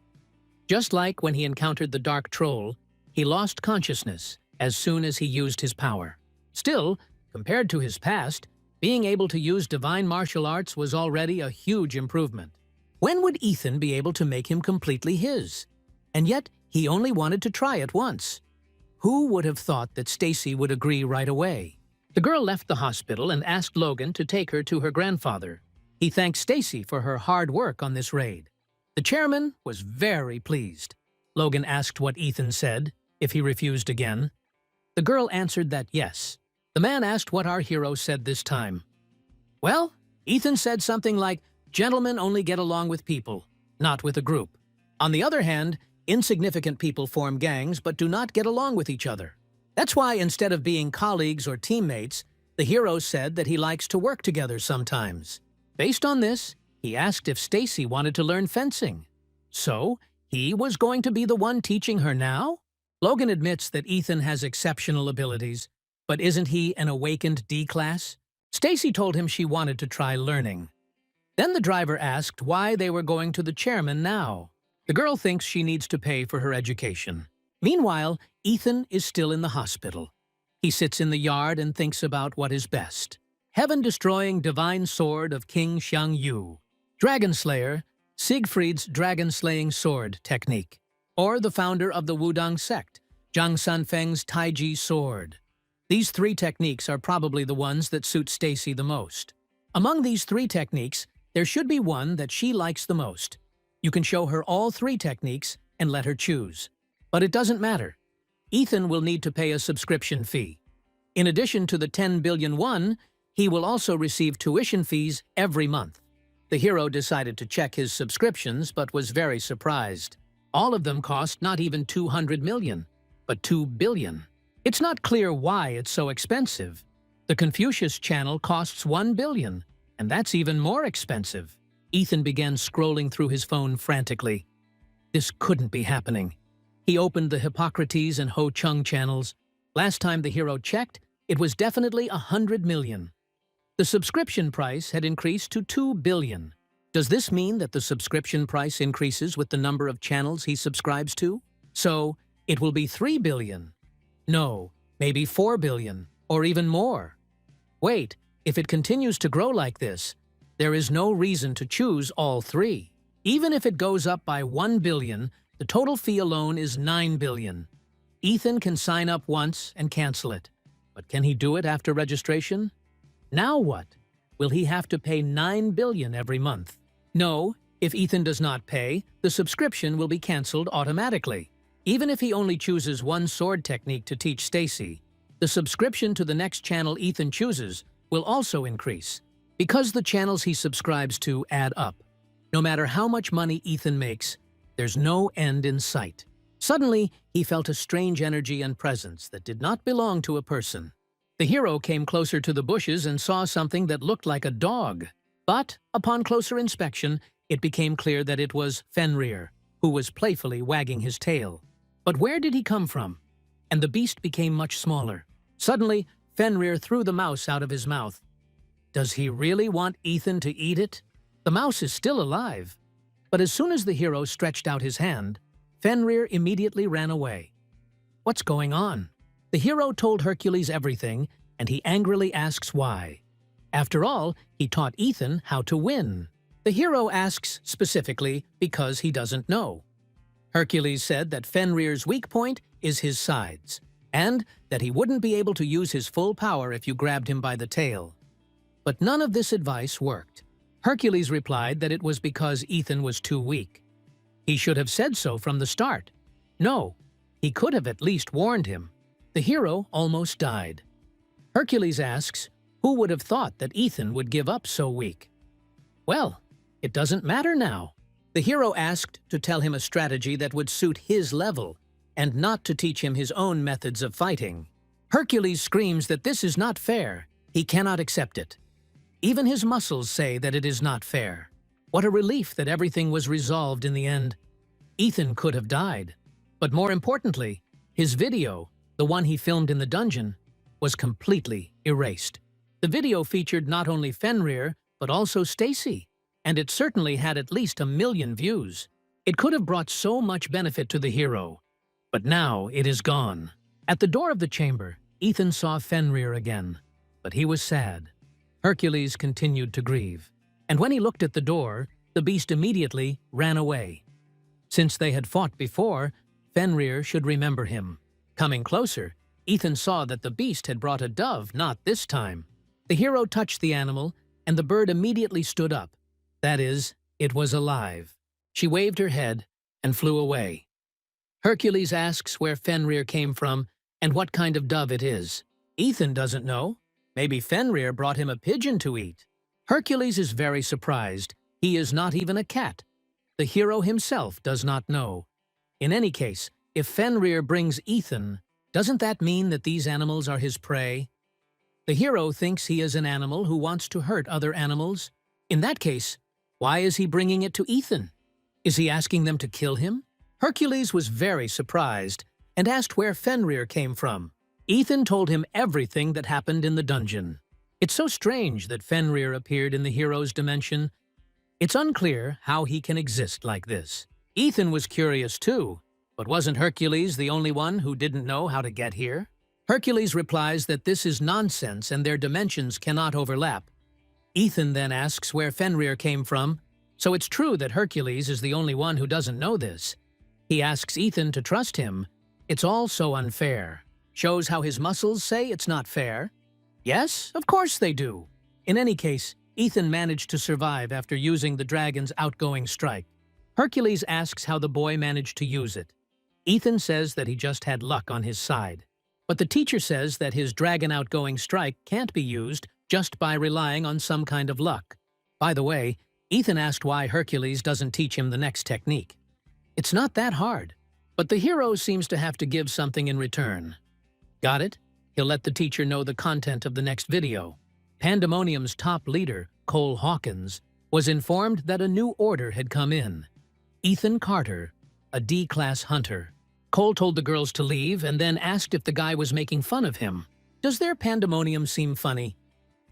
Just like when he encountered the dark troll, he lost consciousness as soon as he used his power. Still, Compared to his past, being able to use divine martial arts was already a huge improvement. When would Ethan be able to make him completely his? And yet, he only wanted to try it once. Who would have thought that Stacy would agree right away? The girl left the hospital and asked Logan to take her to her grandfather. He thanked Stacy for her hard work on this raid. The chairman was very pleased. Logan asked what Ethan said, if he refused again. The girl answered that yes. The man asked what our hero said this time. Well, Ethan said something like, "Gentlemen only get along with people, not with a group. On the other hand, insignificant people form gangs but do not get along with each other. That's why instead of being colleagues or teammates, the hero said that he likes to work together sometimes." Based on this, he asked if Stacy wanted to learn fencing. So, he was going to be the one teaching her now? Logan admits that Ethan has exceptional abilities, but isn't he an awakened D-class? Stacy told him she wanted to try learning. Then the driver asked why they were going to the chairman now. The girl thinks she needs to pay for her education. Meanwhile, Ethan is still in the hospital. He sits in the yard and thinks about what is best. Heaven-destroying divine sword of King Xiang Yu. Dragon Slayer, Siegfried's dragon-slaying sword technique. Or the founder of the Wudang sect, Zhang Sanfeng's Taiji sword. These three techniques are probably the ones that suit Stacy the most. Among these three techniques, there should be one that she likes the most. You can show her all three techniques and let her choose. But it doesn't matter. Ethan will need to pay a subscription fee. In addition to the 10 billion won, he will also receive tuition fees every month. The hero decided to check his subscriptions but was very surprised. All of them cost not even 200 million, but 2 billion. It's not clear why it's so expensive. The Confucius channel costs 1 billion, and that's even more expensive. Ethan began scrolling through his phone frantically. This couldn't be happening. He opened the Hippocrates and Ho Chung channels. Last time the hero checked, it was definitely 100 million. The subscription price had increased to 2 billion. Does this mean that the subscription price increases with the number of channels he subscribes to? So, it will be 3 billion. No, maybe 4 billion, or even more. Wait, if it continues to grow like this, there is no reason to choose all three. Even if it goes up by 1 billion, the total fee alone is 9 billion. Ethan can sign up once and cancel it. But can he do it after registration? Now what? Will he have to pay 9 billion every month? No, if Ethan does not pay, the subscription will be cancelled automatically. Even if he only chooses one sword technique to teach Stacy, the subscription to the next channel Ethan chooses will also increase, because the channels he subscribes to add up. No matter how much money Ethan makes, there's no end in sight. Suddenly, he felt a strange energy and presence that did not belong to a person. The hero came closer to the bushes and saw something that looked like a dog. But, upon closer inspection, it became clear that it was Fenrir, who was playfully wagging his tail. But where did he come from? And the beast became much smaller. Suddenly, Fenrir threw the mouse out of his mouth. Does he really want Ethan to eat it? The mouse is still alive. But as soon as the hero stretched out his hand, Fenrir immediately ran away. What's going on? The hero told Hercules everything, and he angrily asks why. After all, he taught Ethan how to win. The hero asks specifically because he doesn't know. Hercules said that Fenrir's weak point is his sides, and that he wouldn't be able to use his full power if you grabbed him by the tail. But none of this advice worked. Hercules replied that it was because Ethan was too weak. He should have said so from the start. No, he could have at least warned him. The hero almost died. Hercules asks, who would have thought that Ethan would give up so weak? Well, it doesn't matter now. The hero asked to tell him a strategy that would suit his level, and not to teach him his own methods of fighting. Hercules screams that this is not fair. He cannot accept it. Even his muscles say that it is not fair. What a relief that everything was resolved in the end. Ethan could have died. But more importantly, his video, the one he filmed in the dungeon, was completely erased. The video featured not only Fenrir, but also Stacy, and it certainly had at least 1 million views. It could have brought so much benefit to the hero. But now it is gone. At the door of the chamber, Ethan saw Fenrir again. but he was sad. Hercules continued to grieve, and when he looked at the door, the beast immediately ran away. Since they had fought before, Fenrir should remember him. Coming closer, Ethan saw that the beast had brought a dove, not this time. The hero touched the animal, and the bird immediately stood up. That is, it was alive. She waved her head and flew away. Hercules asks where Fenrir came from and what kind of dove it is. Ethan doesn't know. Maybe Fenrir brought him a pigeon to eat. Hercules is very surprised. He is not even a cat. The hero himself does not know. In any case, if Fenrir brings Ethan, doesn't that mean that these animals are his prey? The hero thinks he is an animal who wants to hurt other animals. In that case, why is he bringing it to Ethan? Is he asking them to kill him? Hercules was very surprised and asked where Fenrir came from. Ethan told him everything that happened in the dungeon. It's so strange that Fenrir appeared in the hero's dimension. It's unclear how he can exist like this. Ethan was curious too, but wasn't Hercules the only one who didn't know how to get here? Hercules replies that this is nonsense and their dimensions cannot overlap. Ethan then asks where Fenrir came from, so it's true that Hercules is the only one who doesn't know this. He asks Ethan to trust him. It's all so unfair. Shows how his muscles say it's not fair. Yes, of course they do. In any case, Ethan managed to survive after using the dragon's outgoing strike. Hercules asks how the boy managed to use it. Ethan says that he just had luck on his side. But the teacher says that his dragon outgoing strike can't be used just by relying on some kind of luck. By the way, Ethan asked why Hercules doesn't teach him the next technique. It's not that hard, but the hero seems to have to give something in return. Got it? He'll let the teacher know the content of the next video. Pandemonium's top leader, Cole Hawkins, was informed that a new order had come in. Ethan Carter, a D-class hunter. Cole told the girls to leave and then asked if the guy was making fun of him. Does their Pandemonium seem funny?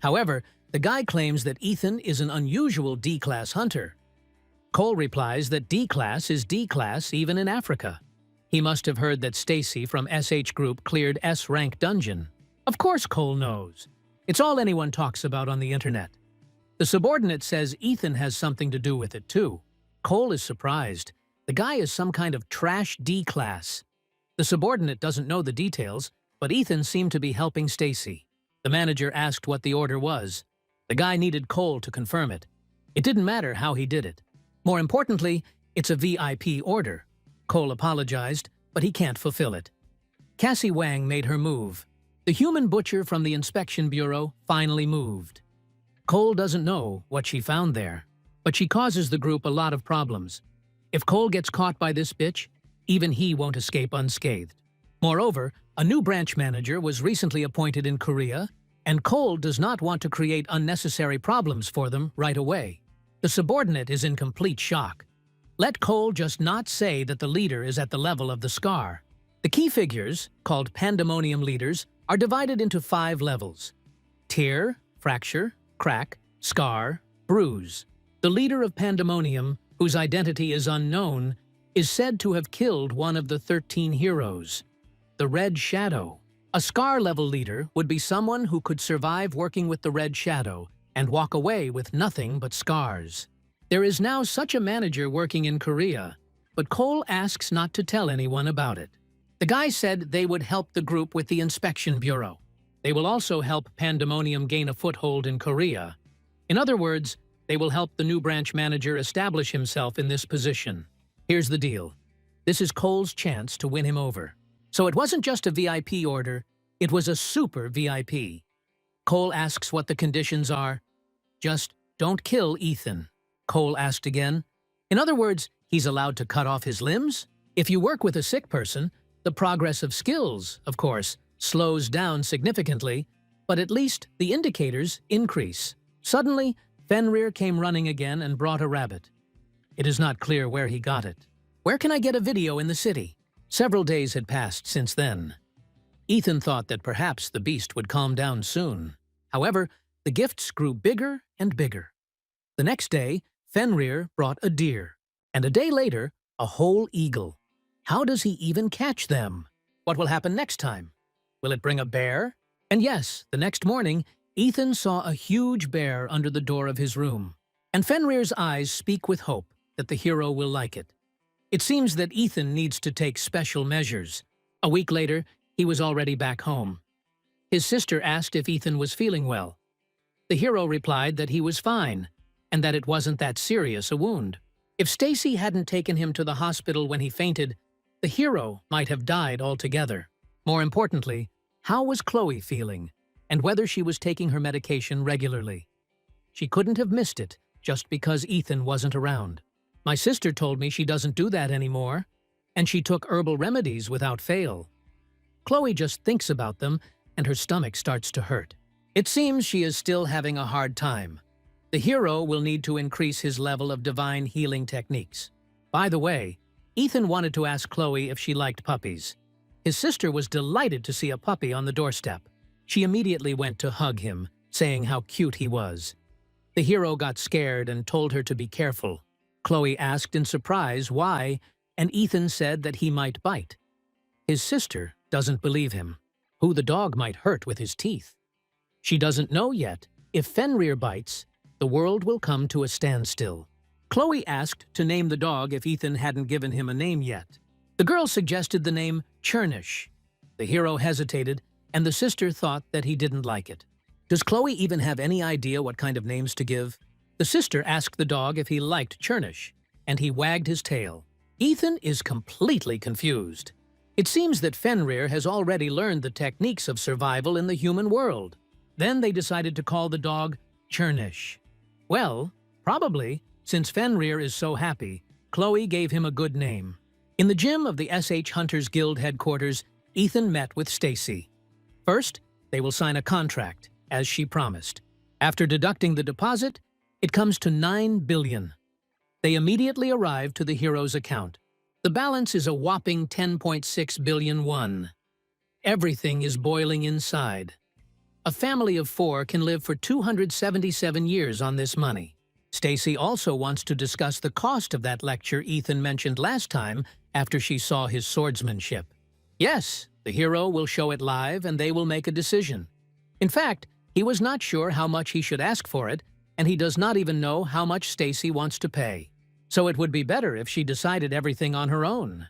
However, the guy claims that Ethan is an unusual D-class hunter. Cole replies that D-class is D-class even in Africa. He must have heard that Stacy from SH Group cleared S-rank dungeon. Of course Cole knows. It's all anyone talks about on the internet. The subordinate says Ethan has something to do with it too. Cole is surprised. The guy is some kind of trash D-class. The subordinate doesn't know the details, but Ethan seemed to be helping Stacy. The manager asked what the order was. The guy needed Cole to confirm it. It didn't matter how he did it. More importantly, it's a VIP order. Cole apologized, but he can't fulfill it. Cassie Wang made her move. The human butcher from the inspection bureau finally moved. Cole doesn't know what she found there, but she causes the group a lot of problems. If Cole gets caught by this bitch, even he won't escape unscathed. Moreover, a new branch manager was recently appointed in Korea, and Cole does not want to create unnecessary problems for them right away. The subordinate is in complete shock. Let Cole just not say that the leader is at the level of the scar. The key figures, called Pandemonium leaders, are divided into 5 levels: tear, fracture, crack, scar, bruise. The leader of Pandemonium, whose identity is unknown, is said to have killed one of the 13 heroes. The Red Shadow. A scar-level leader would be someone who could survive working with the Red Shadow and walk away with nothing but scars. There is now such a manager working in Korea, but Cole asks not to tell anyone about it. The guy said they would help the group with the inspection bureau. They will also help Pandemonium gain a foothold in Korea. In other words, they will help the new branch manager establish himself in this position. Here's the deal. This is Cole's chance to win him over. So it wasn't just a VIP order, it was a super VIP. Cole asks what the conditions are. Just don't kill Ethan. Cole asked again. In other words, he's allowed to cut off his limbs? If you work with a sick person, the progress of skills, of course, slows down significantly, but at least the indicators increase. Suddenly, Fenrir came running again and brought a rabbit. It is not clear where he got it. Where can I get a video in the city? Several days had passed since then. Ethan thought that perhaps the beast would calm down soon. However, the gifts grew bigger and bigger. The next day, Fenrir brought a deer, and a day later, a whole eagle. How does he even catch them? What will happen next time? Will it bring a bear? And yes, the next morning, Ethan saw a huge bear under the door of his room, and Fenrir's eyes speak with hope that the hero will like it. It seems that Ethan needs to take special measures. A week later, he was already back home. His sister asked if Ethan was feeling well. The hero replied that he was fine, and that it wasn't that serious a wound. If Stacy hadn't taken him to the hospital when he fainted, the hero might have died altogether. More importantly, how was Chloe feeling, and whether she was taking her medication regularly? She couldn't have missed it just because Ethan wasn't around. My sister told me she doesn't do that anymore, and she took herbal remedies without fail. Chloe just thinks about them, and her stomach starts to hurt. It seems she is still having a hard time. The hero will need to increase his level of divine healing techniques. By the way, Ethan wanted to ask Chloe if she liked puppies. His sister was delighted to see a puppy on the doorstep. She immediately went to hug him, saying how cute he was. The hero got scared and told her to be careful. Chloe asked in surprise why, and Ethan said that he might bite. His sister doesn't believe him, who the dog might hurt with his teeth. She doesn't know yet if Fenrir bites, the world will come to a standstill. Chloe asked to name the dog if Ethan hadn't given him a name yet. The girl suggested the name Churnish. The hero hesitated, and the sister thought that he didn't like it. Does Chloe even have any idea what kind of names to give? The sister asked the dog if he liked Churnish, and he wagged his tail. Ethan is completely confused. It seems that Fenrir has already learned the techniques of survival in the human world. Then they decided to call the dog Churnish. Well, probably, since Fenrir is so happy, Chloe gave him a good name. In the gym of the SH Hunters Guild headquarters, Ethan met with Stacy. First, they will sign a contract, as she promised. After deducting the deposit, it comes to 9 billion. They immediately arrive to the hero's account. The balance is a whopping 10.6 billion won. Everything is boiling inside. A family of 4 can live for 277 years on this money. Stacy also wants to discuss the cost of that lecture Ethan mentioned last time after she saw his swordsmanship. Yes, the hero will show it live and they will make a decision. In fact, he was not sure how much he should ask for it, and he does not even know how much Stacy wants to pay. So it would be better if she decided everything on her own.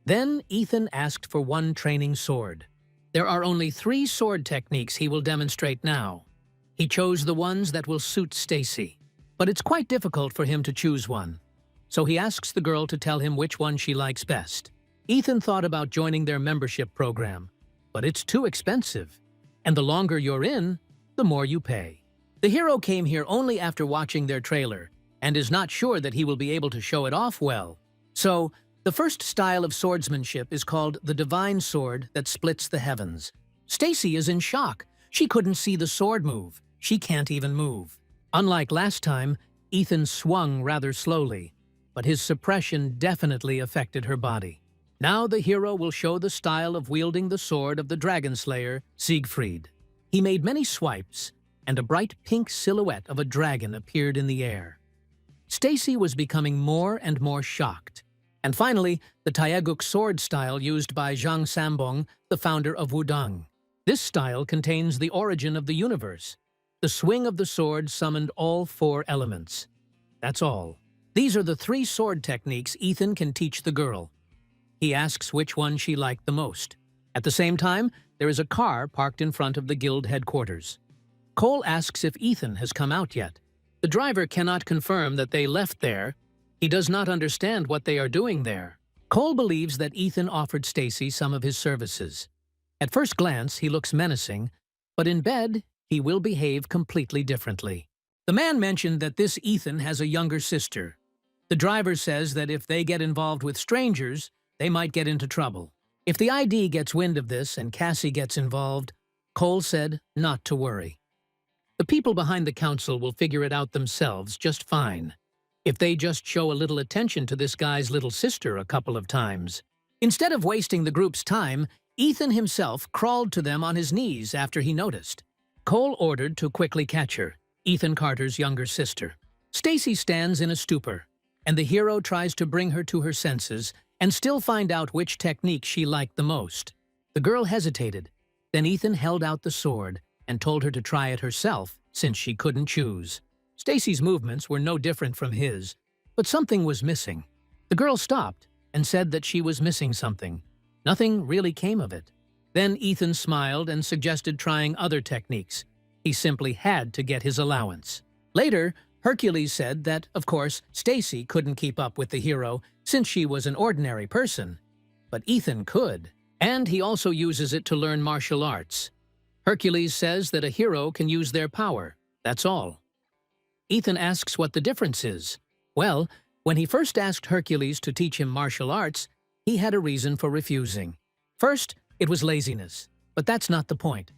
Then Ethan asked for one training sword. There are only 3 sword techniques he will demonstrate now. He chose the ones that will suit Stacy, but it's quite difficult for him to choose one. So he asks the girl to tell him which one she likes best. Ethan thought about joining their membership program, but it's too expensive, and the longer you're in, the more you pay. The hero came here only after watching their trailer, and is not sure that he will be able to show it off well. So, the first style of swordsmanship is called the divine sword that splits the heavens. Stacy is in shock. She couldn't see the sword move. She can't even move. Unlike last time, Ethan swung rather slowly, but his suppression definitely affected her body. Now the hero will show the style of wielding the sword of the dragon slayer, Siegfried. He made many swipes, and a bright pink silhouette of a dragon appeared in the air. Stacy was becoming more and more shocked. And finally, the Taeguk sword style used by Zhang Sambong, the founder of Wudang. This style contains the origin of the universe. The swing of the sword summoned all 4 elements. That's all. These are the 3 sword techniques Ethan can teach the girl. He asks which one she liked the most. At the same time, there is a car parked in front of the guild headquarters. Cole asks if Ethan has come out yet. The driver cannot confirm that they left there. He does not understand what they are doing there. Cole believes that Ethan offered Stacy some of his services. At first glance, he looks menacing, but in bed, he will behave completely differently. The man mentioned that this Ethan has a younger sister. The driver says that if they get involved with strangers, they might get into trouble. If the ID gets wind of this and Cassie gets involved, Cole said not to worry. The people behind the council will figure it out themselves just fine, if they just show a little attention to this guy's little sister a couple of times. Instead of wasting the group's time, Ethan himself crawled to them on his knees after he noticed. Cole ordered to quickly catch her, Ethan Carter's younger sister. Stacy stands in a stupor, and the hero tries to bring her to her senses and still find out which technique she liked the most. The girl hesitated. Then Ethan held out the sword, and told her to try it herself since she couldn't choose. Stacy's movements were no different from his, but something was missing. The girl stopped and said that she was missing something. Nothing really came of it. Then Ethan smiled and suggested trying other techniques. He simply had to get his allowance. Later, Hercules said that, of course, Stacy couldn't keep up with the hero since she was an ordinary person. But Ethan could, and he also uses it to learn martial arts. Hercules says that a hero can use their power, that's all. Ethan asks what the difference is. Well, when he first asked Hercules to teach him martial arts, he had a reason for refusing. First, it was laziness, but that's not the point.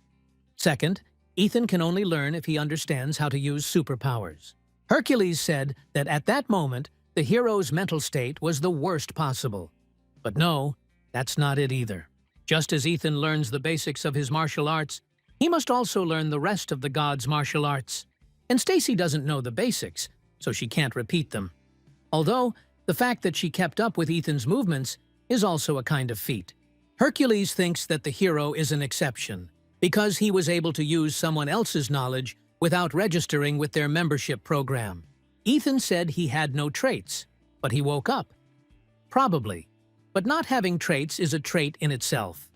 Second, Ethan can only learn if he understands how to use superpowers. Hercules said that at that moment, the hero's mental state was the worst possible. But no, that's not it either. Just as Ethan learns the basics of his martial arts, he must also learn the rest of the gods' martial arts. And Stacy doesn't know the basics, so she can't repeat them. Although, the fact that she kept up with Ethan's movements is also a kind of feat. Hercules thinks that the hero is an exception, because he was able to use someone else's knowledge without registering with their membership program. Ethan said he had no traits, but he woke up. Probably. But not having traits is a trait in itself.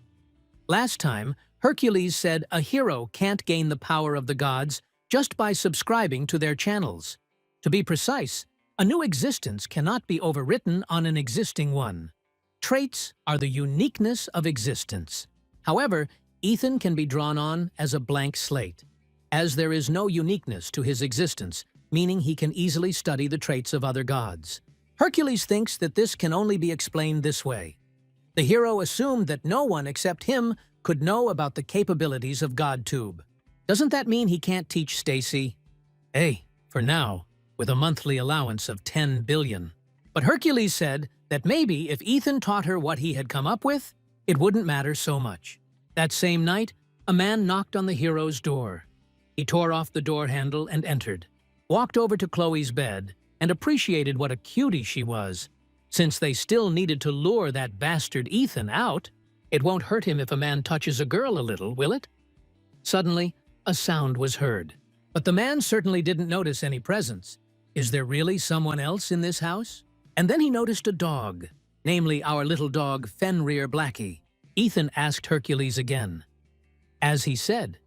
Last time, Hercules said a hero can't gain the power of the gods just by subscribing to their channels. To be precise, a new existence cannot be overwritten on an existing one. Traits are the uniqueness of existence. However, Ethan can be drawn on as a blank slate, as there is no uniqueness to his existence, meaning he can easily study the traits of other gods. Hercules thinks that this can only be explained this way. The hero assumed that no one except him could know about the capabilities of GodTube. Doesn't that mean he can't teach Stacy? Hey, for now, with a monthly allowance of 10 billion. But Hercules said that maybe if Ethan taught her what he had come up with, it wouldn't matter so much. That same night, a man knocked on the hero's door. He tore off the door handle and entered, walked over to Chloe's bed, and appreciated what a cutie she was. Since they still needed to lure that bastard Ethan out, it won't hurt him if a man touches a girl a little, will it? Suddenly, a sound was heard. But the man certainly didn't notice any presence. Is there really someone else in this house? And then he noticed a dog, namely our little dog Fenrir Blackie. Ethan asked Hercules again. As he said,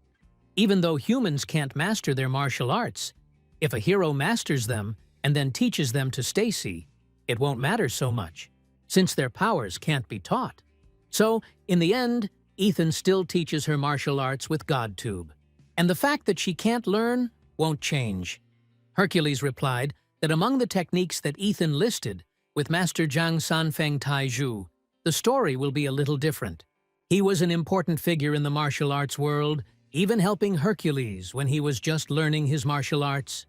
even though humans can't master their martial arts, if a hero masters them and then teaches them to Stacy, it won't matter so much, since their powers can't be taught. So, in the end, Ethan still teaches her martial arts with GodTube. And the fact that she can't learn won't change. Hercules replied that among the techniques that Ethan listed, with Master Zhang Sanfeng Taizhu, the story will be a little different. He was an important figure in the martial arts world, even helping Hercules when he was just learning his martial arts.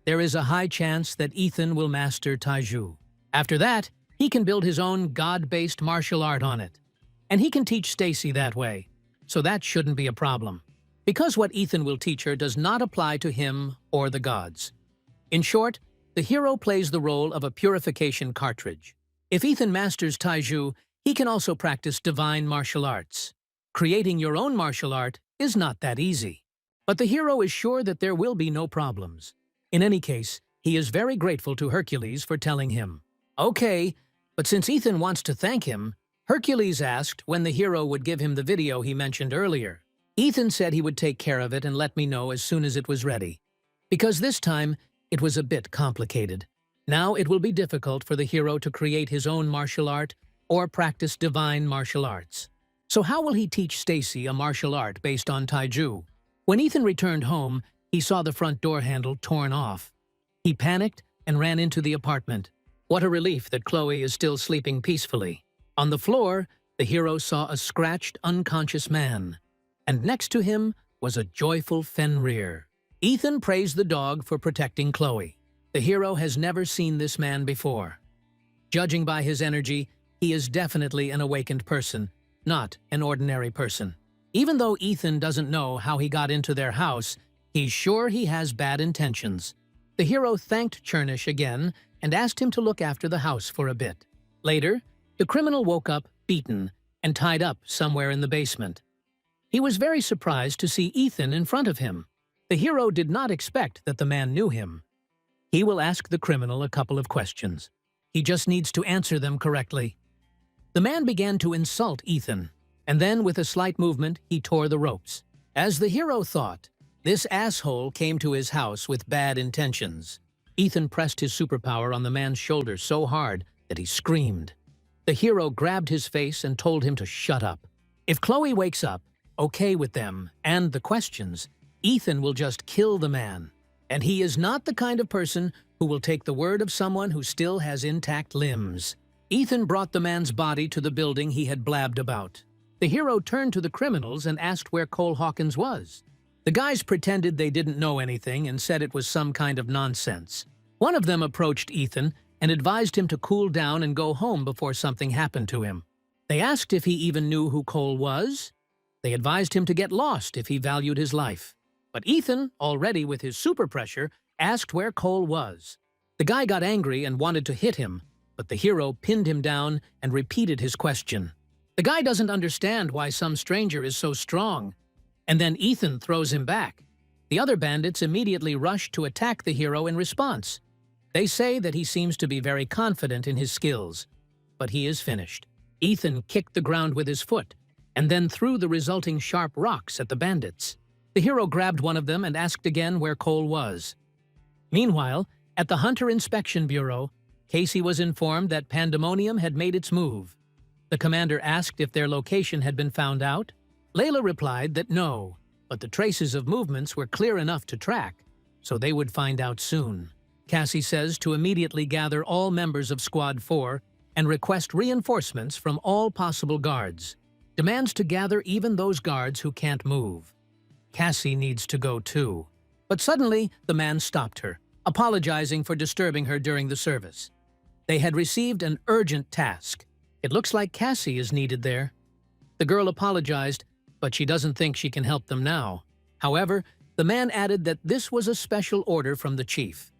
There is a high chance that Ethan will master Taizhu. After that, he can build his own god-based martial art on it. And he can teach Stacy that way, so that shouldn't be a problem. Because what Ethan will teach her does not apply to him or the gods. In short, the hero plays the role of a purification cartridge. If Ethan masters Taizhu, he can also practice divine martial arts. Creating your own martial art is not that easy. But the hero is sure that there will be no problems. In any case, he is very grateful to Hercules for telling him. Okay, but since Ethan wants to thank him, Hercules asked when the hero would give him the video he mentioned earlier. Ethan said he would take care of it and let me know as soon as it was ready. Because this time, it was a bit complicated. Now it will be difficult for the hero to create his own martial art or practice divine martial arts. So how will he teach Stacy a martial art based on Taizhu? When Ethan returned home, he saw the front door handle torn off. He panicked and ran into the apartment. What a relief that Chloe is still sleeping peacefully. On the floor, the hero saw a scratched, unconscious man. And next to him was a joyful Fenrir. Ethan praised the dog for protecting Chloe. The hero has never seen this man before. Judging by his energy, he is definitely an awakened person, not an ordinary person. Even though Ethan doesn't know how he got into their house, he's sure he has bad intentions. The hero thanked Chernish again and asked him to look after the house for a bit. Later, the criminal woke up beaten and tied up somewhere in the basement. He was very surprised to see Ethan in front of him. The hero did not expect that the man knew him. He will ask the criminal a couple of questions. He just needs to answer them correctly. The man began to insult Ethan, and then with a slight movement, he tore the ropes. As the hero thought, this asshole came to his house with bad intentions. Ethan pressed his superpower on the man's shoulder so hard that he screamed. The hero grabbed his face and told him to shut up. If Chloe wakes up, okay with them and the questions, Ethan will just kill the man. And he is not the kind of person who will take the word of someone who still has intact limbs. Ethan brought the man's body to the building he had blabbed about. The hero turned to the criminals and asked where Cole Hawkins was. The guys pretended they didn't know anything and said it was some kind of nonsense. One of them approached Ethan and advised him to cool down and go home before something happened to him. They asked if he even knew who Cole was. They advised him to get lost if he valued his life. But Ethan, already with his super pressure, asked where Cole was. The guy got angry and wanted to hit him, but the hero pinned him down and repeated his question. The guy doesn't understand why some stranger is so strong, and then Ethan throws him back. The other bandits immediately rush to attack the hero in response. They say that he seems to be very confident in his skills, but he is finished. Ethan kicked the ground with his foot, and then threw the resulting sharp rocks at the bandits. The hero grabbed one of them and asked again where Cole was. Meanwhile, at the Hunter Inspection Bureau, Casey was informed that Pandemonium had made its move. The commander asked if their location had been found out. Layla replied that no, but the traces of movements were clear enough to track, so they would find out soon. Cassie says to immediately gather all members of Squad 4 and request reinforcements from all possible guards. Demands to gather even those guards who can't move. Cassie needs to go too. But suddenly, the man stopped her, apologizing for disturbing her during the service. They had received an urgent task. It looks like Cassie is needed there. The girl apologized, but she doesn't think she can help them now. However, the man added that this was a special order from the chief.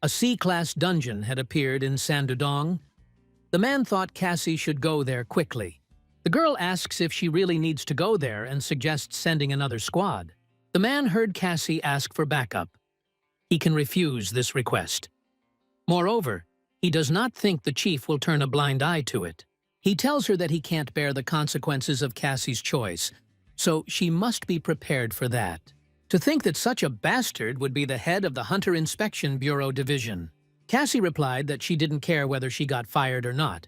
A C-class dungeon had appeared in Sandudong. The man thought Cassie should go there quickly. The girl asks if she really needs to go there and suggests sending another squad. The man heard Cassie ask for backup. He can refuse this request. Moreover, he does not think the chief will turn a blind eye to it. He tells her that he can't bear the consequences of Cassie's choice, so she must be prepared for that. To think that such a bastard would be the head of the Hunter Inspection Bureau Division. Cassie replied that she didn't care whether she got fired or not.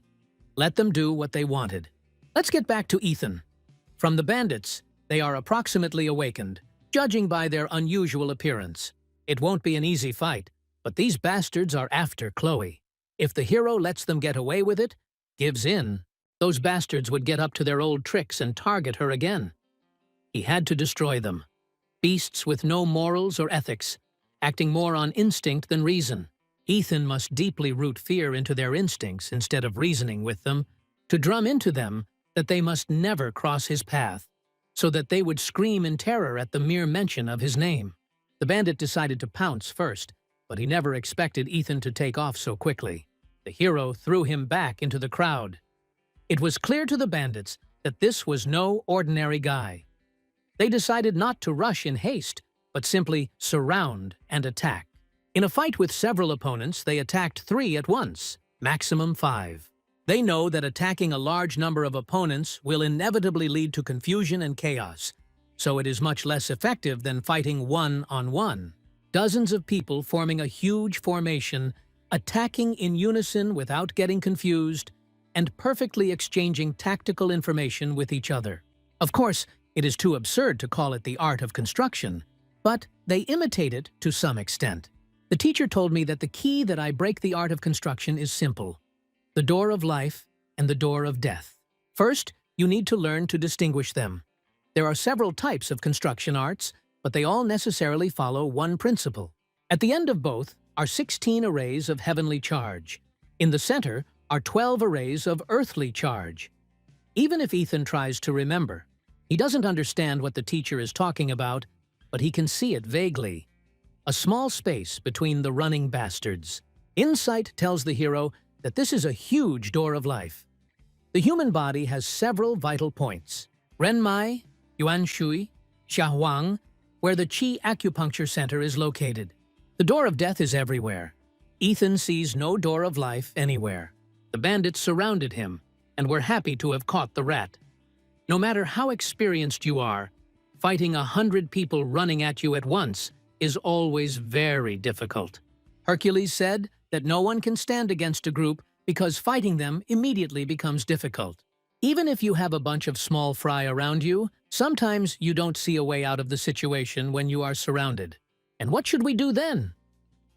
Let them do what they wanted. Let's get back to Ethan. From the bandits, they are approximately awakened, judging by their unusual appearance. It won't be an easy fight, but these bastards are after Chloe. If the hero lets them get away with it, gives in, those bastards would get up to their old tricks and target her again. He had to destroy them. Beasts with no morals or ethics, acting more on instinct than reason. Ethan must deeply root fear into their instincts instead of reasoning with them, to drum into them that they must never cross his path, so that they would scream in terror at the mere mention of his name. The bandit decided to pounce first, but he never expected Ethan to take off so quickly. The hero threw him back into the crowd. It was clear to the bandits that this was no ordinary guy. They decided not to rush in haste, but simply surround and attack. In a fight with several opponents, they attacked 3 at once, maximum 5. They know that attacking a large number of opponents will inevitably lead to confusion and chaos, so it is much less effective than fighting one-on-one. Dozens of people forming a huge formation, attacking in unison without getting confused, and perfectly exchanging tactical information with each other. Of course, it is too absurd to call it the art of construction, but they imitate it to some extent. The teacher told me that the key that I break the art of construction is simple: the door of life and the door of death. First, you need to learn to distinguish them. There are several types of construction arts, but they all necessarily follow one principle. At the end of both are 16 arrays of heavenly charge. In the center are 12 arrays of earthly charge. Even if Ethan tries to remember, he doesn't understand what the teacher is talking about, but he can see it vaguely. A small space between the running bastards. Insight tells the hero that this is a huge door of life. The human body has several vital points. Renmai, Yuanshui, Wang, where the Qi acupuncture center is located. The door of death is everywhere. Ethan sees no door of life anywhere. The bandits surrounded him and were happy to have caught the rat. No matter how experienced you are, fighting 100 people running at you at once is always very difficult. Hercules said that no one can stand against a group because fighting them immediately becomes difficult. Even if you have a bunch of small fry around you, sometimes you don't see a way out of the situation when you are surrounded. And what should we do then?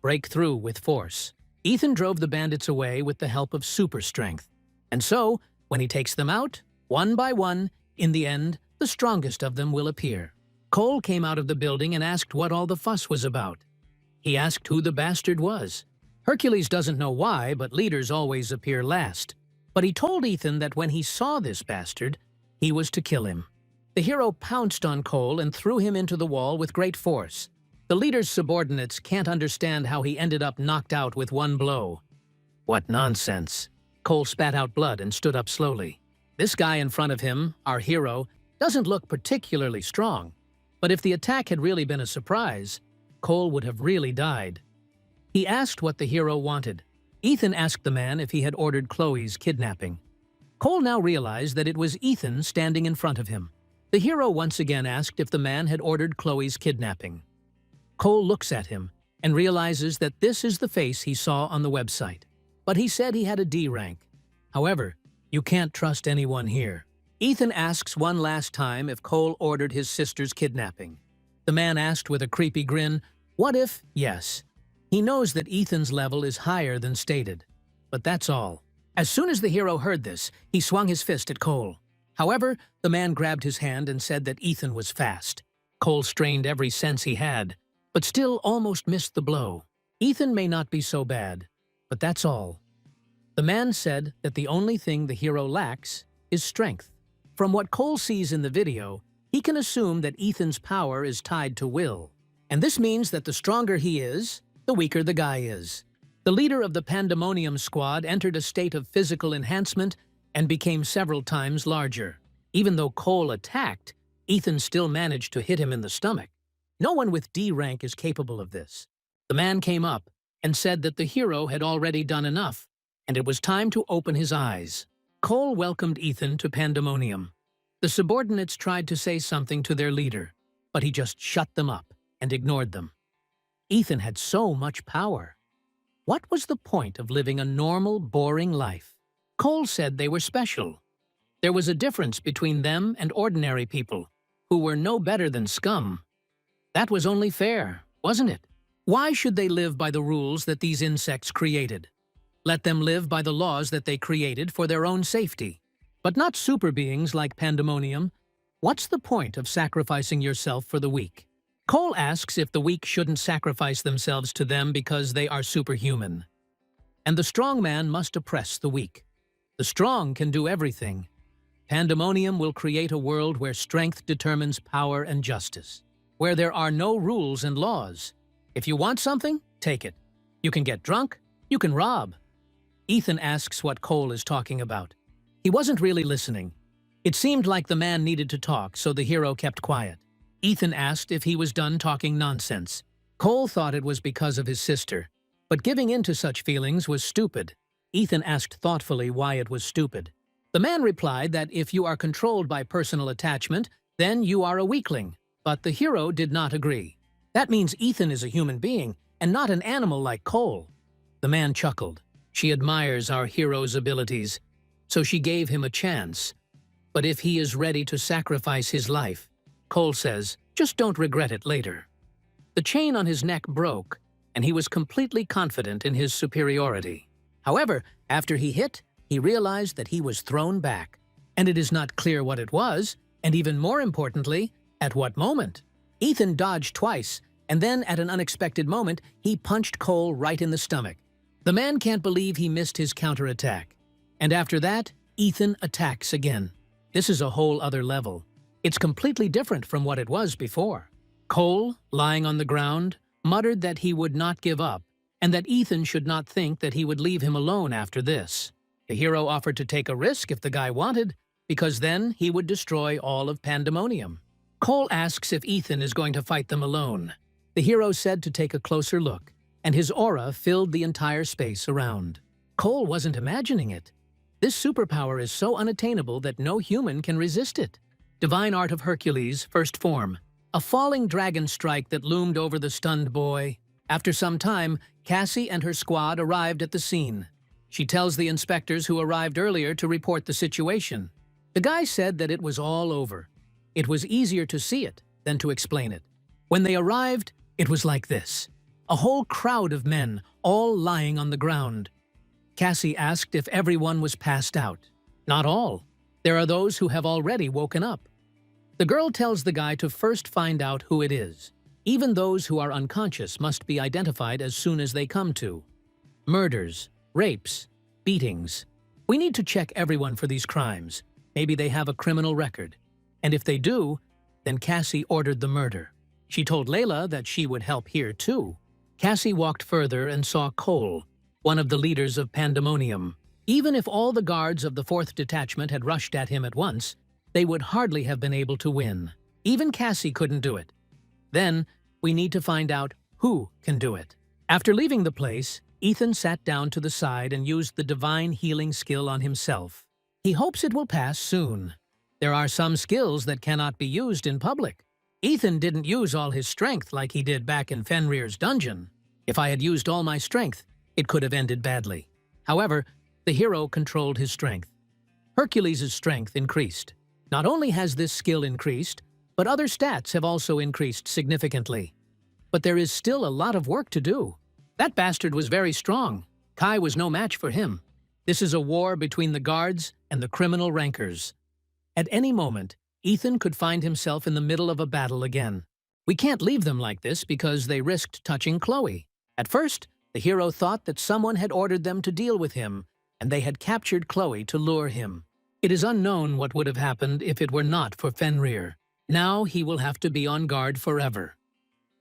Break through with force. Ethan drove the bandits away with the help of super strength. And so, when he takes them out, one by one, in the end, the strongest of them will appear. Cole came out of the building and asked what all the fuss was about. He asked who the bastard was. Hercules doesn't know why, but leaders always appear last. But he told Ethan that when he saw this bastard, he was to kill him. The hero pounced on Cole and threw him into the wall with great force. The leader's subordinates can't understand how he ended up knocked out with one blow. What nonsense. Cole spat out blood and stood up slowly. This guy in front of him, our hero, doesn't look particularly strong. But if the attack had really been a surprise, Cole would have really died. He asked what the hero wanted. Ethan asked the man if he had ordered Chloe's kidnapping. Cole now realized that it was Ethan standing in front of him. The hero once again asked if the man had ordered Chloe's kidnapping. Cole looks at him and realizes that this is the face he saw on the website. But he said he had a D rank. However, you can't trust anyone here. Ethan asks one last time if Cole ordered his sister's kidnapping. The man asked with a creepy grin, "What if, yes?" He knows that Ethan's level is higher than stated. But that's all. As soon as the hero heard this, he swung his fist at Cole. However, the man grabbed his hand and said that Ethan was fast. Cole strained every sense he had, but still almost missed the blow. Ethan may not be so bad, but that's all. The man said that the only thing the hero lacks is strength. From what Cole sees in the video, he can assume that Ethan's power is tied to will. And this means that the stronger he is, the weaker the guy is. The leader of the Pandemonium squad entered a state of physical enhancement and became several times larger. Even though Cole attacked, Ethan still managed to hit him in the stomach. No one with D rank is capable of this. The man came up and said that the hero had already done enough, and it was time to open his eyes. Cole welcomed Ethan to Pandemonium. The subordinates tried to say something to their leader, but he just shut them up and ignored them. Ethan had so much power. What was the point of living a normal, boring life? Cole said they were special. There was a difference between them and ordinary people, who were no better than scum. That was only fair, wasn't it? Why should they live by the rules that these insects created? Let them live by the laws that they created for their own safety. But not super beings like Pandemonium. What's the point of sacrificing yourself for the weak? Cole asks if the weak shouldn't sacrifice themselves to them because they are superhuman. And the strong man must oppress the weak. The strong can do everything. Pandemonium will create a world where strength determines power and justice, where there are no rules and laws. If you want something, take it. You can get drunk, you can rob. Ethan asks what Cole is talking about. He wasn't really listening. It seemed like the man needed to talk, so the hero kept quiet. Ethan asked if he was done talking nonsense. Cole thought it was because of his sister, but giving in to such feelings was stupid. Ethan asked thoughtfully why it was stupid. The man replied that if you are controlled by personal attachment, then you are a weakling, but the hero did not agree. That means Ethan is a human being and not an animal like Cole. The man chuckled. She admires our hero's abilities, so she gave him a chance. But if he is ready to sacrifice his life, Cole says, just don't regret it later. The chain on his neck broke, and he was completely confident in his superiority. However, after he hit, he realized that he was thrown back, and it is not clear what it was, and even more importantly, at what moment. Ethan dodged twice, and then at an unexpected moment, he punched Cole right in the stomach. The man can't believe he missed his counterattack. And after that, Ethan attacks again. This is a whole other level. It's completely different from what it was before. Cole, lying on the ground, muttered that he would not give up, and that Ethan should not think that he would leave him alone after this. The hero offered to take a risk if the guy wanted, because then he would destroy all of Pandemonium. Cole asks if Ethan is going to fight them alone. The hero said to take a closer look, and his aura filled the entire space around. Cole wasn't imagining it. This superpower is so unattainable that no human can resist it. Divine Art of Hercules, first form. A falling dragon strike that loomed over the stunned boy. After some time, Cassie and her squad arrived at the scene. She tells the inspectors who arrived earlier to report the situation. The guy said that it was all over. It was easier to see it than to explain it. When they arrived, it was like this. A whole crowd of men, all lying on the ground. Cassie asked if everyone was passed out. Not all. There are those who have already woken up. The girl tells the guy to first find out who it is. Even those who are unconscious must be identified as soon as they come to. Murders, rapes, beatings. We need to check everyone for these crimes. Maybe they have a criminal record. And if they do, then Cassie ordered the murder. She told Layla that she would help here too. Cassie walked further and saw Cole, one of the leaders of Pandemonium. Even if all the guards of the 4th detachment had rushed at him at once, they would hardly have been able to win. Even Cassie couldn't do it. Then, we need to find out who can do it. After leaving the place, Ethan sat down to the side and used the divine healing skill on himself. He hopes it will pass soon. There are some skills that cannot be used in public. Ethan didn't use all his strength like he did back in Fenrir's dungeon. If I had used all my strength, it could have ended badly. However, the hero controlled his strength. Hercules' strength increased. Not only has this skill increased, but other stats have also increased significantly. But there is still a lot of work to do. That bastard was very strong. Kai was no match for him. This is a war between the guards and the criminal rankers. At any moment, Ethan could find himself in the middle of a battle again. We can't leave them like this because they risked touching Chloe. At first, the hero thought that someone had ordered them to deal with him, and they had captured Chloe to lure him. It is unknown what would have happened if it were not for Fenrir. Now he will have to be on guard forever.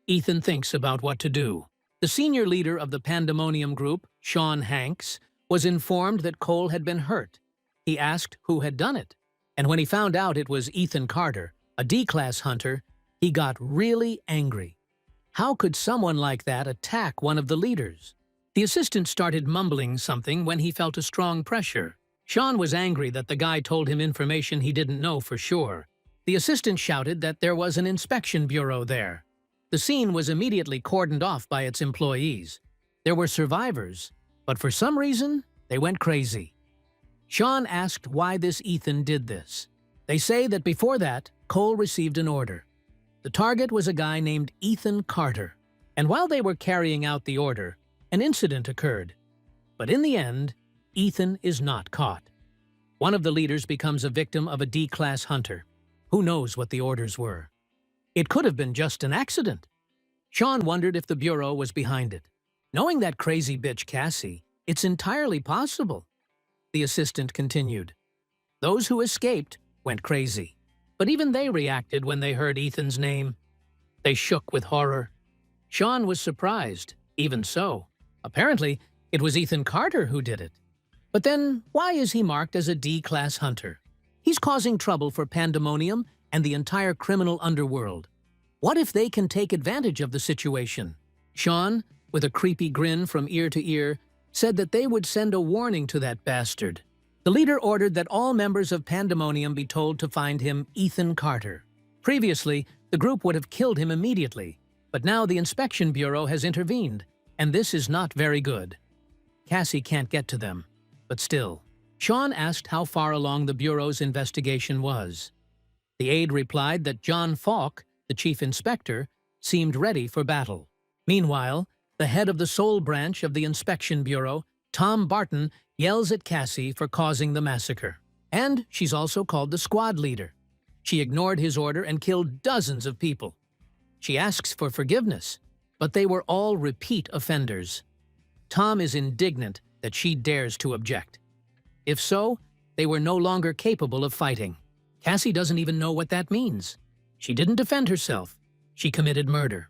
Ethan thinks about what to do. The senior leader of the Pandemonium group, Sean Hanks, was informed that Cole had been hurt. He asked who had done it. And when he found out it was Ethan Carter, a D-class hunter, he got really angry. How could someone like that attack one of the leaders? The assistant started mumbling something when he felt a strong pressure. Sean was angry that the guy told him information he didn't know for sure. The assistant shouted that there was an inspection bureau there. The scene was immediately cordoned off by its employees. There were survivors, but for some reason, they went crazy. Sean asked why this Ethan did this. They say that before that, Cole received an order. The target was a guy named Ethan Carter, and while they were carrying out the order, an incident occurred. But in the end, Ethan is not caught. One of the leaders becomes a victim of a D-class hunter. Who knows what the orders were? It could have been just an accident. Sean wondered if the Bureau was behind it. Knowing that crazy bitch Cassie, it's entirely possible. The assistant continued. Those who escaped went crazy, but even they reacted when they heard Ethan's name. They shook with horror. Sean was surprised, even so. Apparently, it was Ethan Carter who did it. But then, why is he marked as a D-class hunter? He's causing trouble for Pandemonium and the entire criminal underworld. What if they can take advantage of the situation? Sean, with a creepy grin from ear to ear, said that they would send a warning to that bastard. The leader ordered that all members of Pandemonium be told to find him Ethan Carter. Previously, the group would have killed him immediately, but now the Inspection Bureau has intervened, and this is not very good. Cassie can't get to them, but still. Sean asked how far along the Bureau's investigation was. The aide replied that John Falk, the chief inspector, seemed ready for battle. Meanwhile, the head of the Soul branch of the Inspection Bureau, Tom Barton, yells at Cassie for causing the massacre. And she's also called the squad leader. She ignored his order and killed dozens of people. She asks for forgiveness, but they were all repeat offenders. Tom is indignant that she dares to object. If so, they were no longer capable of fighting. Cassie doesn't even know what that means. She didn't defend herself. She committed murder.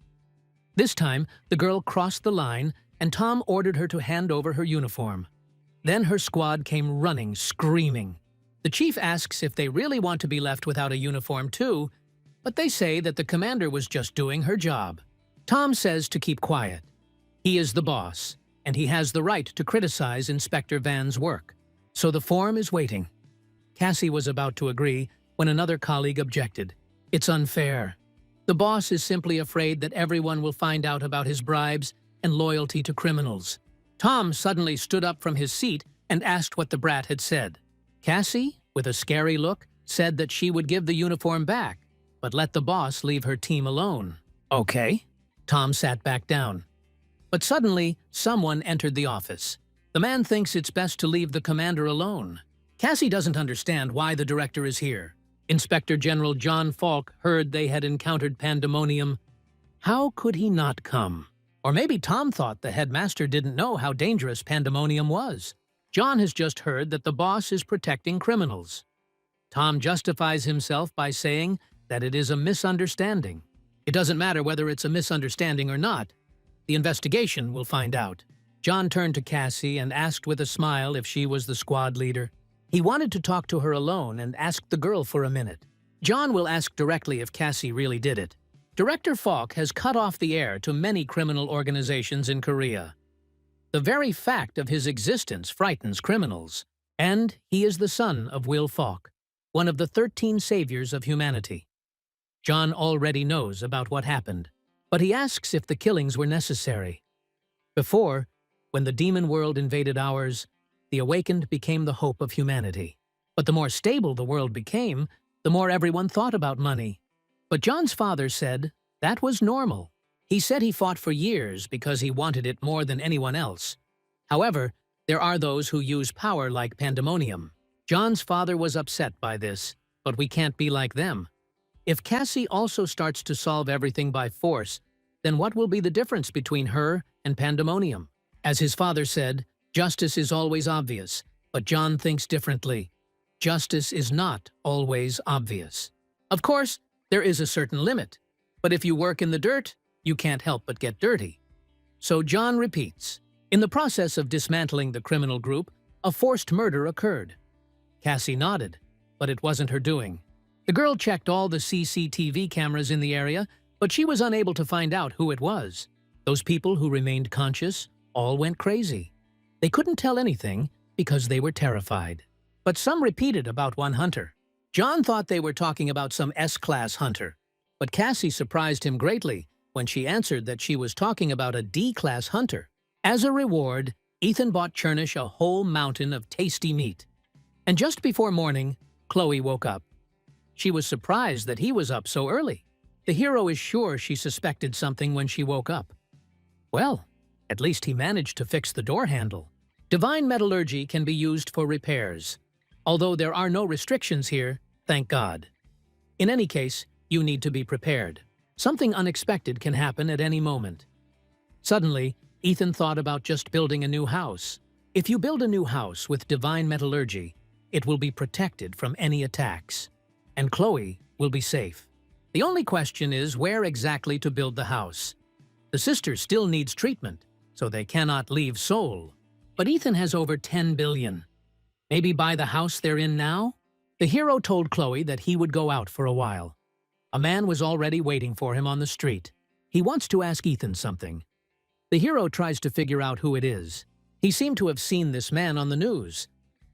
This time, the girl crossed the line, and Tom ordered her to hand over her uniform. Then her squad came running, screaming. The chief asks if they really want to be left without a uniform too, but they say that the commander was just doing her job. Tom says to keep quiet. He is the boss, and he has the right to criticize Inspector Van's work. So the form is waiting. Cassie was about to agree when another colleague objected. It's unfair. The boss is simply afraid that everyone will find out about his bribes and loyalty to criminals. Tom suddenly stood up from his seat and asked what the brat had said. Cassie, with a scary look, said that she would give the uniform back, but let the boss leave her team alone. Okay. Tom sat back down. But suddenly, someone entered the office. The man thinks it's best to leave the commander alone. Cassie doesn't understand why the director is here. Inspector General John Falk heard they had encountered Pandemonium. How could he not come? Or maybe Tom thought the headmaster didn't know how dangerous Pandemonium was. John has just heard that the boss is protecting criminals. Tom justifies himself by saying that it is a misunderstanding. It doesn't matter whether it's a misunderstanding or not. The investigation will find out. John turned to Cassie and asked with a smile if she was the squad leader. He wanted to talk to her alone and asked the girl for a minute. John will ask directly if Cassie really did it. Director Falk has cut off the air to many criminal organizations in Korea. The very fact of his existence frightens criminals. And he is the son of Will Falk, one of the 13 saviors of humanity. John already knows about what happened, but he asks if the killings were necessary. Before, when the demon world invaded ours, the awakened became the hope of humanity. But the more stable the world became, the more everyone thought about money. But John's father said that was normal. He said he fought for years because he wanted it more than anyone else. However, there are those who use power like Pandemonium. John's father was upset by this, but we can't be like them. If Cassie also starts to solve everything by force, then what will be the difference between her and Pandemonium? As his father said, justice is always obvious, but John thinks differently. Justice is not always obvious. Of course, there is a certain limit, but if you work in the dirt, you can't help but get dirty. So John repeats. In the process of dismantling the criminal group, a forced murder occurred. Cassie nodded, but it wasn't her doing. The girl checked all the CCTV cameras in the area, but she was unable to find out who it was. Those people who remained conscious all went crazy. They couldn't tell anything because they were terrified. But some repeated about one hunter. John thought they were talking about some S-class hunter, but Cassie surprised him greatly when she answered that she was talking about a D-class hunter. As a reward, Ethan bought Chernish a whole mountain of tasty meat. And just before morning, Chloe woke up. She was surprised that he was up so early. The hero is sure she suspected something when she woke up. Well, at least he managed to fix the door handle. Divine metallurgy can be used for repairs. Although there are no restrictions here, thank God. In any case, you need to be prepared. Something unexpected can happen at any moment. Suddenly, Ethan thought about just building a new house. If you build a new house with divine metallurgy, it will be protected from any attacks. And Chloe will be safe. The only question is where exactly to build the house. The sister still needs treatment, so they cannot leave Seoul. But Ethan has over 10 billion. Maybe buy the house they're in now? The hero told Chloe that he would go out for a while. A man was already waiting for him on the street. He wants to ask Ethan something. The hero tries to figure out who it is. He seemed to have seen this man on the news.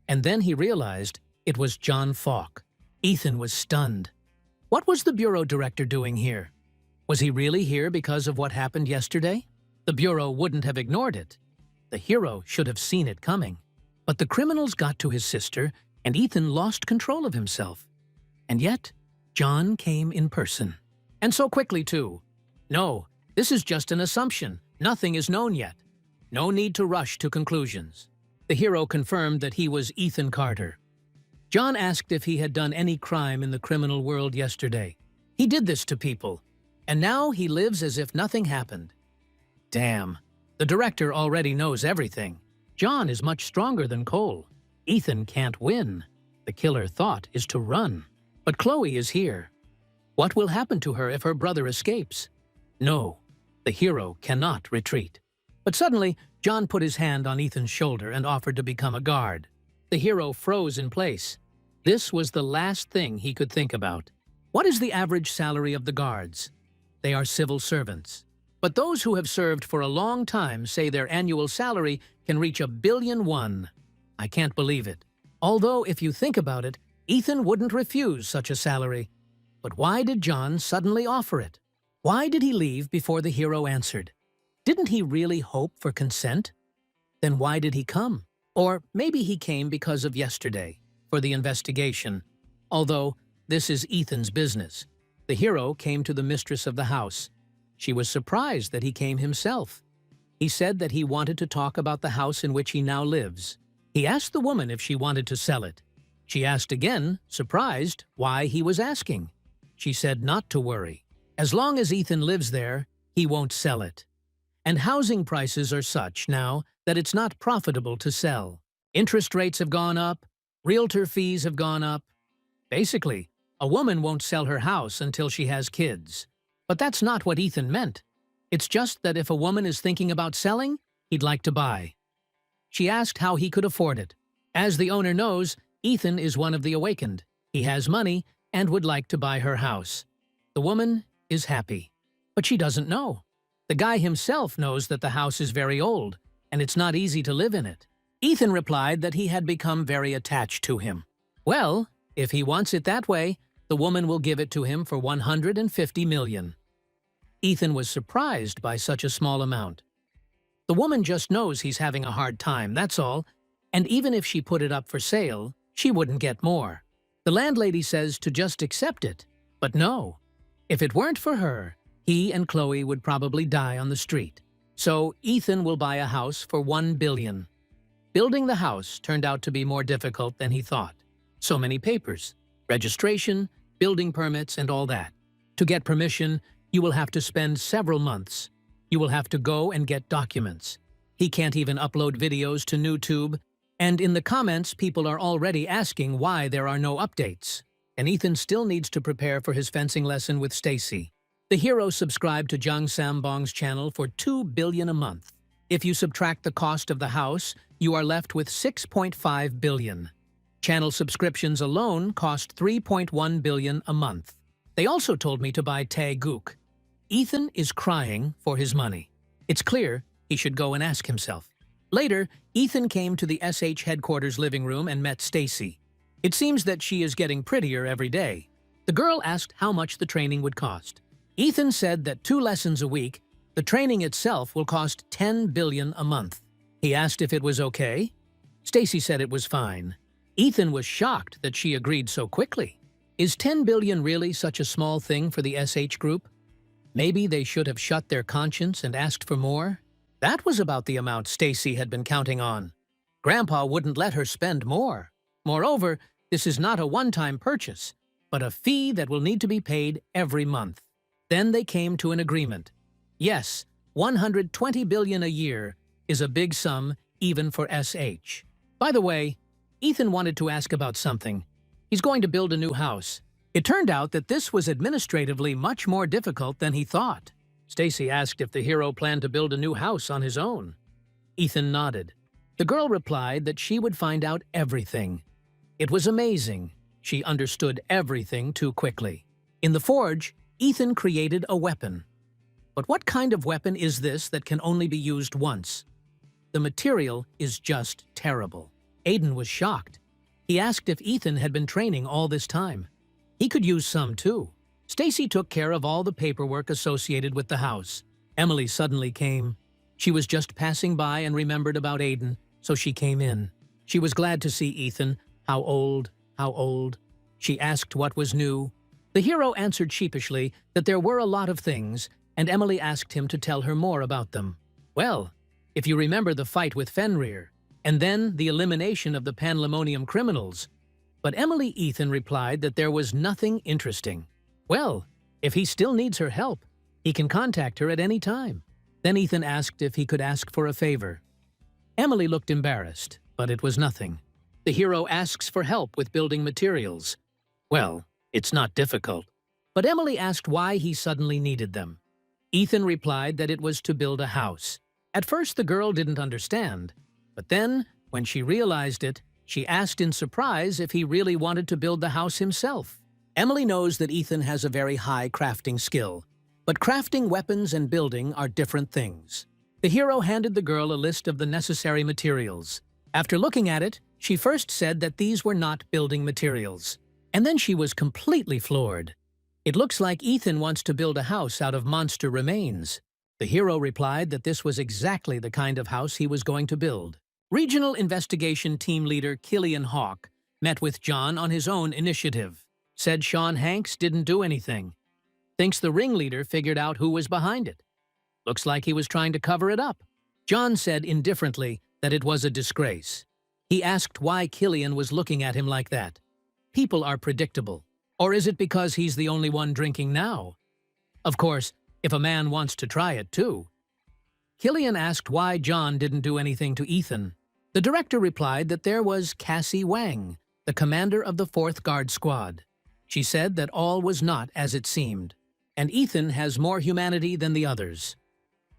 And then he realized it was John Falk. Ethan was stunned. What was the bureau director doing here? Was he really here because of what happened yesterday? The bureau wouldn't have ignored it. The hero should have seen it coming. But the criminals got to his sister, and Ethan lost control of himself. And yet, John came in person. And so quickly, too. No, this is just an assumption. Nothing is known yet. No need to rush to conclusions. The hero confirmed that he was Ethan Carter. John asked if he had done any crime in the criminal world yesterday. He did this to people, and now he lives as if nothing happened. Damn, the director already knows everything. John is much stronger than Cole. Ethan can't win. The killer thought is to run. But Chloe is here. What will happen to her if her brother escapes? No, the hero cannot retreat. But suddenly, John put his hand on Ethan's shoulder and offered to become a guard. The hero froze in place. This was the last thing he could think about. What is the average salary of the guards? They are civil servants. But those who have served for a long time say their annual salary can reach $1 billion. I can't believe it. Although, if you think about it, Ethan wouldn't refuse such a salary. But why did John suddenly offer it? Why did he leave before the hero answered? Didn't he really hope for consent? Then why did he come? Or maybe he came because of yesterday, for the investigation. Although, this is Ethan's business. The hero came to the mistress of the house. She was surprised that he came himself. He said that he wanted to talk about the house in which he now lives. He asked the woman if she wanted to sell it. She asked again, surprised, why he was asking. She said not to worry. As long as Ethan lives there, he won't sell it. And housing prices are such now that it's not profitable to sell. Interest rates have gone up, realtor fees have gone up. Basically, a woman won't sell her house until she has kids. But that's not what Ethan meant. It's just that if a woman is thinking about selling, he'd like to buy. She asked how he could afford it. As the owner knows, Ethan is one of the awakened. He has money and would like to buy her house. The woman is happy, but she doesn't know. The guy himself knows that the house is very old, and it's not easy to live in it. Ethan replied that he had become very attached to him. Well, if he wants it that way, the woman will give it to him for $150 million. Ethan was surprised by such a small amount. The woman just knows he's having a hard time, that's all, and even if she put it up for sale, she wouldn't get more. The landlady says to just accept it, but no. If it weren't for her, he and Chloe would probably die on the street. So Ethan will buy a house for $1 billion. Building the house turned out to be more difficult than he thought. So many papers, registration, building permits, and all that. To get permission, you will have to spend several months. You will have to go and get documents. He can't even upload videos to YouTube, and in the comments, people are already asking why there are no updates. And Ethan still needs to prepare for his fencing lesson with Stacy. The hero subscribed to Jang Sambong's channel for $2 billion a month. If you subtract the cost of the house, you are left with $6.5 billion. Channel subscriptions alone cost $3.1 billion a month. They also told me to buy Tae Gook. Ethan is crying for his money. It's clear he should go and ask himself. Later, Ethan came to the SH headquarters living room and met Stacy. It seems that she is getting prettier every day. The girl asked how much the training would cost. Ethan said that 2 lessons a week, the training itself will cost $10 billion a month. He asked if it was okay. Stacy said it was fine. Ethan was shocked that she agreed so quickly. Is $10 billion really such a small thing for the SH group? Maybe they should have shut their conscience and asked for more? That was about the amount Stacy had been counting on. Grandpa wouldn't let her spend more. Moreover, this is not a one-time purchase, but a fee that will need to be paid every month. Then they came to an agreement. Yes, $120 billion a year is a big sum even for SH. By the way, Ethan wanted to ask about something. He's going to build a new house. It turned out that this was administratively much more difficult than he thought. Stacy asked if the hero planned to build a new house on his own. Ethan nodded. The girl replied that she would find out everything. It was amazing. She understood everything too quickly. In the forge, Ethan created a weapon. But what kind of weapon is this that can only be used once? The material is just terrible. Aiden was shocked. He asked if Ethan had been training all this time. He could use some too. Stacy took care of all the paperwork associated with the house. Emily suddenly came. She was just passing by and remembered about Aiden, so she came in. She was glad to see Ethan. How old? How old? She asked what was new. The hero answered sheepishly that there were a lot of things, and Emily asked him to tell her more about them. Well, if you remember the fight with Fenrir, and then the elimination of the Pandemonium criminals. But Ethan replied that there was nothing interesting. Well, if he still needs her help, he can contact her at any time. Then Ethan asked if he could ask for a favor. Emily looked embarrassed, but it was nothing. The hero asks for help with building materials. Well, it's not difficult. But Emily asked why he suddenly needed them. Ethan replied that it was to build a house. At first, the girl didn't understand. But then, when she realized it, she asked in surprise if he really wanted to build the house himself. Emily knows that Ethan has a very high crafting skill, but crafting weapons and building are different things. The hero handed the girl a list of the necessary materials. After looking at it, she first said that these were not building materials. And then she was completely floored. It looks like Ethan wants to build a house out of monster remains. The hero replied that this was exactly the kind of house he was going to build. Regional Investigation Team Leader Killian Hawk met with John on his own initiative. Said Sean Hanks didn't do anything. Thinks the ringleader figured out who was behind it. Looks like he was trying to cover it up. John said indifferently that it was a disgrace. He asked why Killian was looking at him like that. People are predictable. Or is it because he's the only one drinking now? Of course, if a man wants to try it too. Killian asked why John didn't do anything to Ethan. The director replied that there was Cassie Wang, the commander of the 4th Guard Squad. She said that all was not as it seemed, and Ethan has more humanity than the others.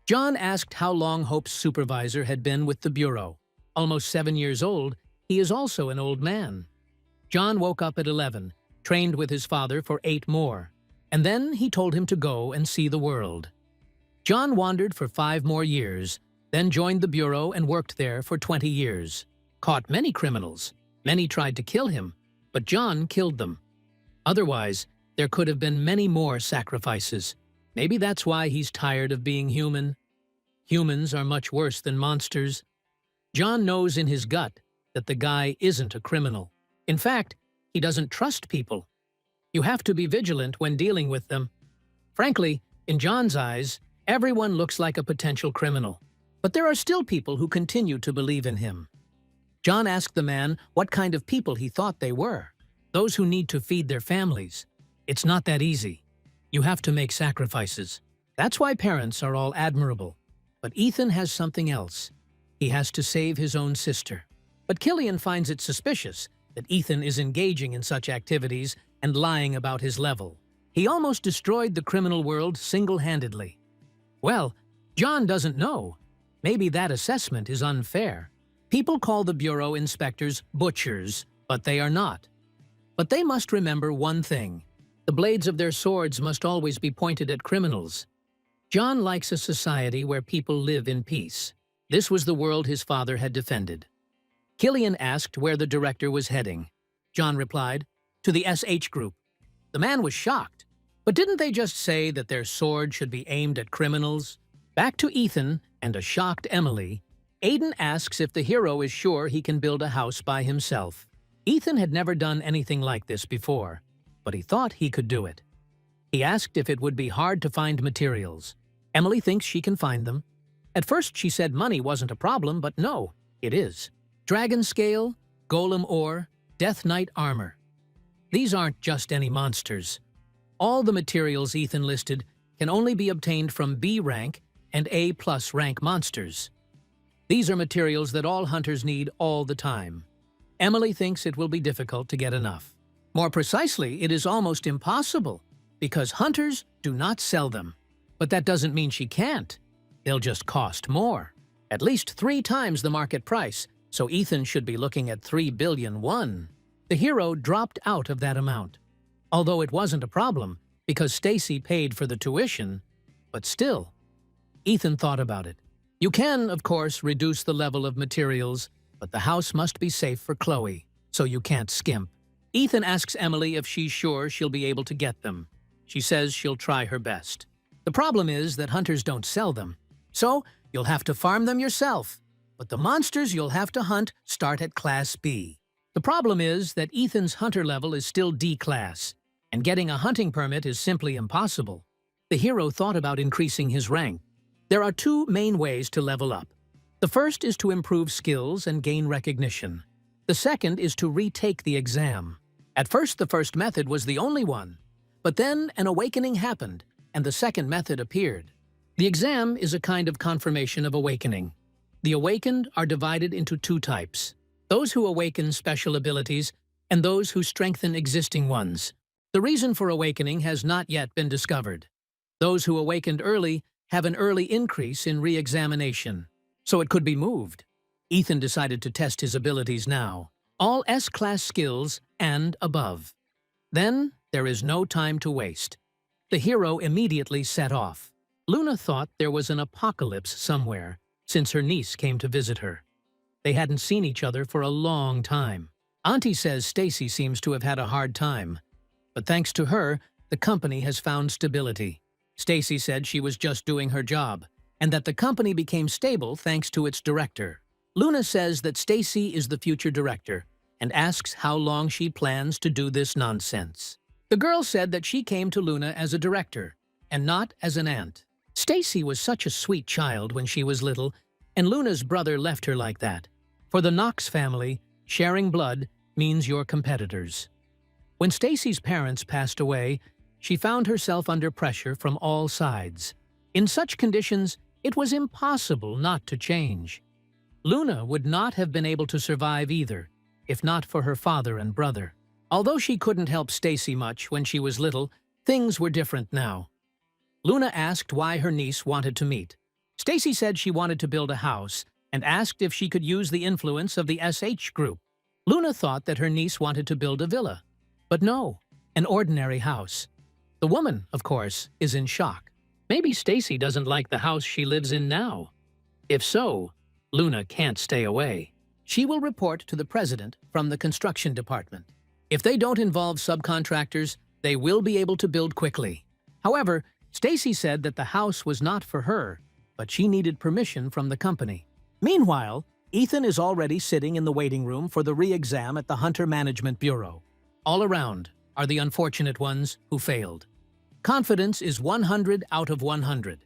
John asked how long Hope's supervisor had been with the Bureau. Almost 7 years old, he is also an old man. John woke up at 11, trained with his father for 8 more, and then he told him to go and see the world. John wandered for 5 more years, then joined the Bureau and worked there for 20 years. Caught many criminals. Many tried to kill him, but John killed them. Otherwise, there could have been many more sacrifices. Maybe that's why he's tired of being human. Humans are much worse than monsters. John knows in his gut that the guy isn't a criminal. In fact, he doesn't trust people. You have to be vigilant when dealing with them. Frankly, in John's eyes, everyone looks like a potential criminal. But there are still people who continue to believe in him. John asked the man what kind of people he thought they were. Those who need to feed their families. It's not that easy. You have to make sacrifices. That's why parents are all admirable. But Ethan has something else. He has to save his own sister. But Killian finds it suspicious that Ethan is engaging in such activities and lying about his level. He almost destroyed the criminal world single-handedly. Well, John doesn't know. Maybe that assessment is unfair. People call the Bureau inspectors butchers, but they are not. But they must remember one thing. The blades of their swords must always be pointed at criminals. John likes a society where people live in peace. This was the world his father had defended. Killian asked where the director was heading. John replied, to the SH group. The man was shocked. But didn't they just say that their sword should be aimed at criminals? Back to Ethan and a shocked Emily, Aiden asks if the hero is sure he can build a house by himself. Ethan had never done anything like this before, but he thought he could do it. He asked if it would be hard to find materials. Emily thinks she can find them. At first she said money wasn't a problem, but no, it is. Dragon scale, golem ore, death knight armor. These aren't just any monsters. All the materials Ethan listed can only be obtained from B rank and A+ rank monsters. These are materials that all hunters need all the time. Emily thinks it will be difficult to get enough. More precisely, it is almost impossible, because hunters do not sell them. But that doesn't mean she can't. They'll just cost more. At least 3 times the market price, so Ethan should be looking at 3 billion won. The hero dropped out of that amount. Although it wasn't a problem, because Stacy paid for the tuition, but still. Ethan thought about it. You can, of course, reduce the level of materials, but the house must be safe for Chloe, so you can't skimp. Ethan asks Emily if she's sure she'll be able to get them. She says she'll try her best. The problem is that hunters don't sell them, so you'll have to farm them yourself. But the monsters you'll have to hunt start at Class B. The problem is that Ethan's hunter level is still D class, and getting a hunting permit is simply impossible. The hero thought about increasing his rank. There are 2 main ways to level up. The first is to improve skills and gain recognition. The second is to retake the exam. At first, the first method was the only one, but then an awakening happened, and the second method appeared. The exam is a kind of confirmation of awakening. The awakened are divided into 2 types. Those who awaken special abilities and those who strengthen existing ones. The reason for awakening has not yet been discovered. Those who awakened early have an early increase in re-examination, so it could be moved. Ethan decided to test his abilities now, all S-class skills and above. Then, There is no time to waste. The hero immediately set off. Luna thought there was an apocalypse somewhere, since her niece came to visit her. They hadn't seen each other for a long time. Auntie says Stacy seems to have had a hard time. But thanks to her, the company has found stability. Stacy said she was just doing her job, and that the company became stable thanks to its director. Luna says that Stacy is the future director, and asks how long she plans to do this nonsense. The girl said that she came to Luna as a director, and not as an aunt. Stacy was such a sweet child when she was little, and Luna's brother left her like that. For the Knox family, sharing blood means you're competitors. When Stacy's parents passed away, she found herself under pressure from all sides. In such conditions, it was impossible not to change. Luna would not have been able to survive either, if not for her father and brother. Although she couldn't help Stacy much when she was little, things were different now. Luna asked why her niece wanted to meet. Stacy said she wanted to build a house and asked if she could use the influence of the SH group. Luna thought that her niece wanted to build a villa. But no, an ordinary house. The woman, of course, is in shock. Maybe Stacy doesn't like the house she lives in now. If so, Luna can't stay away. She will report to the president from the construction department. If they don't involve subcontractors, they will be able to build quickly. However, Stacy said that the house was not for her, but she needed permission from the company. Meanwhile, Ethan is already sitting in the waiting room for the re-exam at the Hunter Management Bureau. All around are the unfortunate ones who failed. Confidence is 100 out of 100.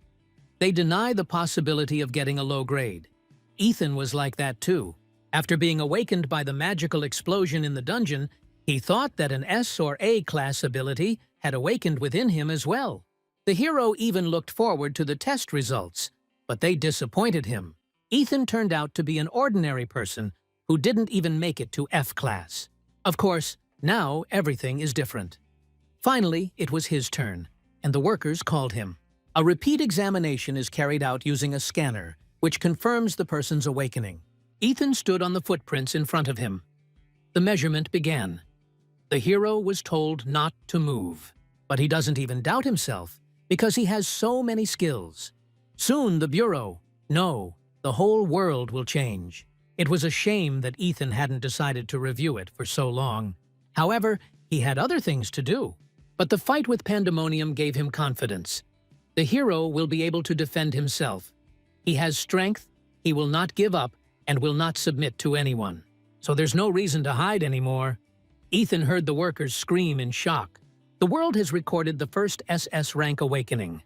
They deny the possibility of getting a low grade. Ethan was like that too. After being awakened by the magical explosion in the dungeon, he thought that an S or A class ability had awakened within him as well. The hero even looked forward to the test results, but they disappointed him. Ethan turned out to be an ordinary person who didn't even make it to F class. Of course, now everything is different. Finally, it was his turn, and the workers called him. A repeat examination is carried out using a scanner, which confirms the person's awakening. Ethan stood on the footprints in front of him. The measurement began. The hero was told not to move, but he doesn't even doubt himself because he has so many skills. Soon the Bureau, no, the whole world will change. It was a shame that Ethan hadn't decided to review it for so long. However, he had other things to do. But the fight with Pandemonium gave him confidence. The hero will be able to defend himself. He has strength, he will not give up, and will not submit to anyone. So there's no reason to hide anymore. Ethan heard the workers scream in shock. The world has recorded the first SS rank awakening.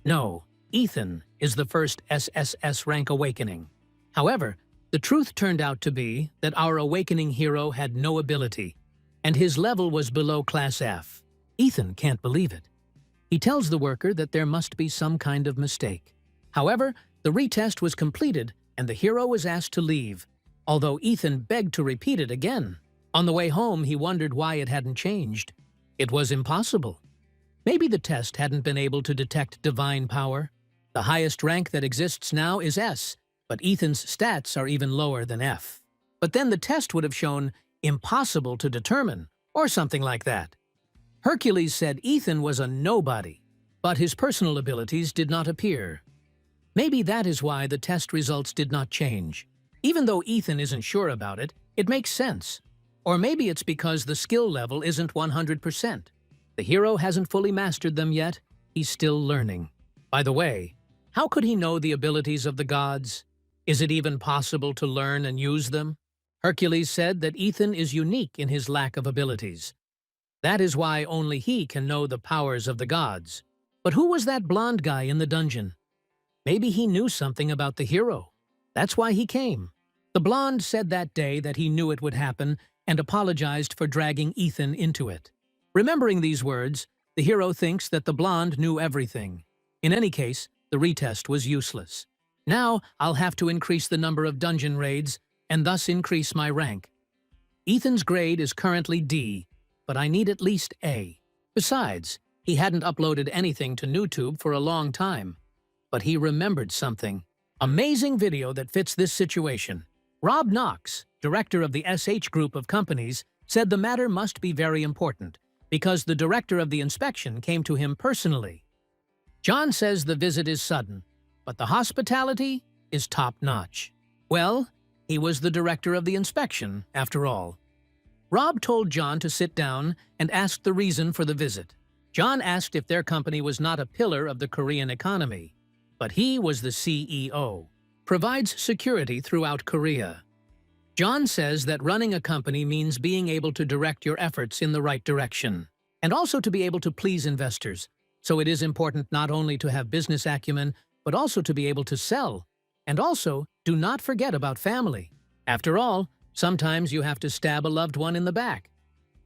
No, Ethan is the first SSS rank awakening. However, the truth turned out to be that our awakening hero had no ability, and his level was below Class F. Ethan can't believe it. He tells the worker that there must be some kind of mistake. However, the retest was completed and the hero was asked to leave, although Ethan begged to repeat it again. On the way home, he wondered why it hadn't changed. It was impossible. Maybe the test hadn't been able to detect divine power. The highest rank that exists now is S, but Ethan's stats are even lower than F. But then the test would have shown impossible to determine, or something like that. Hercules said Ethan was a nobody, but his personal abilities did not appear. Maybe that is why the test results did not change. Even though Ethan isn't sure about it, it makes sense. Or maybe it's because the skill level isn't 100%. The hero hasn't fully mastered them yet. He's still learning. By the way, how could he know the abilities of the gods? Is it even possible to learn and use them? Hercules said that Ethan is unique in his lack of abilities. That is why only he can know the powers of the gods. But who was that blonde guy in the dungeon? Maybe he knew something about the hero. That's why he came. The blonde said that day that he knew it would happen and apologized for dragging Ethan into it. Remembering these words, the hero thinks that the blonde knew everything. In any case, the retest was useless. Now I'll have to increase the number of dungeon raids and thus increase my rank. Ethan's grade is currently D, but I need at least A. Besides, he hadn't uploaded anything to YouTube for a long time. But he remembered something. Amazing video that fits this situation. Rob Knox, director of the SH group of companies, said the matter must be very important, because the director of the inspection came to him personally. John says the visit is sudden, but the hospitality is top-notch. Well, he was the director of the inspection, after all. Rob told John to sit down and asked the reason for the visit. John asked if their company was not a pillar of the Korean economy, but he was the CEO, provides security throughout Korea. John says that running a company means being able to direct your efforts in the right direction, and also to be able to please investors. So it is important not only to have business acumen, but also to be able to sell. And also, do not forget about family. After all, sometimes you have to stab a loved one in the back.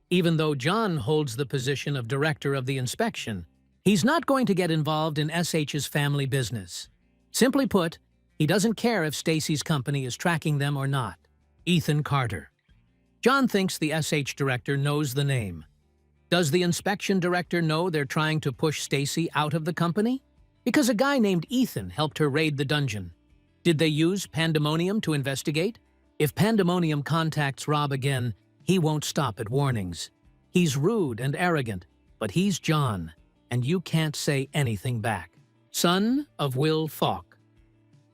Even though John holds the position of director of the inspection, he's not going to get involved in SH's family business. Simply put, he doesn't care if Stacy's company is tracking them or not. Ethan Carter. John thinks the SH director knows the name. Does the inspection director know they're trying to push Stacy out of the company? Because a guy named Ethan helped her raid the dungeon. Did they use Pandemonium to investigate? If Pandemonium contacts Rob again, he won't stop at warnings. He's rude and arrogant, but he's John, and you can't say anything back. Son of Will Falk.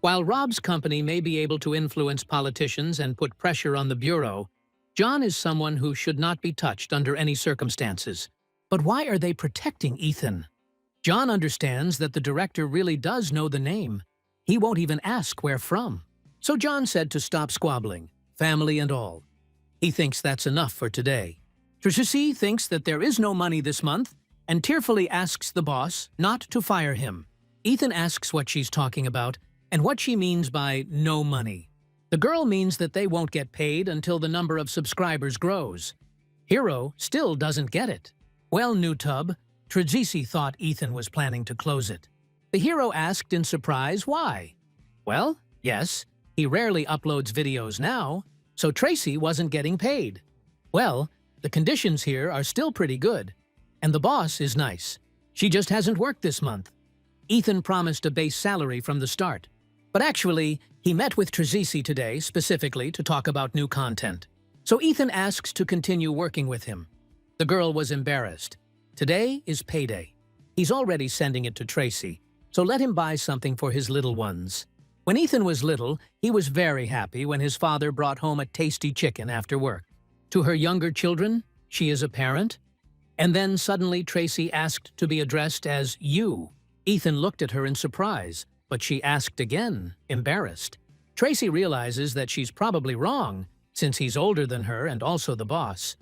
While Rob's company may be able to influence politicians and put pressure on the Bureau, John is someone who should not be touched under any circumstances. But why are they protecting Ethan? John understands that the director really does know the name. He won't even ask where from. So John said to stop squabbling, family and all. He thinks that's enough for today. Tracy thinks that there is no money this month and tearfully asks the boss not to fire him. Ethan asks what she's talking about and what she means by no money. The girl means that they won't get paid until the number of subscribers grows. Hero still doesn't get it. Well, new tub, Tracy thought Ethan was planning to close it. The hero asked in surprise why. Well, yes, he rarely uploads videos now, so Tracy wasn't getting paid. Well, the conditions here are still pretty good, and the boss is nice. She just hasn't worked this month. Ethan promised a base salary from the start. But actually, he met with Tracy today specifically to talk about new content. So Ethan asks to continue working with him. The girl was embarrassed. Today is payday. He's already sending it to Tracy, so let him buy something for his little ones. When Ethan was little, he was very happy when his father brought home a tasty chicken after work. To her younger children, she is a parent. And then suddenly Tracy asked to be addressed as you. Ethan looked at her in surprise, but she asked again, embarrassed. Tracy realizes that she's probably wrong, since he's older than her and also the boss.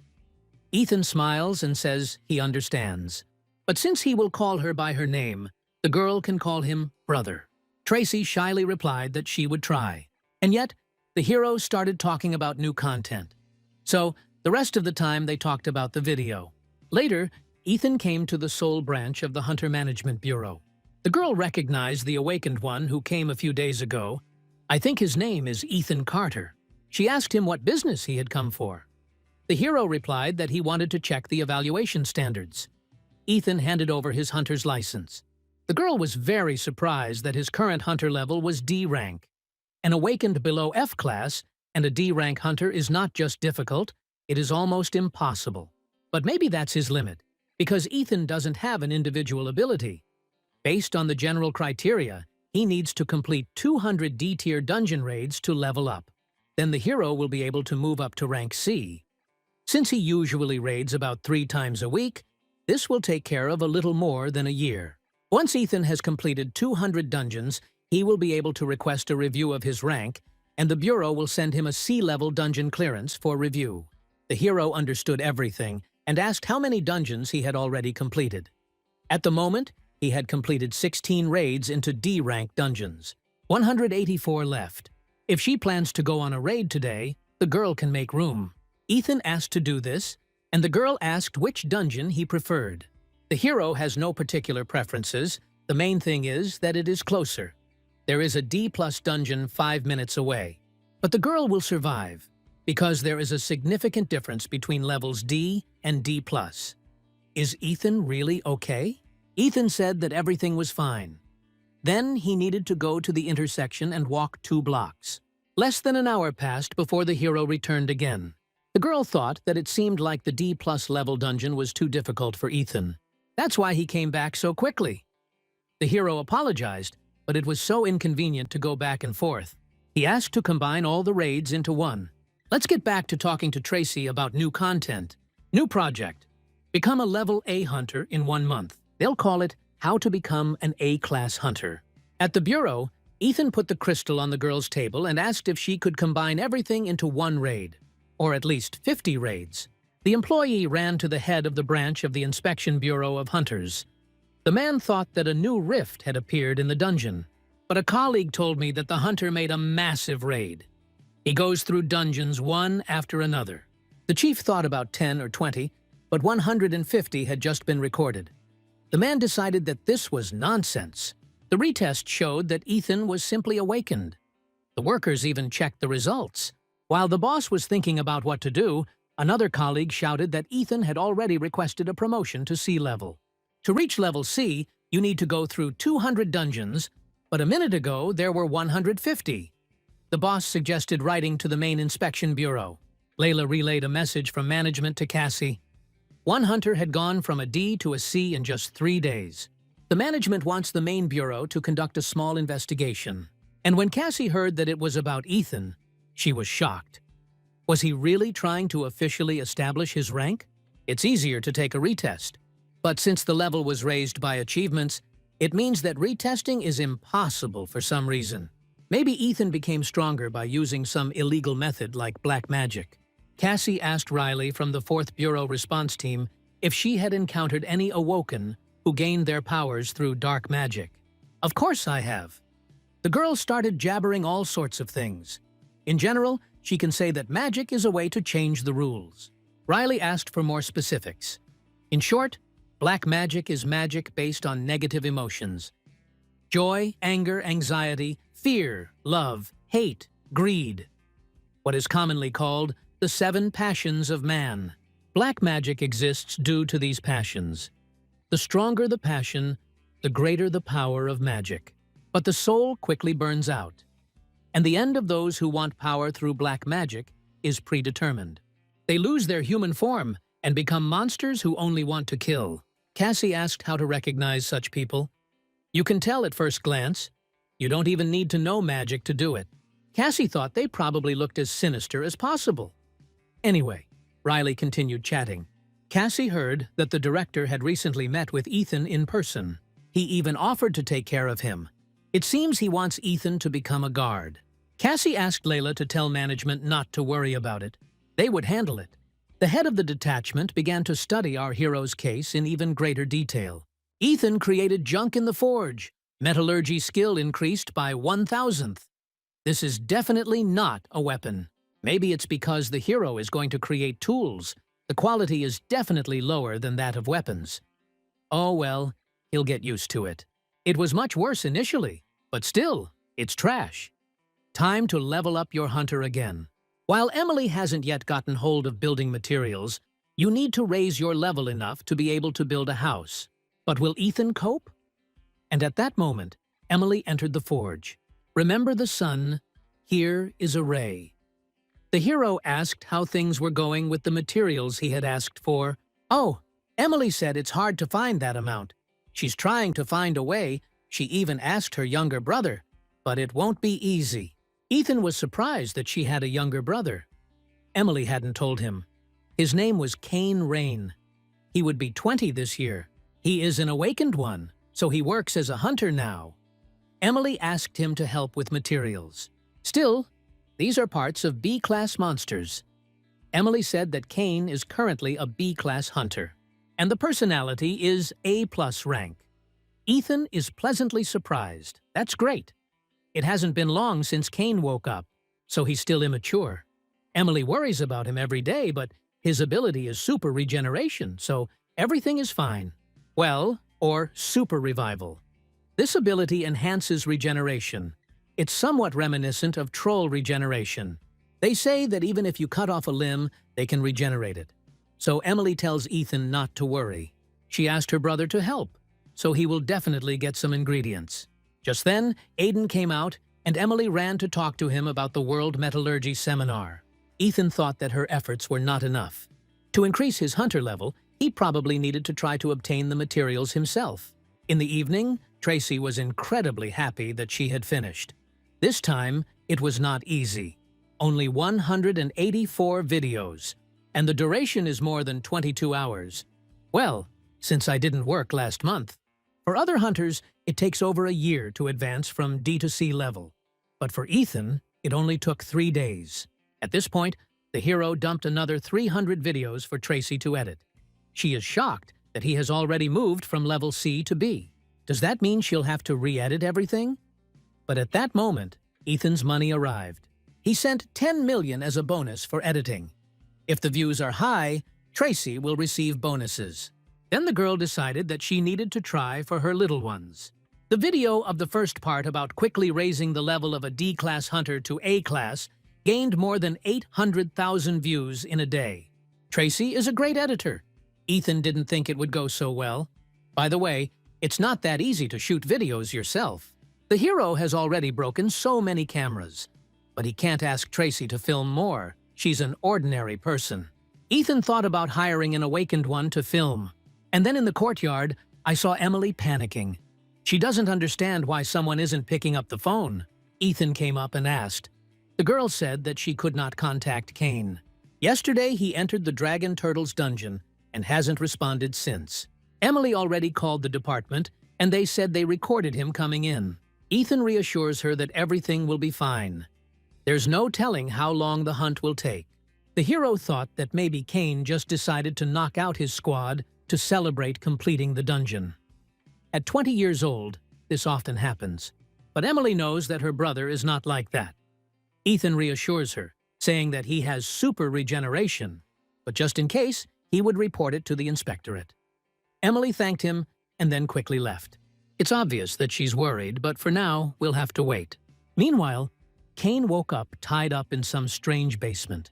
Ethan smiles and says he understands. But since he will call her by her name, the girl can call him brother. Tracy shyly replied that she would try. And yet, the hero started talking about new content. So, the rest of the time they talked about the video. Later, Ethan came to the Seoul branch of the Hunter Management Bureau. The girl recognized the awakened one who came a few days ago. I think his name is Ethan Carter. She asked him what business he had come for. The hero replied that he wanted to check the evaluation standards. Ethan handed over his hunter's license. The girl was very surprised that his current hunter level was D rank. An awakened below F class and a D rank hunter is not just difficult, it is almost impossible. But maybe that's his limit, because Ethan doesn't have an individual ability. Based on the general criteria, he needs to complete 200 D-tier dungeon raids to level up. Then the hero will be able to move up to rank C. Since he usually raids about 3 times a week, this will take care of a little more than a year. Once Ethan has completed 200 dungeons, he will be able to request a review of his rank, and the Bureau will send him a C-level dungeon clearance for review. The hero understood everything and asked how many dungeons he had already completed. At the moment, he had completed 16 raids into D-rank dungeons. 184 left. If she plans to go on a raid today, the girl can make room. Ethan asked to do this, and the girl asked which dungeon he preferred. The hero has no particular preferences. The main thing is that it is closer. There is a D+ dungeon 5 minutes away. But the girl will survive, because there is a significant difference between levels D and D+. Is Ethan really okay? Ethan said that everything was fine. Then he needed to go to the intersection and walk 2 blocks. Less than an hour passed before the hero returned again. The girl thought that it seemed like the D+ level dungeon was too difficult for Ethan. That's why he came back so quickly. The hero apologized, but it was so inconvenient to go back and forth. He asked to combine all the raids into one. Let's get back to talking to Tracy about new content. New project. Become a level A hunter in 1 month. They'll call it How to Become an A-Class Hunter. At the bureau, Ethan put the crystal on the girl's table and asked if she could combine everything into one raid, or at least 50 raids. The employee ran to the head of the branch of the Inspection Bureau of Hunters. The man thought that a new rift had appeared in the dungeon, but a colleague told me that the hunter made a massive raid. He goes through dungeons one after another. The chief thought about 10 or 20, but 150 had just been recorded. The man decided that this was nonsense. The retest showed that Ethan was simply awakened. The workers even checked the results. While the boss was thinking about what to do, another colleague shouted that Ethan had already requested a promotion to C level. To reach level C, you need to go through 200 dungeons, but a minute ago there were 150. The boss suggested writing to the main inspection bureau. Layla relayed a message from management to Cassie. One hunter had gone from a D to a C in just 3 days. The management wants the main bureau to conduct a small investigation. And when Cassie heard that it was about Ethan, she was shocked. Was he really trying to officially establish his rank? It's easier to take a retest. But since the level was raised by achievements, it means that retesting is impossible for some reason. Maybe Ethan became stronger by using some illegal method like black magic. Cassie asked Riley from the 4th Bureau response team if she had encountered any Awoken who gained their powers through dark magic. Of course I have. The girl started jabbering all sorts of things. In general, she can say that magic is a way to change the rules. Riley asked for more specifics. In short, black magic is magic based on negative emotions. Joy, anger, anxiety, fear, love, hate, greed. What is commonly called the 7 passions of man. Black magic exists due to these passions. The stronger the passion, the greater the power of magic. But the soul quickly burns out. And the end of those who want power through black magic is predetermined. They lose their human form and become monsters who only want to kill. Cassie asked how to recognize such people. You can tell at first glance. You don't even need to know magic to do it. Cassie thought they probably looked as sinister as possible. Anyway, Riley continued chatting. Cassie heard that the director had recently met with Ethan in person. He even offered to take care of him. It seems he wants Ethan to become a guard. Cassie asked Layla to tell management not to worry about it. They would handle it. The head of the detachment began to study our hero's case in even greater detail. Ethan created junk in the forge. Metallurgy skill increased by 1,000th. This is definitely not a weapon. Maybe it's because the hero is going to create tools. The quality is definitely lower than that of weapons. Oh well, he'll get used to it. It was much worse initially, but still, it's trash. Time to level up your hunter again. While Emily hasn't yet gotten hold of building materials, you need to raise your level enough to be able to build a house. But will Ethan cope? And at that moment, Emily entered the forge. Remember the sun, here is a ray. The hero asked how things were going with the materials he had asked for. Oh, Emily said it's hard to find that amount. She's trying to find a way. She even asked her younger brother, but it won't be easy. Ethan was surprised that she had a younger brother. Emily hadn't told him. His name was Cain Rain. He would be 20 this year. He is an awakened one, so he works as a hunter now. Emily asked him to help with materials. Still, these are parts of B-class monsters. Emily said that Cain is currently a B-class hunter, and the personality is A+ rank. Ethan is pleasantly surprised. That's great. It hasn't been long since Cain woke up, so he's still immature. Emily worries about him every day, but his ability is super regeneration, so everything is fine. Well, or super revival. This ability enhances regeneration. It's somewhat reminiscent of troll regeneration. They say that even if you cut off a limb, they can regenerate it. So Emily tells Ethan not to worry. She asked her brother to help, so he will definitely get some ingredients. Just then, Aiden came out, and Emily ran to talk to him about the World Metallurgy Seminar. Ethan thought that her efforts were not enough. To increase his hunter level, he probably needed to try to obtain the materials himself. In the evening, Tracy was incredibly happy that she had finished. This time, it was not easy. Only 184 videos, and the duration is more than 22 hours. Well, since I didn't work last month. For other hunters, it takes over a year to advance from D to C level. But for Ethan, it only took 3 days. At this point, the hero dumped another 300 videos for Tracy to edit. She is shocked that he has already moved from level C to B. Does that mean she'll have to re-edit everything? But at that moment, Ethan's money arrived. He sent 10 million as a bonus for editing. If the views are high, Tracy will receive bonuses. Then the girl decided that she needed to try for her little ones. The video of the first part about quickly raising the level of a D-class hunter to A-class gained more than 800,000 views in a day. Tracy is a great editor. Ethan didn't think it would go so well. By the way, it's not that easy to shoot videos yourself. The hero has already broken so many cameras. But he can't ask Tracy to film more. She's an ordinary person. Ethan thought about hiring an awakened one to film. And then in the courtyard, I saw Emily panicking. She doesn't understand why someone isn't picking up the phone. Ethan came up and asked. The girl said that she could not contact Cain. Yesterday, he entered the Dragon Turtle's dungeon and hasn't responded since. Emily already called the department, and they said they recorded him coming in. Ethan reassures her that everything will be fine. There's no telling how long the hunt will take. The hero thought that maybe Cain just decided to knock out his squad to celebrate completing the dungeon. At 20 years old, this often happens. But Emily knows that her brother is not like that. Ethan reassures her, saying that he has super regeneration, but just in case, he would report it to the inspectorate. Emily thanked him and then quickly left. It's obvious that she's worried, but for now, we'll have to wait. Meanwhile, Cain woke up tied up in some strange basement.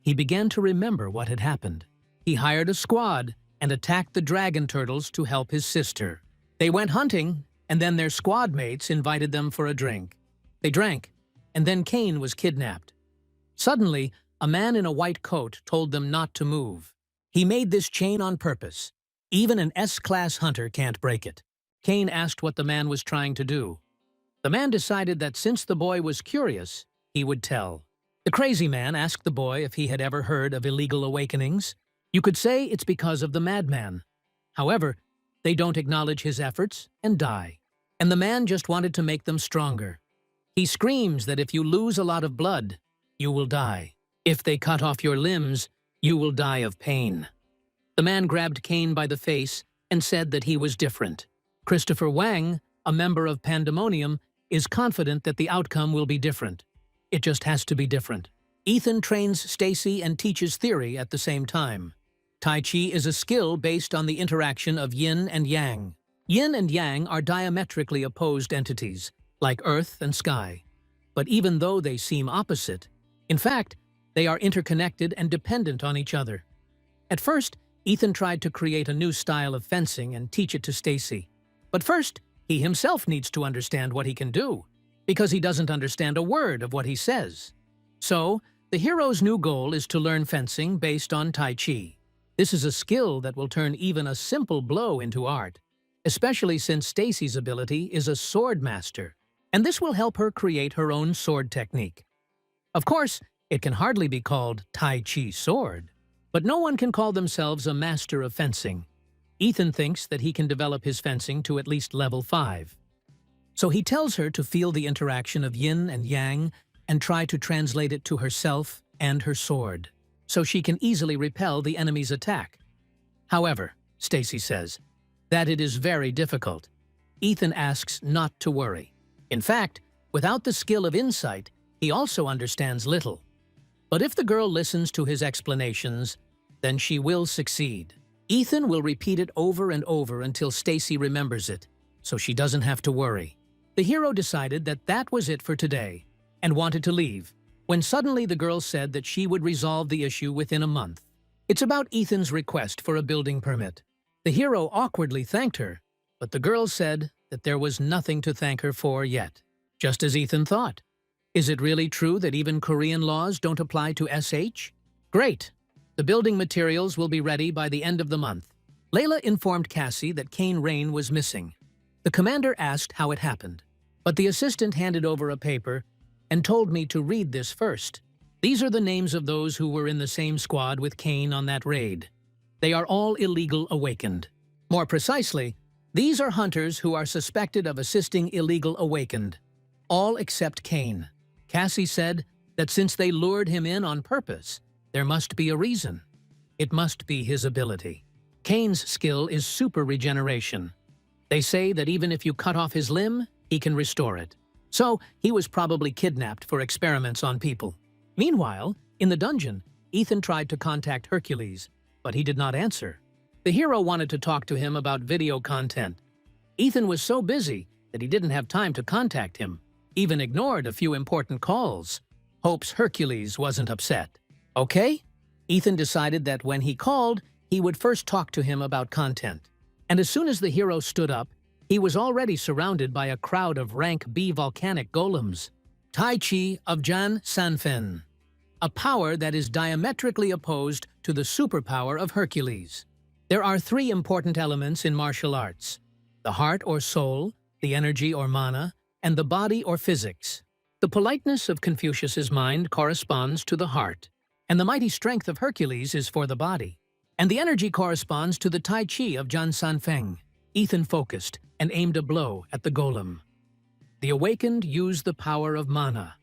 He began to remember what had happened. He hired a squad and attacked the dragon turtles to help his sister. They went hunting, and then their squad mates invited them for a drink. They drank, and then Cain was kidnapped. Suddenly, a man in a white coat told them not to move. He made this chain on purpose. Even an S-class hunter can't break it. Cain asked what the man was trying to do. The man decided that since the boy was curious, he would tell. The crazy man asked the boy if he had ever heard of illegal awakenings. You could say it's because of the madman. However, they don't acknowledge his efforts and die. And the man just wanted to make them stronger. He screams that if you lose a lot of blood, you will die. If they cut off your limbs, you will die of pain. The man grabbed Cain by the face and said that he was different. Christopher Wang, a member of Pandemonium, is confident that the outcome will be different. It just has to be different. Ethan trains Stacy and teaches theory at the same time. Tai Chi is a skill based on the interaction of yin and yang. Yin and yang are diametrically opposed entities, like earth and sky. But even though they seem opposite, in fact, they are interconnected and dependent on each other. At first, Ethan tried to create a new style of fencing and teach it to Stacy. But first, he himself needs to understand what he can do, because he doesn't understand a word of what he says. So, the hero's new goal is to learn fencing based on Tai Chi. This is a skill that will turn even a simple blow into art, especially since Stacy's ability is a sword master, and this will help her create her own sword technique. Of course, it can hardly be called Tai Chi sword, but no one can call themselves a master of fencing. Ethan thinks that he can develop his fencing to at least level 5. So he tells her to feel the interaction of yin and yang and try to translate it to herself and her sword, so she can easily repel the enemy's attack. However, Stacy says that it is very difficult. Ethan asks not to worry. In fact, without the skill of insight, he also understands little. But if the girl listens to his explanations, then she will succeed. Ethan will repeat it over and over until Stacy remembers it, so she doesn't have to worry. The hero decided that that was it for today and wanted to leave, when suddenly the girl said that she would resolve the issue within a month. It's about Ethan's request for a building permit. The hero awkwardly thanked her, but the girl said that there was nothing to thank her for yet, just as Ethan thought. Is it really true that even Korean laws don't apply to SH? Great! The building materials will be ready by the end of the month. Layla informed Cassie that Cain Rain was missing. The commander asked how it happened, but the assistant handed over a paper and told me to read this first. These are the names of those who were in the same squad with Cain on that raid. They are all illegal awakened. More precisely, these are hunters who are suspected of assisting illegal awakened. All except Cain. Cassie said that since they lured him in on purpose, there must be a reason. It must be his ability. Cain's skill is super regeneration. They say that even if you cut off his limb, he can restore it. So, he was probably kidnapped for experiments on people. Meanwhile, in the dungeon, Ethan tried to contact Hercules, but he did not answer. The hero wanted to talk to him about video content. Ethan was so busy that he didn't have time to contact him, even ignored a few important calls. Hopes Hercules wasn't upset. Okay? Ethan decided that when he called, he would first talk to him about content. And as soon as the hero stood up, he was already surrounded by a crowd of rank B volcanic golems. Tai Chi of Jan Sanfen, a power that is diametrically opposed to the superpower of Hercules. There are three important elements in martial arts: the heart or soul, the energy or mana, and the body or physics. The politeness of Confucius's mind corresponds to the heart, and the mighty strength of Hercules is for the body. And the energy corresponds to the Tai Chi of Jan Sanfeng. Ethan focused and aimed a blow at the golem. The awakened use the power of mana.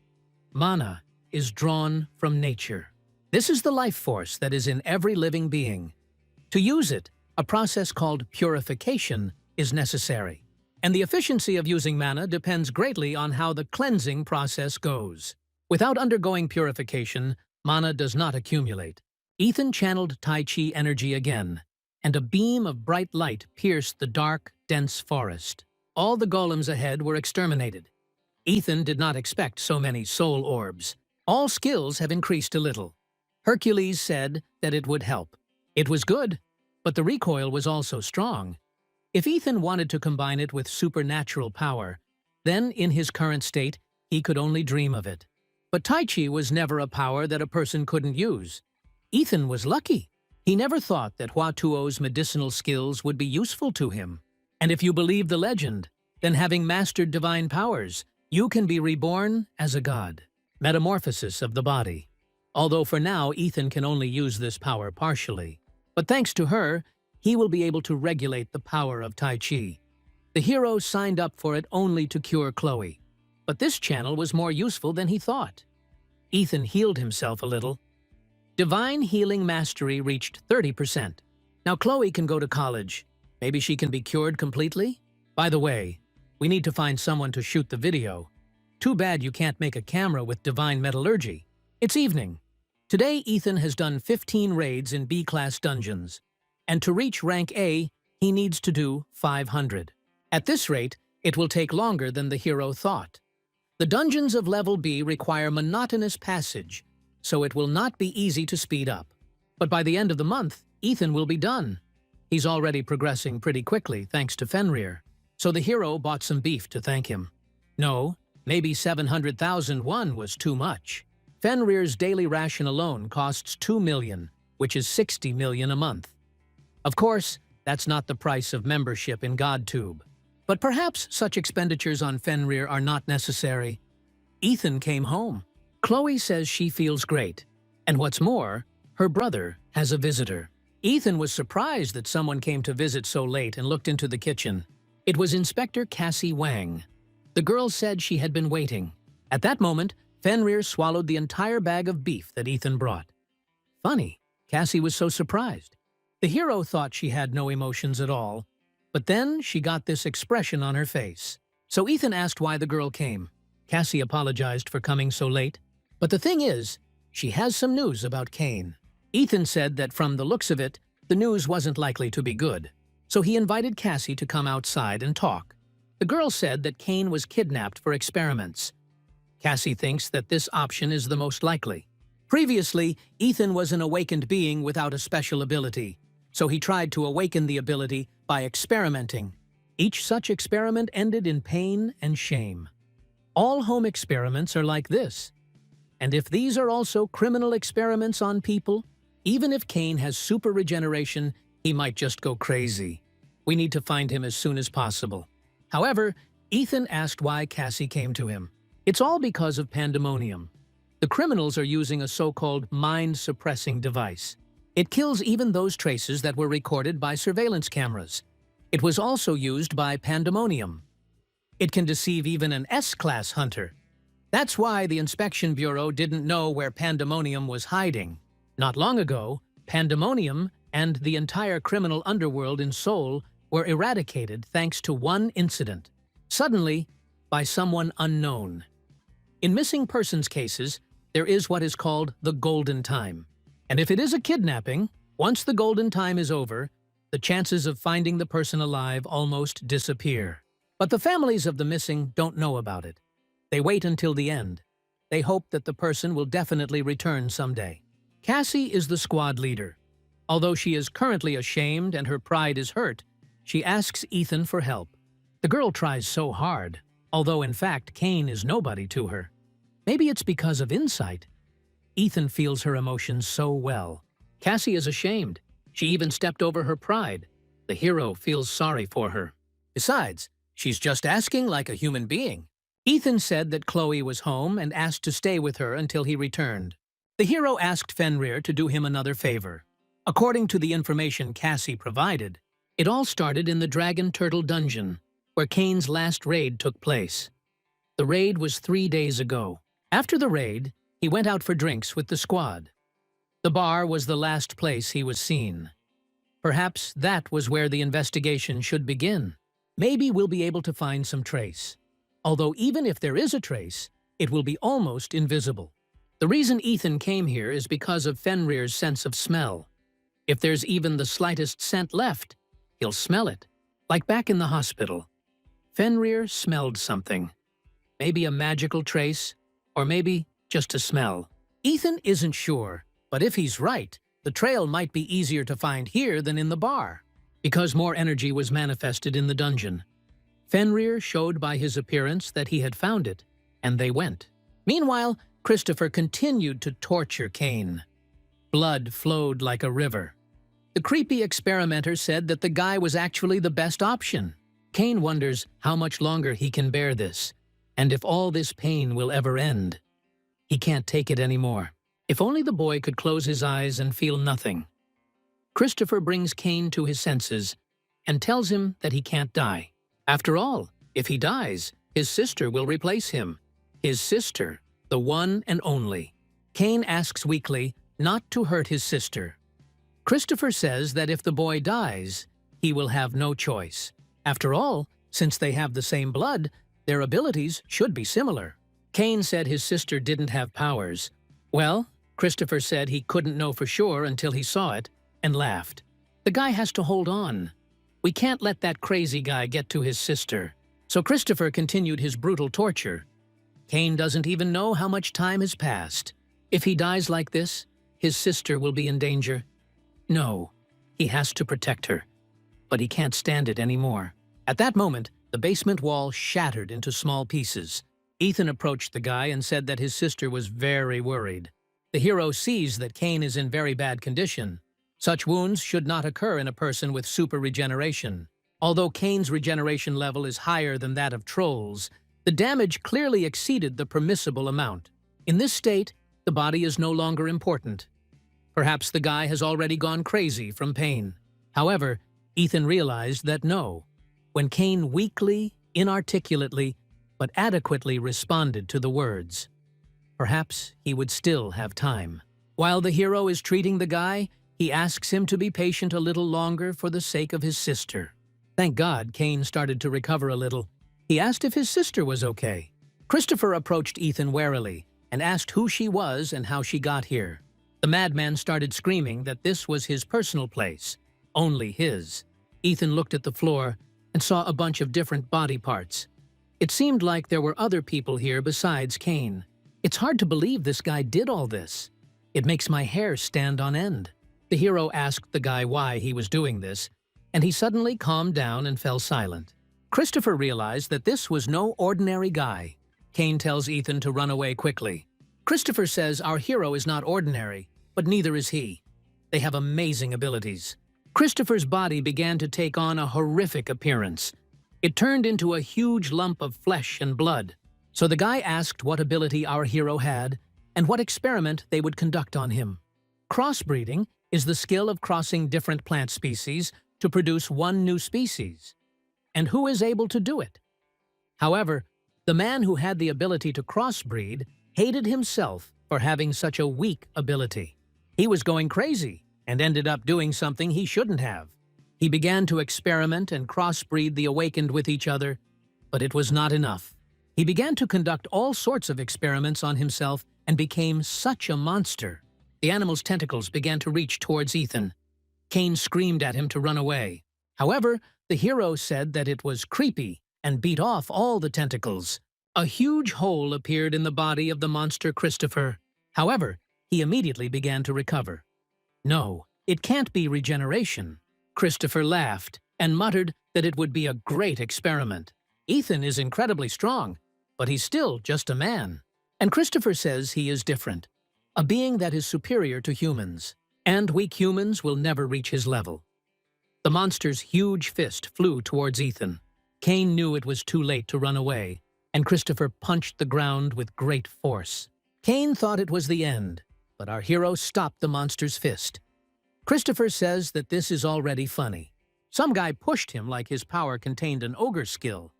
Mana is drawn from nature. This is the life force that is in every living being. To use it, a process called purification is necessary. And the efficiency of using mana depends greatly on how the cleansing process goes. Without undergoing purification, mana does not accumulate. Ethan channeled Tai Chi energy again, and a beam of bright light pierced the dark, dense forest. All the golems ahead were exterminated. Ethan did not expect so many soul orbs. All skills have increased a little. Hercules said that it would help. It was good, but the recoil was also strong. If Ethan wanted to combine it with supernatural power, then in his current state, he could only dream of it. But Tai Chi was never a power that a person couldn't use. Ethan was lucky. He never thought that Hua Tuo's medicinal skills would be useful to him. And if you believe the legend, then having mastered divine powers, you can be reborn as a god. Metamorphosis of the body. Although for now, Ethan can only use this power partially. But thanks to her, he will be able to regulate the power of Tai Chi. The hero signed up for it only to cure Chloe. But this channel was more useful than he thought. Ethan healed himself a little. Divine Healing Mastery reached 30%. Now Chloe can go to college. Maybe she can be cured completely? By the way, we need to find someone to shoot the video. Too bad you can't make a camera with divine metallurgy. It's evening. Today Ethan has done 15 raids in B-class dungeons. And to reach rank A, he needs to do 500. At this rate, it will take longer than the hero thought. The dungeons of level B require monotonous passage, so it will not be easy to speed up. But by the end of the month, Ethan will be done. He's already progressing pretty quickly thanks to Fenrir, so the hero bought some beef to thank him. No, maybe 700,000 won was too much. Fenrir's daily ration alone costs 2 million, which is 60 million a month. Of course, that's not the price of membership in GodTube. But perhaps such expenditures on Fenrir are not necessary. Ethan came home. Chloe says she feels great. And what's more, her brother has a visitor. Ethan was surprised that someone came to visit so late and looked into the kitchen. It was Inspector Cassie Wang. The girl said she had been waiting. At that moment, Fenrir swallowed the entire bag of beef that Ethan brought. Funny, Cassie was so surprised. The hero thought she had no emotions at all, but then she got this expression on her face. So Ethan asked why the girl came. Cassie apologized for coming so late. But the thing is, she has some news about Cain. Ethan said that from the looks of it, the news wasn't likely to be good. So he invited Cassie to come outside and talk. The girl said that Cain was kidnapped for experiments. Cassie thinks that this option is the most likely. Previously, Ethan was an awakened being without a special ability, so he tried to awaken the ability by experimenting. Each such experiment ended in pain and shame. All home experiments are like this. And if these are also criminal experiments on people, even if Cain has super regeneration, he might just go crazy. We need to find him as soon as possible. However, Ethan asked why Cassie came to him. It's all because of Pandemonium. The criminals are using a so-called mind-suppressing device. It kills even those traces that were recorded by surveillance cameras. It was also used by Pandemonium. It can deceive even an S-class hunter. That's why the Inspection Bureau didn't know where Pandemonium was hiding. Not long ago, Pandemonium and the entire criminal underworld in Seoul were eradicated thanks to one incident. Suddenly, by someone unknown. In missing persons cases, there is what is called the golden time. And if it is a kidnapping, once the golden time is over, the chances of finding the person alive almost disappear. But the families of the missing don't know about it. They wait until the end. They hope that the person will definitely return someday. Cassie is the squad leader. Although she is currently ashamed and her pride is hurt, she asks Ethan for help. The girl tries so hard, although in fact Cain is nobody to her. Maybe it's because of insight. Ethan feels her emotions so well. Cassie is ashamed. She even stepped over her pride. The hero feels sorry for her. Besides, she's just asking like a human being. Ethan said that Chloe was home and asked to stay with her until he returned. The hero asked Fenrir to do him another favor. According to the information Cassie provided, it all started in the Dragon Turtle Dungeon, where Cain's last raid took place. The raid was 3 days ago. After the raid, he went out for drinks with the squad. The bar was the last place he was seen. Perhaps that was where the investigation should begin. Maybe we'll be able to find some trace. Although even if there is a trace, it will be almost invisible. The reason Ethan came here is because of Fenrir's sense of smell. If there's even the slightest scent left, he'll smell it, like back in the hospital. Fenrir smelled something. Maybe a magical trace, or maybe just a smell. Ethan isn't sure, but if he's right, the trail might be easier to find here than in the bar, because more energy was manifested in the dungeon. Fenrir showed by his appearance that he had found it, and they went. Meanwhile, Christopher continued to torture Cain. Blood flowed like a river. The creepy experimenter said that the guy was actually the best option. Cain wonders how much longer he can bear this, and if all this pain will ever end. He can't take it anymore. If only the boy could close his eyes and feel nothing. Christopher brings Cain to his senses and tells him that he can't die. After all, if he dies, his sister will replace him. His sister, the one and only. Cain asks weakly not to hurt his sister. Christopher says that if the boy dies, he will have no choice. After all, since they have the same blood, their abilities should be similar. Cain said his sister didn't have powers. Well, Christopher said he couldn't know for sure until he saw it, and laughed. The guy has to hold on. We can't let that crazy guy get to his sister. So Christopher continued his brutal torture. Cain doesn't even know how much time has passed. If he dies like this, his sister will be in danger. No, he has to protect her. But he can't stand it anymore. At that moment, the basement wall shattered into small pieces. Ethan approached the guy and said that his sister was very worried. The hero sees that Cain is in very bad condition. Such wounds should not occur in a person with super regeneration. Although Cain's regeneration level is higher than that of trolls, the damage clearly exceeded the permissible amount. In this state, the body is no longer important. Perhaps the guy has already gone crazy from pain. However, Ethan realized that no. When Cain weakly, inarticulately, but adequately responded to the words, perhaps he would still have time. While the hero is treating the guy, he asks him to be patient a little longer for the sake of his sister. Thank God Cain started to recover a little. He asked if his sister was okay. Christopher approached Ethan warily and asked who she was and how she got here. The madman started screaming that this was his personal place, only his. Ethan looked at the floor and saw a bunch of different body parts. It seemed like there were other people here besides Cain. It's hard to believe this guy did all this. It makes my hair stand on end. The hero asked the guy why he was doing this, and he suddenly calmed down and fell silent. Christopher realized that this was no ordinary guy. Cain tells Ethan to run away quickly. Christopher says our hero is not ordinary, but neither is he. They have amazing abilities. Christopher's body began to take on a horrific appearance. It turned into a huge lump of flesh and blood. So the guy asked what ability our hero had and what experiment they would conduct on him. Crossbreeding is the skill of crossing different plant species to produce one new species. And who is able to do it? However, the man who had the ability to crossbreed hated himself for having such a weak ability. He was going crazy and ended up doing something he shouldn't have. He began to experiment and crossbreed the awakened with each other, but it was not enough. He began to conduct all sorts of experiments on himself and became such a monster. The animal's tentacles began to reach towards Ethan. Cain screamed at him to run away. However, the hero said that it was creepy and beat off all the tentacles. A huge hole appeared in the body of the monster Christopher. However, he immediately began to recover. No, it can't be regeneration. Christopher laughed and muttered that it would be a great experiment. Ethan is incredibly strong, but he's still just a man. And Christopher says he is different, a being that is superior to humans, and weak humans will never reach his level. The monster's huge fist flew towards Ethan. Cain knew it was too late to run away, and Christopher punched the ground with great force. Cain thought it was the end, but our hero stopped the monster's fist. Christopher says that this is already funny. Some guy pushed him like his power contained an ogre skill.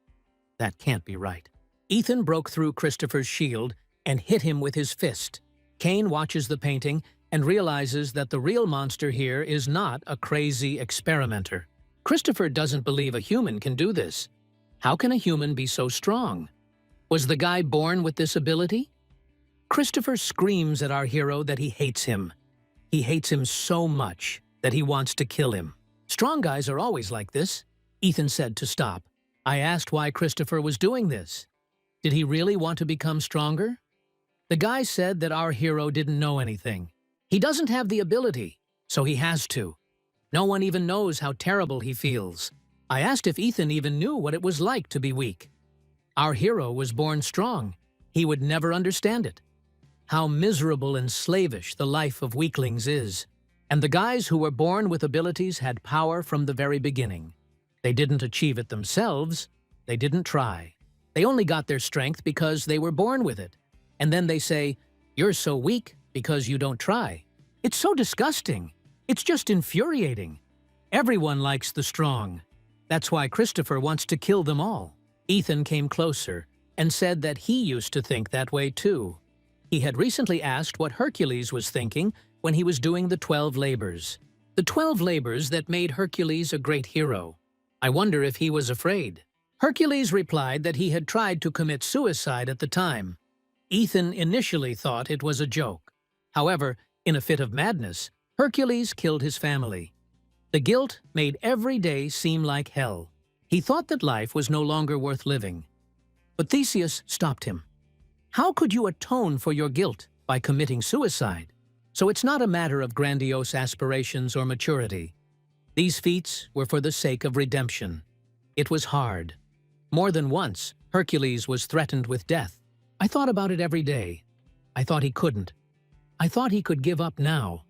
That can't be right. Ethan broke through Christopher's shield and hit him with his fist. Cain watches the painting and realizes that the real monster here is not a crazy experimenter. Christopher doesn't believe a human can do this. How can a human be so strong? Was the guy born with this ability? Christopher screams at our hero that he hates him. He hates him so much that he wants to kill him. Strong guys are always like this. Ethan said to stop. I asked why Christopher was doing this. Did he really want to become stronger? The guy said that our hero didn't know anything. He doesn't have the ability, so he has to. No one even knows how terrible he feels. I asked if Ethan even knew what it was like to be weak. Our hero was born strong. He would never understand it. How miserable and slavish the life of weaklings is. And the guys who were born with abilities had power from the very beginning. They didn't achieve it themselves. They didn't try. They only got their strength because they were born with it. And then they say, "You're so weak because you don't try." It's so disgusting. It's just infuriating. Everyone likes the strong. That's why Christopher wants to kill them all. Ethan came closer and said that he used to think that way too. He had recently asked what Hercules was thinking when he was doing the 12 labors. The 12 labors that made Hercules a great hero. I wonder if he was afraid. Hercules replied that he had tried to commit suicide at the time. Ethan initially thought it was a joke. However, in a fit of madness, Hercules killed his family. The guilt made every day seem like hell. He thought that life was no longer worth living. But Theseus stopped him. How could you atone for your guilt by committing suicide? So it's not a matter of grandiose aspirations or maturity. These feats were for the sake of redemption. It was hard. More than once, Hercules was threatened with death. I thought about it every day. I thought he couldn't. I thought he could give up now.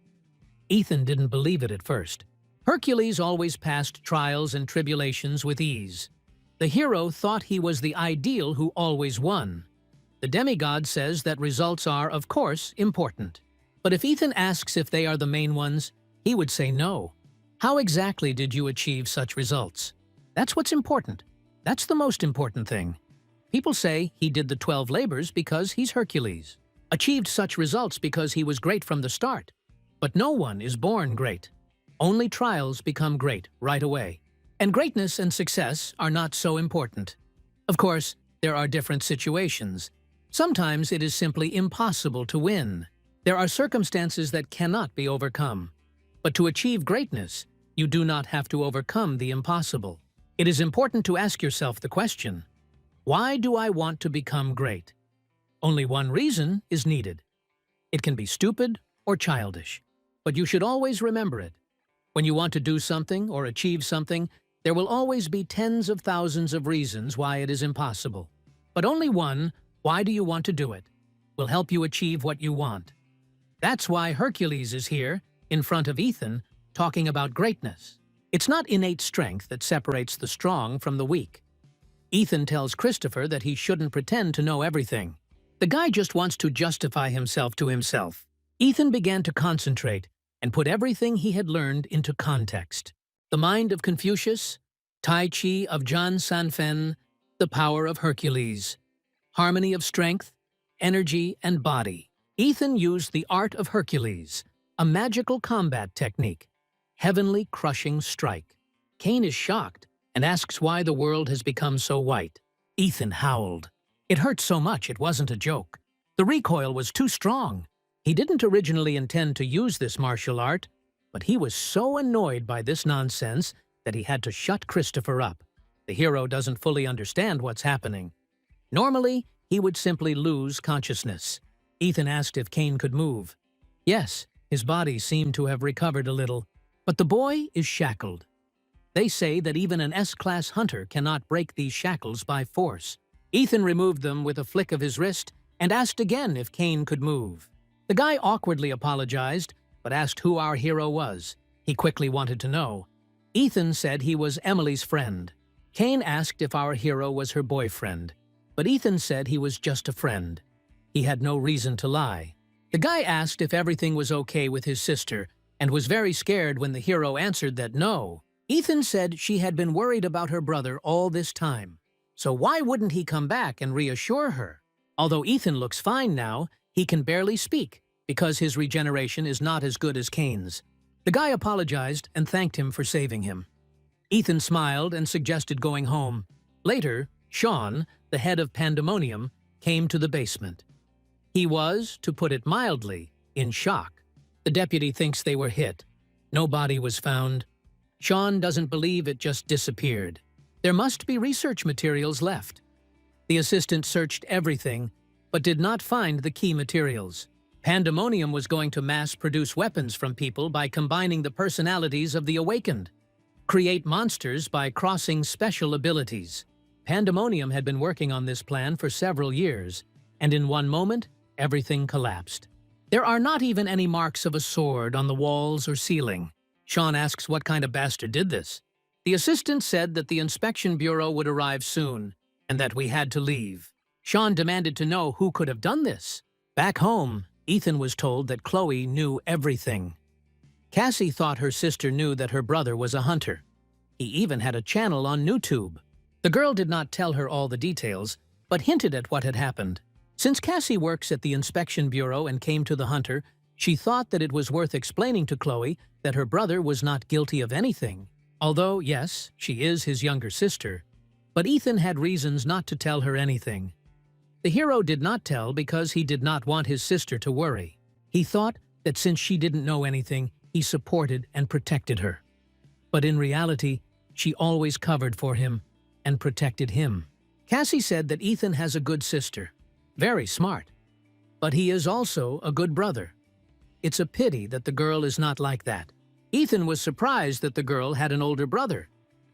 Ethan didn't believe it at first. Hercules always passed trials and tribulations with ease. The hero thought he was the ideal who always won. The demigod says that results are, of course, important. But if Ethan asks if they are the main ones, he would say no. How exactly did you achieve such results? That's what's important. That's the most important thing. People say he did the 12 labors because he's Hercules. Achieved such results because he was great from the start. But no one is born great. Only trials become great right away. And greatness and success are not so important. Of course, there are different situations. Sometimes it is simply impossible to win. There are circumstances that cannot be overcome. But to achieve greatness, you do not have to overcome the impossible. It is important to ask yourself the question, why do I want to become great? Only one reason is needed. It can be stupid or childish, but you should always remember it. When you want to do something or achieve something, there will always be tens of thousands of reasons why it is impossible. But only one, Why do you want to do it? We'll help you achieve what you want. That's why Hercules is here, in front of Ethan, talking about greatness. It's not innate strength that separates the strong from the weak. Ethan tells Christopher that he shouldn't pretend to know everything. The guy just wants to justify himself to himself. Ethan began to concentrate and put everything he had learned into context. The mind of Confucius, Tai Chi of Zhan Sanfen, the power of Hercules, harmony of strength, energy, and body. Ethan used the art of Hercules, a magical combat technique, heavenly crushing strike. Cain is shocked and asks why the world has become so white. Ethan howled. It hurt so much it wasn't a joke. The recoil was too strong. He didn't originally intend to use this martial art, but he was so annoyed by this nonsense that he had to shut Christopher up. The hero doesn't fully understand what's happening. Normally, he would simply lose consciousness. Ethan asked if Cain could move. Yes, his body seemed to have recovered a little, but the boy is shackled. They say that even an S-class hunter cannot break these shackles by force. Ethan removed them with a flick of his wrist and asked again if Cain could move. The guy awkwardly apologized, but asked who our hero was. He quickly wanted to know. Ethan said he was Emily's friend. Cain asked if our hero was her boyfriend, but Ethan said he was just a friend. He had no reason to lie. The guy asked if everything was okay with his sister and was very scared when the hero answered that no. Ethan said she had been worried about her brother all this time. So why wouldn't he come back and reassure her? Although Ethan looks fine now, he can barely speak because his regeneration is not as good as Cain's. The guy apologized and thanked him for saving him. Ethan smiled and suggested going home. Later, Sean, the head of Pandemonium, came to the basement. He was, to put it mildly, in shock. The deputy thinks they were hit. No body was found. Sean doesn't believe it just disappeared. There must be research materials left. The assistant searched everything, but did not find the key materials. Pandemonium was going to mass-produce weapons from people by combining the personalities of the awakened. Create monsters by crossing special abilities. Pandemonium had been working on this plan for several years, and in one moment, everything collapsed. There are not even any marks of a sword on the walls or ceiling. Sean asks what kind of bastard did this. The assistant said that the inspection bureau would arrive soon, and that we had to leave. Sean demanded to know who could have done this. Back home, Ethan was told that Chloe knew everything. Cassie thought her sister knew that her brother was a hunter. He even had a channel on YouTube. The girl did not tell her all the details, but hinted at what had happened. Since Cassie works at the inspection bureau and came to the hunter, she thought that it was worth explaining to Chloe that her brother was not guilty of anything. Although, yes, she is his younger sister. But Ethan had reasons not to tell her anything. The hero did not tell because he did not want his sister to worry. He thought that since she didn't know anything, he supported and protected her. But in reality, she always covered for him and protected him. Cassie said that Ethan has a good sister. Very smart. But he is also a good brother. It's a pity that the girl is not like that. Ethan was surprised that the girl had an older brother.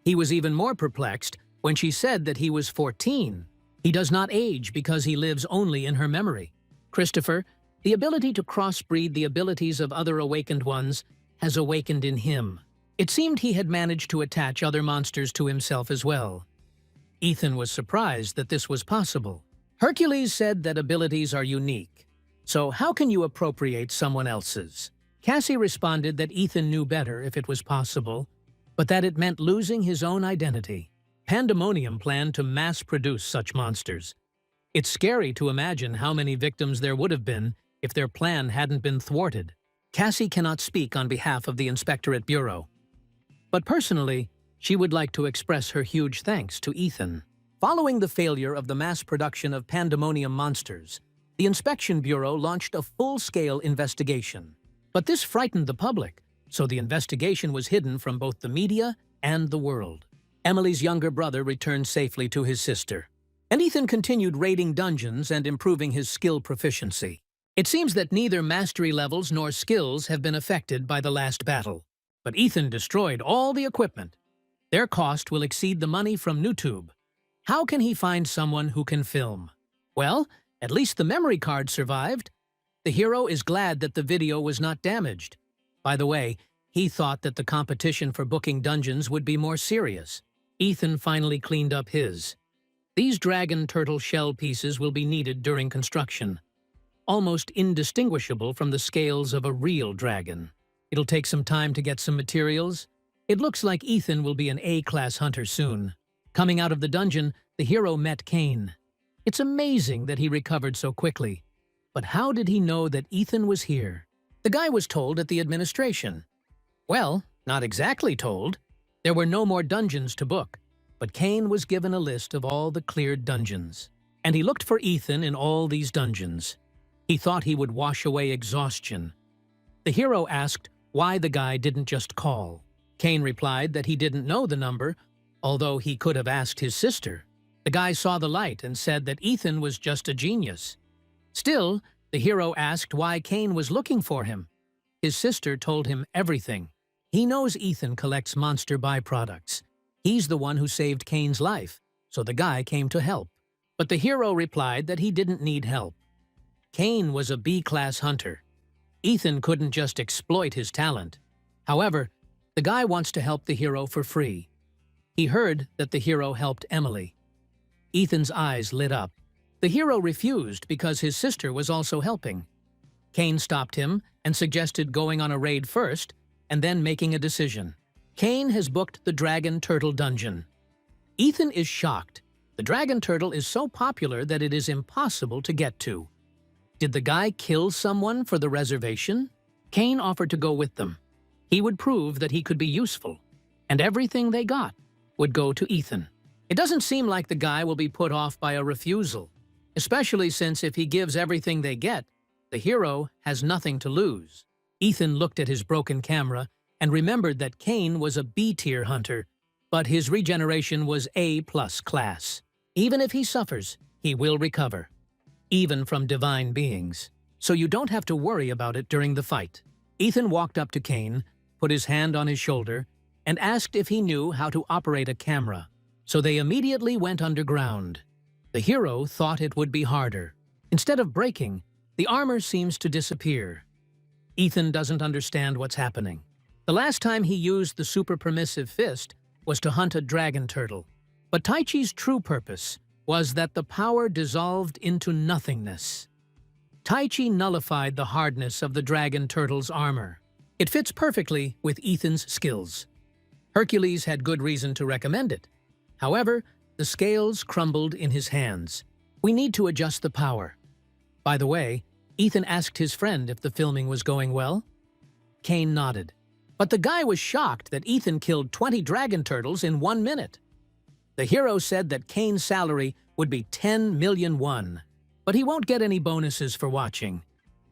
He was even more perplexed when she said that he was 14. He does not age because he lives only in her memory. Christopher, the ability to crossbreed the abilities of other awakened ones, has awakened in him. It seemed he had managed to attach other monsters to himself as well. Ethan was surprised that this was possible. Hercules said that abilities are unique. So how can you appropriate someone else's? Cassie responded that Ethan knew better if it was possible, but that it meant losing his own identity. Pandemonium planned to mass-produce such monsters. It's scary to imagine how many victims there would have been if their plan hadn't been thwarted. Cassie cannot speak on behalf of the Inspectorate Bureau. But personally, she would like to express her huge thanks to Ethan. Following the failure of the mass production of Pandemonium monsters, the Inspection Bureau launched a full-scale investigation. But this frightened the public, so the investigation was hidden from both the media and the world. Emily's younger brother returned safely to his sister, and Ethan continued raiding dungeons and improving his skill proficiency. It seems that neither mastery levels nor skills have been affected by the last battle, but Ethan destroyed all the equipment. Their cost will exceed the money from YouTube. How can he find someone who can film? Well, at least the memory card survived. The hero is glad that the video was not damaged. By the way, he thought that the competition for booking dungeons would be more serious. Ethan finally cleaned up his. These dragon turtle shell pieces will be needed during construction. Almost indistinguishable from the scales of a real dragon. It'll take some time to get some materials. It looks like Ethan will be an A-class hunter soon. Coming out of the dungeon, the hero met Cain. It's amazing that he recovered so quickly. But how did he know that Ethan was here? The guy was told at the administration. Well, not exactly told. There were no more dungeons to book, but Cain was given a list of all the cleared dungeons. And he looked for Ethan in all these dungeons. He thought he would wash away exhaustion. The hero asked why the guy didn't just call. Cain replied that he didn't know the number, although he could have asked his sister. The guy saw the light and said that Ethan was just a genius. Still, the hero asked why Cain was looking for him. His sister told him everything. He knows Ethan collects monster byproducts. He's the one who saved Cain's life, so the guy came to help. But the hero replied that he didn't need help. Cain was a B-class hunter. Ethan couldn't just exploit his talent. However, the guy wants to help the hero for free. He heard that the hero helped Emily. Ethan's eyes lit up. The hero refused because his sister was also helping. Cain stopped him and suggested going on a raid first and then making a decision. Cain has booked the Dragon Turtle Dungeon. Ethan is shocked. The Dragon Turtle is so popular that it is impossible to get to. Did the guy kill someone for the reservation? Cain offered to go with them. He would prove that he could be useful, and everything they got would go to Ethan. It doesn't seem like the guy will be put off by a refusal, especially since if he gives everything they get, the hero has nothing to lose. Ethan looked at his broken camera and remembered that Cain was a B-tier hunter, but his regeneration was A+ class. Even if he suffers, he will recover, even from divine beings. So you don't have to worry about it during the fight. Ethan walked up to Cain, put his hand on his shoulder, and asked if he knew how to operate a camera. So they immediately went underground. The hero thought it would be harder. Instead of breaking, the armor seems to disappear. Ethan doesn't understand what's happening. The last time he used the super permissive fist was to hunt a dragon turtle. But Tai Chi's true purpose was that the power dissolved into nothingness. Tai Chi nullified the hardness of the dragon turtle's armor. It fits perfectly with Ethan's skills. Hercules had good reason to recommend it. However, the scales crumbled in his hands. We need to adjust the power. By the way, Ethan asked his friend if the filming was going well. Cain nodded. But the guy was shocked that Ethan killed 20 dragon turtles in 1 minute. The hero said that Cain's salary would be 10 million won, but he won't get any bonuses for watching.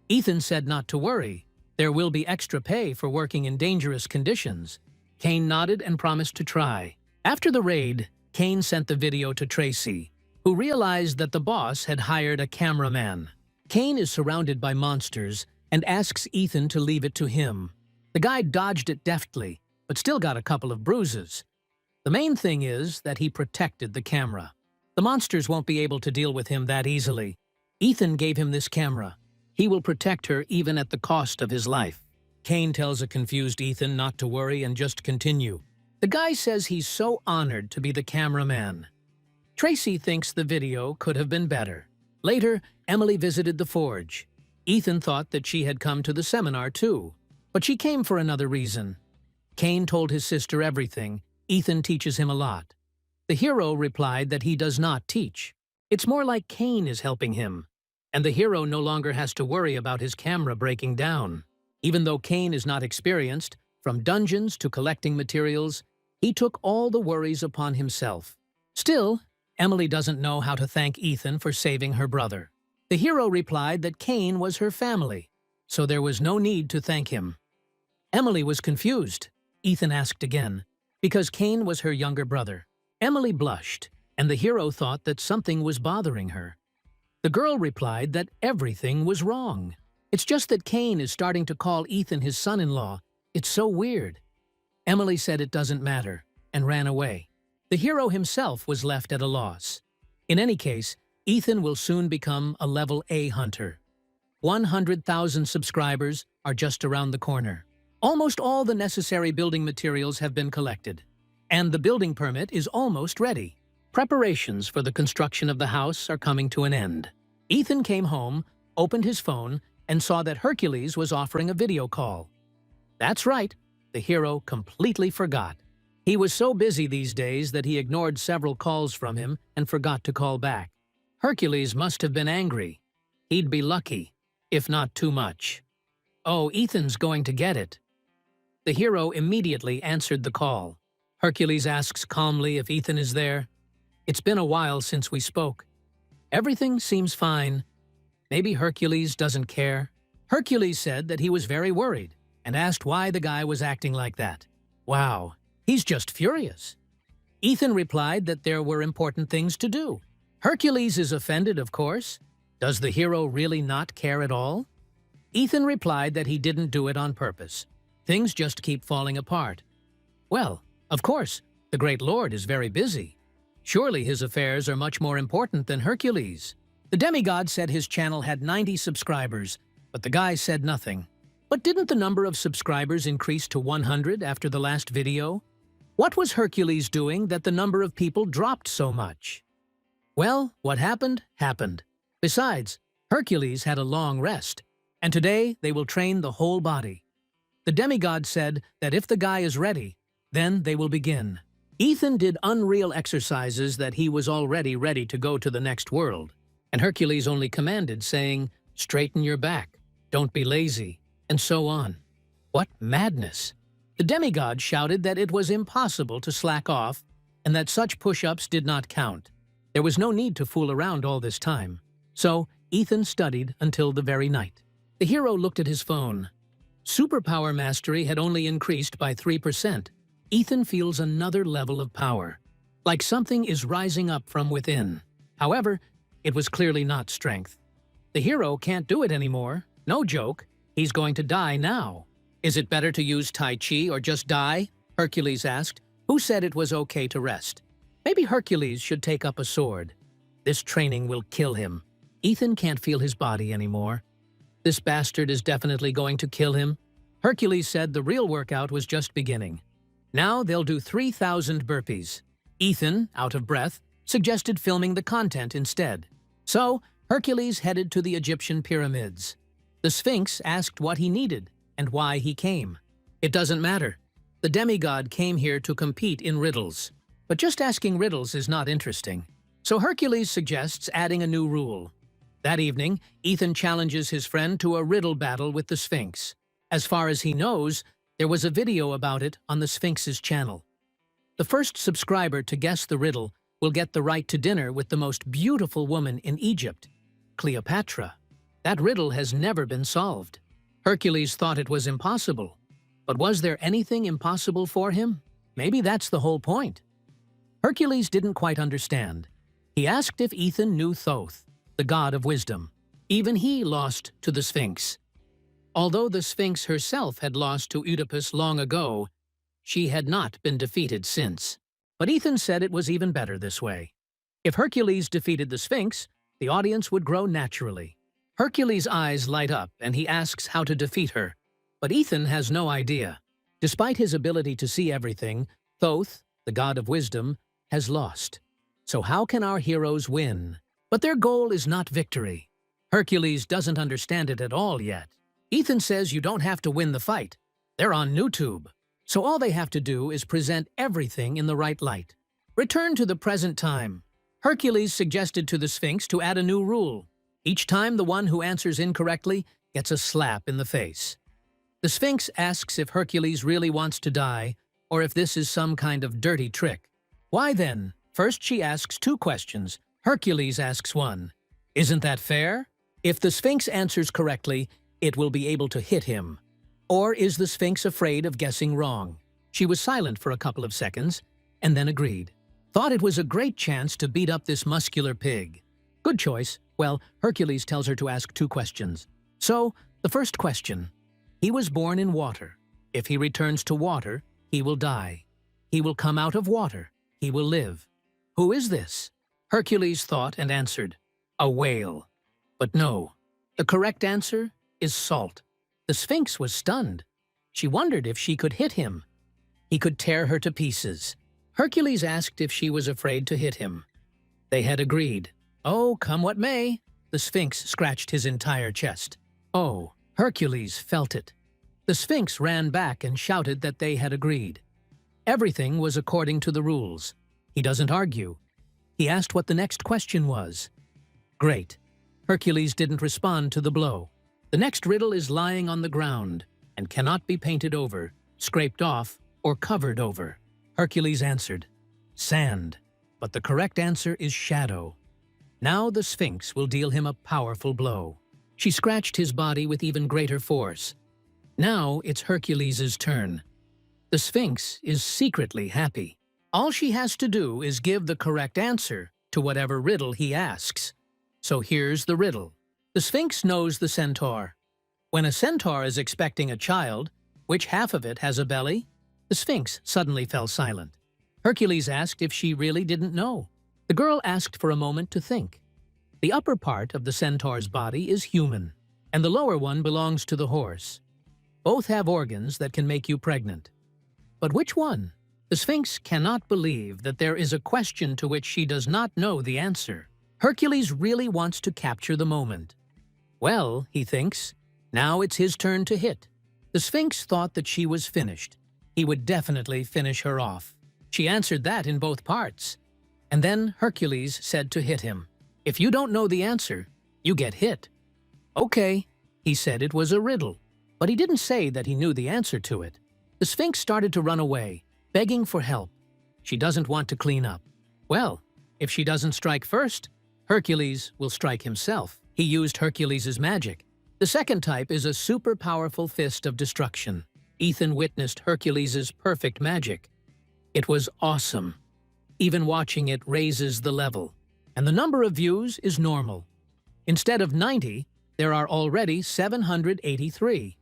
Ethan said not to worry. There will be extra pay for working in dangerous conditions. Cain nodded and promised to try. After the raid, Cain sent the video to Stacy, who realized that the boss had hired a cameraman. Cain is surrounded by monsters and asks Ethan to leave it to him. The guy dodged it deftly, but still got a couple of bruises. The main thing is that he protected the camera. The monsters won't be able to deal with him that easily. Ethan gave him this camera. He will protect her even at the cost of his life. Cain tells a confused Ethan not to worry and just continue. The guy says he's so honored to be the cameraman. Tracy thinks the video could have been better. Later, Emily visited the forge. Ethan thought that she had come to the seminar too, but she came for another reason. Cain told his sister everything. Ethan teaches him a lot. The hero replied that he does not teach. It's more like Cain is helping him, and the hero no longer has to worry about his camera breaking down. Even though Cain is not experienced, from dungeons to collecting materials, he took all the worries upon himself. Still, Emily doesn't know how to thank Ethan for saving her brother. The hero replied that Cain was her family, so there was no need to thank him. Emily was confused. Ethan asked again, because Cain was her younger brother. Emily blushed, and the hero thought that something was bothering her. The girl replied that everything was wrong. It's just that Cain is starting to call Ethan his son-in-law. It's so weird. Emily said it doesn't matter, and ran away. The hero himself was left at a loss. In any case, Ethan will soon become a level A hunter. 100,000 subscribers are just around the corner. Almost all the necessary building materials have been collected, and the building permit is almost ready. Preparations for the construction of the house are coming to an end. Ethan came home, opened his phone, and saw that Hercules was offering a video call. That's right, the hero completely forgot. He was so busy these days that he ignored several calls from him and forgot to call back. Hercules must have been angry. He'd be lucky, if not too much. Oh, Ethan's going to get it. The hero immediately answered the call. Hercules asks calmly if Ethan is there. It's been a while since we spoke. Everything seems fine. Maybe Hercules doesn't care. Hercules said that he was very worried and asked why the guy was acting like that. Wow, he's just furious. Ethan replied that there were important things to do. Hercules is offended, of course. Does the hero really not care at all? Ethan replied that he didn't do it on purpose. Things just keep falling apart. Well, of course, the great lord is very busy. Surely his affairs are much more important than Hercules. The demigod said his channel had 90 subscribers, but the guy said nothing. But didn't the number of subscribers increase to 100 after the last video? What was Hercules doing that the number of people dropped so much? Well, what happened, happened. Besides, Hercules had a long rest, and today they will train the whole body. The demigod said that if the guy is ready, then they will begin. Ethan did unreal exercises that he was already ready to go to the next world, and Hercules only commanded, saying, "Straighten your back, don't be lazy," and so on. What madness! The demigod shouted that it was impossible to slack off and that such push-ups did not count. There was no need to fool around all this time. So Ethan studied until the very night. The hero looked at his phone. Superpower mastery had only increased by 3%. Ethan feels another level of power, like something is rising up from within. However, it was clearly not strength. The hero can't do it anymore. No joke. He's going to die now. Is it better to use Tai Chi or just die? Hercules asked. Who said it was okay to rest? Maybe Hercules should take up a sword. This training will kill him. Ethan can't feel his body anymore. This bastard is definitely going to kill him. Hercules said the real workout was just beginning. Now they'll do 3,000 burpees. Ethan, out of breath, suggested filming the content instead. So, Hercules headed to the Egyptian pyramids. The Sphinx asked what he needed and why he came. It doesn't matter. The demigod came here to compete in riddles. But just asking riddles is not interesting. So Hercules suggests adding a new rule. That evening, Ethan challenges his friend to a riddle battle with the Sphinx. As far as he knows, there was a video about it on the Sphinx's channel. The first subscriber to guess the riddle will get the right to dinner with the most beautiful woman in Egypt, Cleopatra. That riddle has never been solved. Hercules thought it was impossible. But was there anything impossible for him? Maybe that's the whole point. Hercules didn't quite understand. He asked if Ethan knew Thoth, the god of wisdom. Even he lost to the Sphinx. Although the Sphinx herself had lost to Oedipus long ago, she had not been defeated since. But Ethan said it was even better this way. If Hercules defeated the Sphinx, the audience would grow naturally. Hercules' eyes light up and he asks how to defeat her. But Ethan has no idea. Despite his ability to see everything, Thoth, the god of wisdom, has lost. So how can our heroes win? But their goal is not victory. Hercules doesn't understand it at all yet. Ethan says you don't have to win the fight. They're on YouTube. So all they have to do is present everything in the right light. Return to the present time. Hercules suggested to the Sphinx to add a new rule. Each time the one who answers incorrectly gets a slap in the face. The Sphinx asks if Hercules really wants to die, or if this is some kind of dirty trick. Why then? First she asks 2 questions. Hercules asks 1. Isn't that fair? If the Sphinx answers correctly, it will be able to hit him. Or is the Sphinx afraid of guessing wrong? She was silent for a couple of seconds, and then agreed. Thought it was a great chance to beat up this muscular pig. Good choice. Well, Hercules tells her to ask 2 questions. So, the first question. He was born in water. If he returns to water, he will die. He will come out of water. He will live. Who is this? Hercules thought and answered. A whale. But no, the correct answer is salt. The Sphinx was stunned. She wondered if she could hit him. He could tear her to pieces. Hercules asked if she was afraid to hit him. They had agreed. Oh, come what may. The Sphinx scratched his entire chest. Oh, Hercules felt it. The Sphinx ran back and shouted that they had agreed. Everything was according to the rules. He doesn't argue. He asked what the next question was. Great. Hercules didn't respond to the blow. The next riddle is lying on the ground and cannot be painted over, scraped off, or covered over. Hercules answered, sand. But the correct answer is shadow. Now the Sphinx will deal him a powerful blow. She scratched his body with even greater force. Now it's Hercules' turn. The Sphinx is secretly happy. All she has to do is give the correct answer to whatever riddle he asks. So here's the riddle. The Sphinx knows the centaur. When a centaur is expecting a child, which half of it has a belly? The Sphinx suddenly fell silent. Hercules asked if she really didn't know. The girl asked for a moment to think. The upper part of the centaur's body is human, and the lower one belongs to the horse. Both have organs that can make you pregnant. But which one? The Sphinx cannot believe that there is a question to which she does not know the answer. Hercules really wants to capture the moment. Well, he thinks, now it's his turn to hit. The Sphinx thought that she was finished. He would definitely finish her off. She answered that in both parts. And then Hercules said to hit him. If you don't know the answer, you get hit. Okay, he said it was a riddle, but he didn't say that he knew the answer to it. The Sphinx started to run away, begging for help. She doesn't want to clean up. Well, if she doesn't strike first, Hercules will strike himself. He used Hercules' magic. The second type is a super powerful fist of destruction. Ethan witnessed Hercules' perfect magic. It was awesome. Even watching it raises the level. And the number of views is normal. Instead of 90, there are already 783.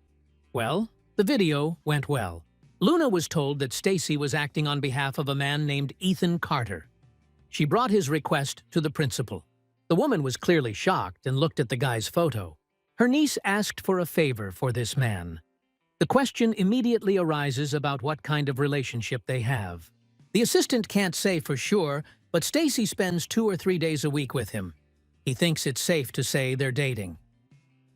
Well, the video went well. Luna was told that Stacy was acting on behalf of a man named Ethan Carter. She brought his request to the principal. The woman was clearly shocked and looked at the guy's photo. Her niece asked for a favor for this man. The question immediately arises about what kind of relationship they have. The assistant can't say for sure, but Stacy spends 2 or 3 days a week with him. He thinks it's safe to say they're dating.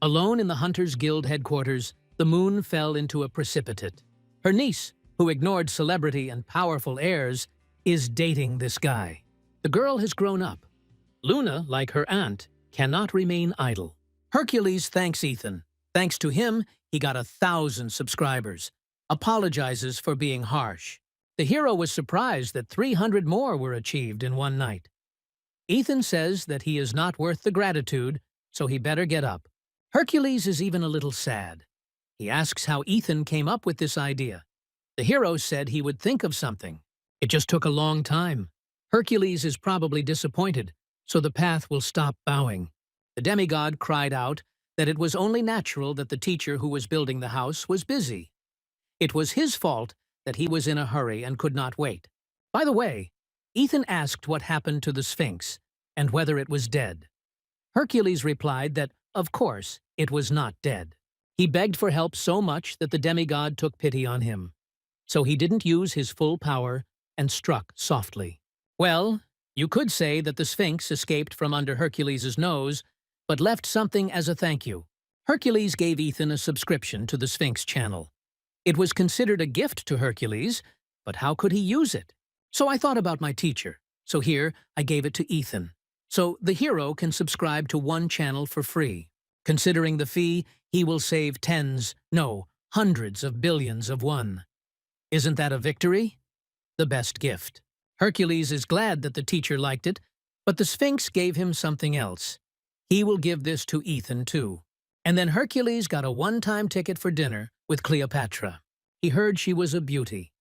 Alone in the Hunters Guild headquarters, the moon fell into a precipitate. Her niece, who ignored celebrity and powerful heirs, is dating this guy. The girl has grown up. Luna, like her aunt, cannot remain idle. Hercules thanks Ethan. Thanks to him, he got 1,000 subscribers. Apologizes for being harsh. The hero was surprised that 300 more were achieved in one night. Ethan says that he is not worth the gratitude, so he better get up. Hercules is even a little sad. He asks how Ethan came up with this idea. The hero said he would think of something. It just took a long time. Hercules is probably disappointed, so the path will stop bowing. The demigod cried out that it was only natural that the teacher who was building the house was busy. It was his fault that he was in a hurry and could not wait. By the way, Ethan asked what happened to the Sphinx and whether it was dead. Hercules replied that, of course, it was not dead. He begged for help so much that the demigod took pity on him. So he didn't use his full power and struck softly. Well, you could say that the Sphinx escaped from under Hercules' nose, but left something as a thank you. Hercules gave Ethan a subscription to the Sphinx channel. It was considered a gift to Hercules, but how could he use it? So I thought about my teacher. So here, I gave it to Ethan. So the hero can subscribe to one channel for free. Considering the fee, he will save hundreds of billions of won. Isn't that a victory? The best gift. Hercules is glad that the teacher liked it, but the Sphinx gave him something else. He will give this to Ethan too. And then Hercules got a one-time ticket for dinner with Cleopatra. He heard she was a beauty.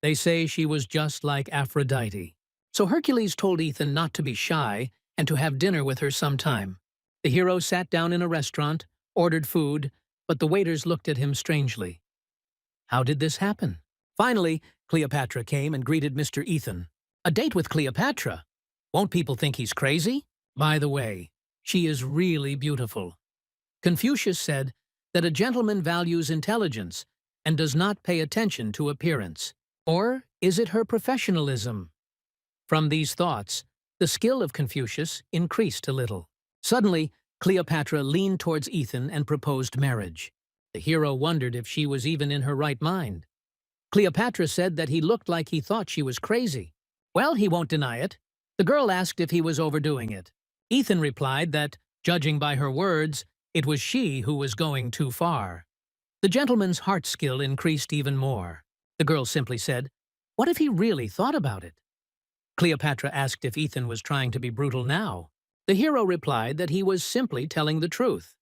They say she was just like Aphrodite. So Hercules told Ethan not to be shy and to have dinner with her sometime. The hero sat down in a restaurant, ordered food, but the waiters looked at him strangely. How did this happen? Finally, Cleopatra came and greeted Mr. Ethan. A date with Cleopatra? Won't people think he's crazy? By the way, She is really beautiful. Confucius said that a gentleman values intelligence and does not pay attention to appearance. Or is it her professionalism? From these thoughts, the skill of Confucius increased a little. Suddenly, Cleopatra leaned towards Ethan and proposed marriage. The hero wondered if she was even in her right mind. Cleopatra said that he looked like he thought she was crazy. Well, he won't deny it. The girl asked if he was overdoing it. Ethan replied that, judging by her words, it was she who was going too far. The gentleman's heart skill increased even more. The girl simply said, "What if he really thought about it?" Cleopatra asked if Ethan was trying to be brutal now. The hero replied that he was simply telling the truth.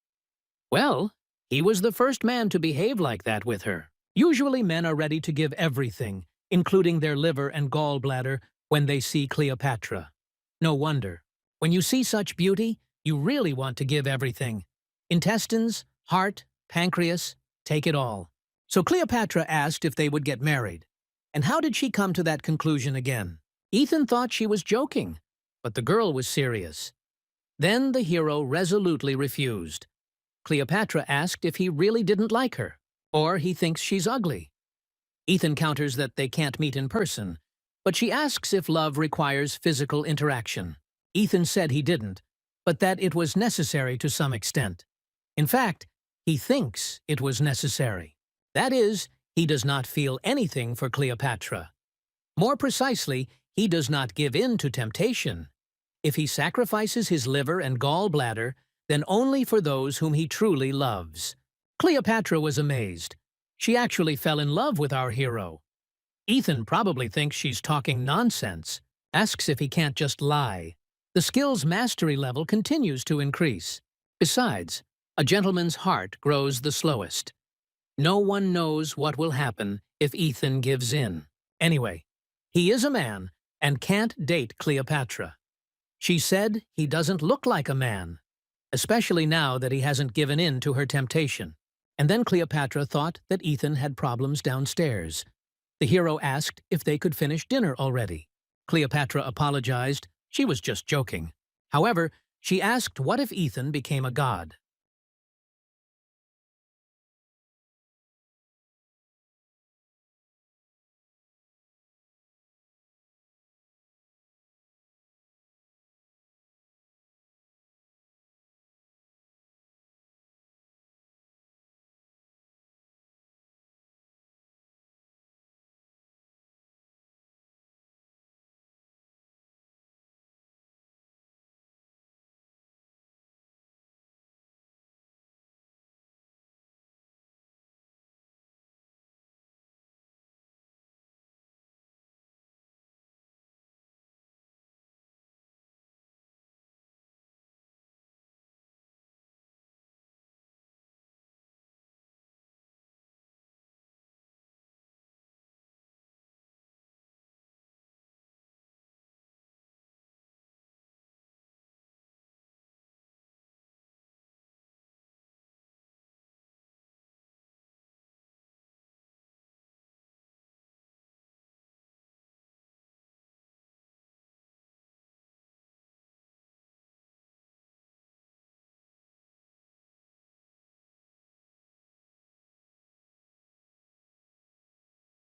Well, he was the first man to behave like that with her. Usually men are ready to give everything, including their liver and gallbladder, when they see Cleopatra. No wonder. When you see such beauty, you really want to give everything. Intestines, heart, pancreas, take it all. So Cleopatra asked if they would get married. And how did she come to that conclusion again? Ethan thought she was joking, but the girl was serious. Then the hero resolutely refused. Cleopatra asked if he really didn't like her, or he thinks she's ugly. Ethan counters that they can't meet in person, but she asks if love requires physical interaction. Ethan said he didn't, but that it was necessary to some extent. In fact, he thinks it was necessary. That is, he does not feel anything for Cleopatra. More precisely, he does not give in to temptation. If he sacrifices his liver and gallbladder, then only for those whom he truly loves. Cleopatra was amazed. She actually fell in love with our hero. Ethan probably thinks she's talking nonsense, asks if he can't just lie. The skill's mastery level continues to increase. Besides, a gentleman's heart grows the slowest. No one knows what will happen if Ethan gives in. Anyway, he is a man and can't date Cleopatra. She said he doesn't look like a man, especially now that he hasn't given in to her temptation. And then Cleopatra thought that Ethan had problems downstairs. The hero asked if they could finish dinner already. Cleopatra apologized. She was just joking. However, she asked what if Ethan became a god.